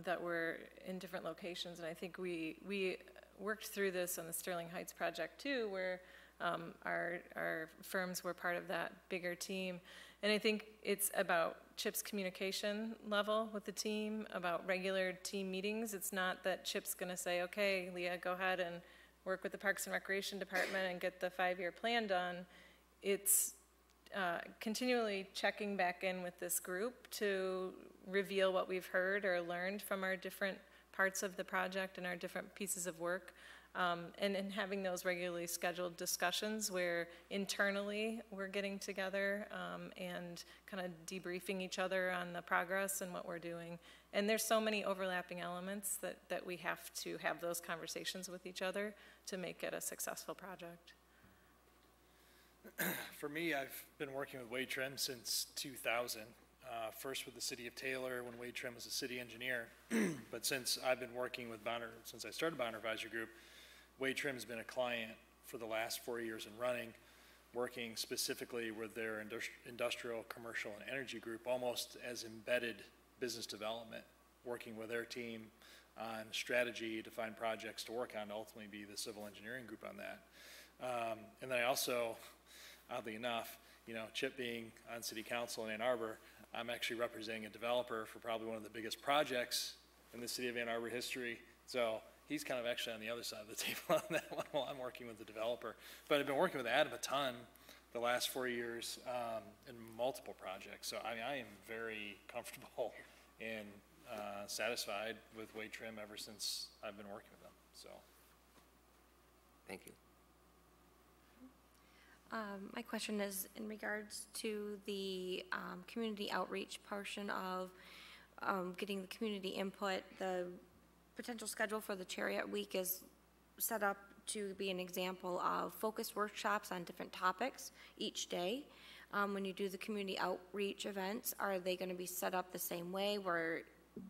that we're in different locations, and I think we worked through this on the Sterling Heights project too, where our firms were part of that bigger team. And I think it's about Chip's communication level with the team, about regular team meetings. It's not that Chip's going to say, okay, Leah, go ahead and work with the Parks and Recreation Department and get the 5-year plan done. It's continually checking back in with this group to reveal what we've heard or learned from our different parts of the project and our different pieces of work. And having those regularly scheduled discussions where internally we're getting together and kind of debriefing each other on the progress and what we're doing. And there's so many overlapping elements that we have to have those conversations with each other to make it a successful project. For me, I've been working with Wade Trim since 2000. First with the city of Taylor when Wade Trim was a city engineer. But since I've been working with Bonner, since I started Bonner Advisory Group, Wade Trim has been a client for the last 4 years and running, working specifically with their industrial, commercial, and energy group, almost as embedded business development, working with their team on strategy to find projects to work on, to ultimately be the civil engineering group on that. And then I also, oddly enough, you know, Chip being on city council in Ann Arbor, I'm actually representing a developer for probably one of the biggest projects in the city of Ann Arbor history. So he's kind of actually on the other side of the table on that one while I'm working with the developer. But I've been working with Adam a ton the last 4 years in multiple projects. So I mean, I am very comfortable and satisfied with Wade Trim ever since I've been working with them. So, thank you. My question is in regards to the community outreach portion of getting the community input. The potential schedule for the Chariot Week is set up to be an example of focused workshops on different topics each day. When you do the community outreach events, are they going to be set up the same way where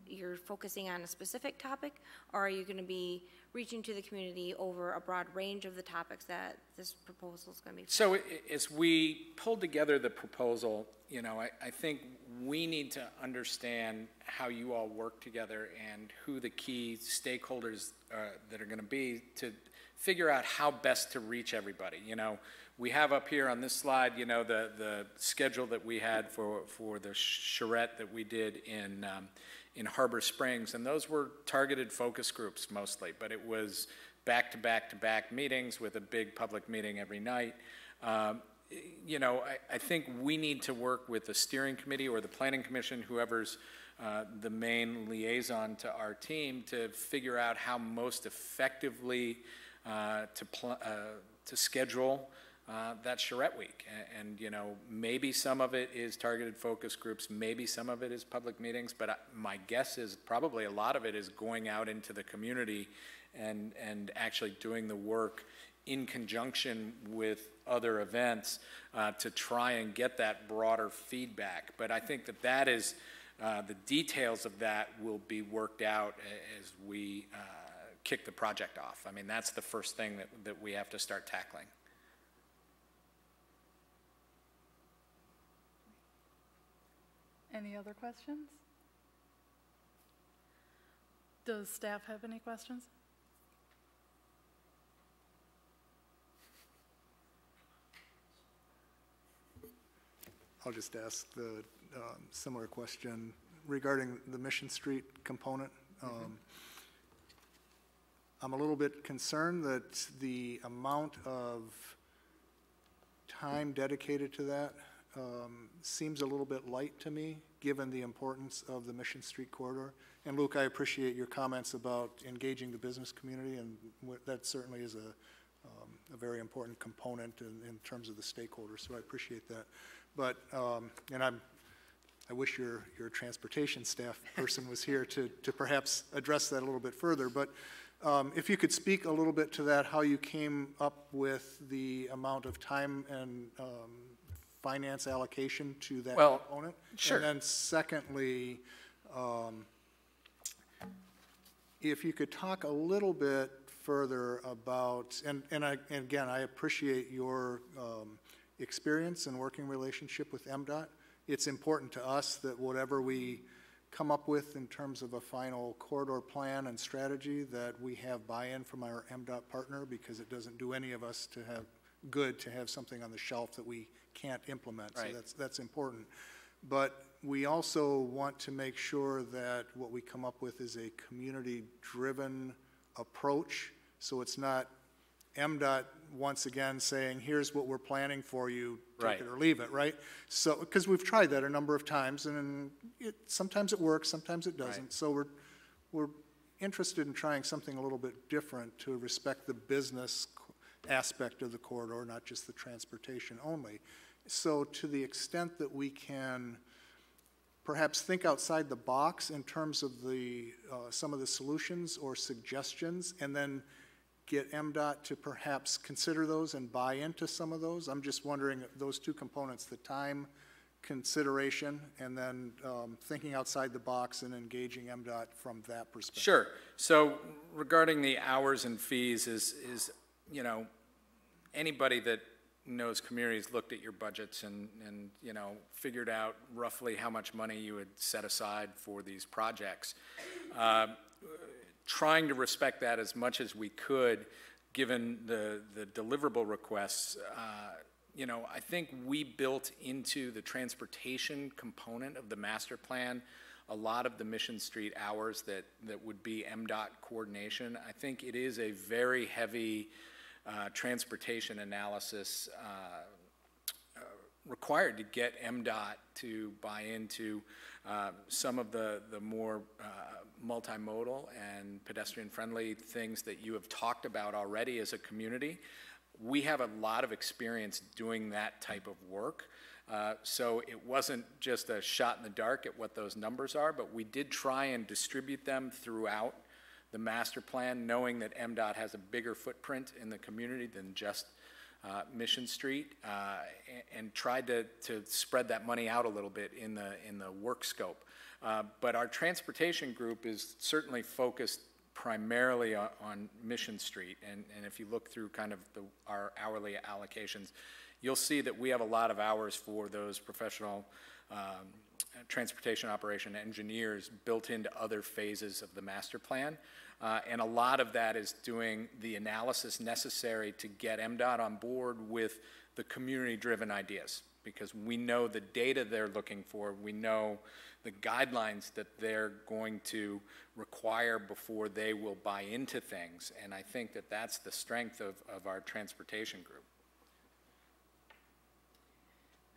you're focusing on a specific topic, or are you going to be reaching to the community over a broad range of the topics that this proposal is going to be? So as we pulled together the proposal, you know, I think we need to understand how you all work together and who the key stakeholders that are going to be to figure out how best to reach everybody. You know, we have up here on this slide, you know, the schedule that we had for the charrette that we did in Harbor Springs, and those were targeted focus groups mostly, but it was back-to-back-to-back meetings with a big public meeting every night. You know, I think we need to work with the steering committee or the planning commission, whoever's the main liaison to our team, to figure out how most effectively to schedule that charrette week. And, you know, maybe some of it is targeted focus groups, maybe some of it is public meetings, but my guess is probably a lot of it is going out into the community and actually doing the work in conjunction with other events to try and get that broader feedback. But I think that is, the details of that will be worked out as we kick the project off. I mean, that's the first thing that we have to start tackling. Any other questions? Does staff have any questions? I'll just ask the similar question regarding the Mission Street component. I'm a little bit concerned that the amount of time dedicated to that seems a little bit light to me, given the importance of the Mission Street corridor. And Luke, I appreciate your comments about engaging the business community, and that certainly is a very important component in terms of the stakeholders, so I appreciate that. But, and I wish your transportation staff person was here to perhaps address that a little bit further, but if you could speak a little bit to that, how you came up with the amount of time and finance allocation to that component. Sure. And then secondly, if you could talk a little bit further about, and again, I appreciate your experience and working relationship with MDOT. It's important to us that whatever we come up with in terms of a final corridor plan and strategy, that we have buy-in from our MDOT partner, because it doesn't do any of us to have good to have something on the shelf that we can't implement. Right. So that's important. But we also want to make sure that what we come up with is a community-driven approach, so it's not MDOT once again saying, here's what we're planning for you, take it or leave it, right? So, because we've tried that a number of times, and sometimes it works, sometimes it doesn't. Right. So we're interested in trying something a little bit different to respect the business aspect of the corridor, not just the transportation only. So to the extent that we can perhaps think outside the box in terms of the some of the solutions or suggestions, and then get MDOT to perhaps consider those and buy into some of those. I'm just wondering if those two components, the time consideration and then thinking outside the box and engaging MDOT from that perspective. Sure. So regarding the hours and fees is you know, anybody that knows communities looked at your budgets and you know, figured out roughly how much money you would set aside for these projects. Trying to respect that as much as we could, given the deliverable requests. You know, I think we built into the transportation component of the master plan a lot of the Mission Street hours that would be MDOT coordination. I think it is a very heavy transportation analysis required to get MDOT to buy into some of the more multimodal and pedestrian-friendly things that you have talked about already as a community. We have a lot of experience doing that type of work. So it wasn't just a shot in the dark at what those numbers are, but we did try and distribute them throughout the master plan, knowing that MDOT has a bigger footprint in the community than just Mission Street, and tried to spread that money out a little bit in the work scope. But our transportation group is certainly focused primarily on Mission Street, and if you look through kind of our hourly allocations, you'll see that we have a lot of hours for those professional transportation operation engineers built into other phases of the master plan. And a lot of that is doing the analysis necessary to get MDOT on board with the community-driven ideas, because we know the data they're looking for, we know the guidelines that they're going to require before they will buy into things. And I think that that's the strength of our transportation group.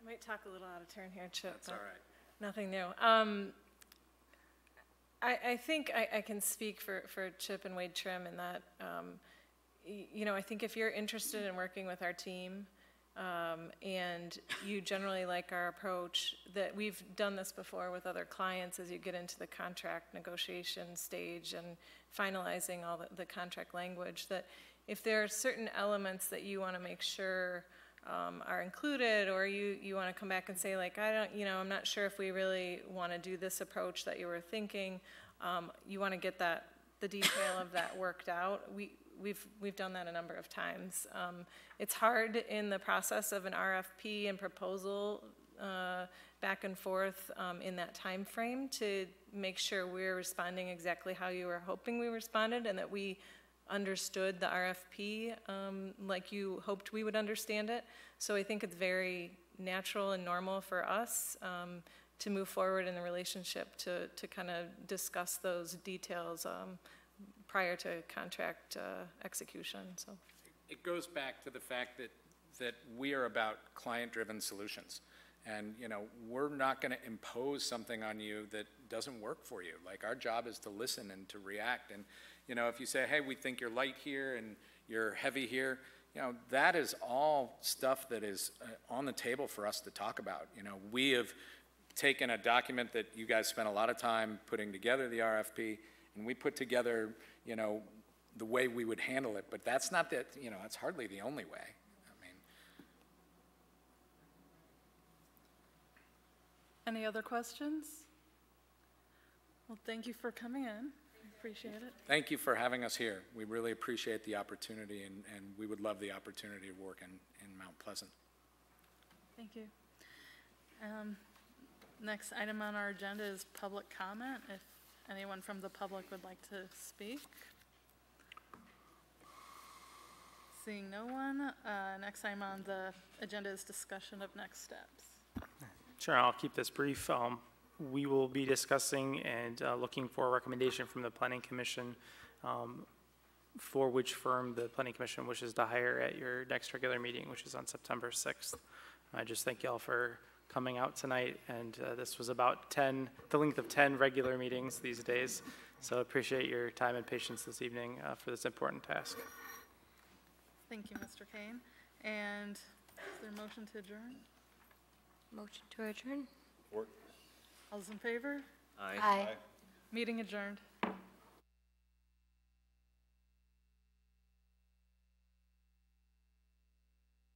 I might talk a little out of turn here, Chip. That's all right. Nothing new. I think I can speak for Chip and Wade Trim in that, you know, I think if you're interested in working with our team and you generally like our approach, that we've done this before with other clients as you get into the contract negotiation stage and finalizing all the contract language, that if there are certain elements that you want to make sure are included, or you want to come back and say, like, I'm not sure if we really want to do this approach that you were thinking. You want to get the detail of that worked out. We've done that a number of times. It's hard in the process of an RFP and proposal back and forth in that time frame to make sure we're responding exactly how you were hoping we responded, and that we understood the RFP like you hoped we would understand it. So I think it's very natural and normal for us to move forward in the relationship to kind of discuss those details prior to contract execution. So It goes back to the fact that we are about client-driven solutions. And, you know, we're not going to impose something on you that doesn't work for you. Like, our job is to listen and to react. And, you know, if you say, hey, we think you're light here and you're heavy here, you know, that is all stuff that is on the table for us to talk about. You know, we have taken a document that you guys spent a lot of time putting together, the RFP, and we put together, you know, the way we would handle it. But that's not that, you know, that's hardly the only way. Any other questions? Well, thank you for coming in. Appreciate it. Thank you for having us here. We really appreciate the opportunity, and we would love the opportunity to work in Mount Pleasant. Thank you. Next item on our agenda is public comment. If anyone from the public would like to speak. Seeing no one, next item on the agenda is discussion of next steps. Sure, I'll keep this brief. We will be discussing and looking for a recommendation from the Planning Commission for which firm the Planning Commission wishes to hire at your next regular meeting, which is on September 6th. I just thank you all for coming out tonight, and this was about the length of 10 regular meetings these days, so appreciate your time and patience this evening for this important task. Thank you, Mr. Kane. And is there a motion to adjourn? Motion to adjourn. Work. All those in favor? Aye. Meeting adjourned.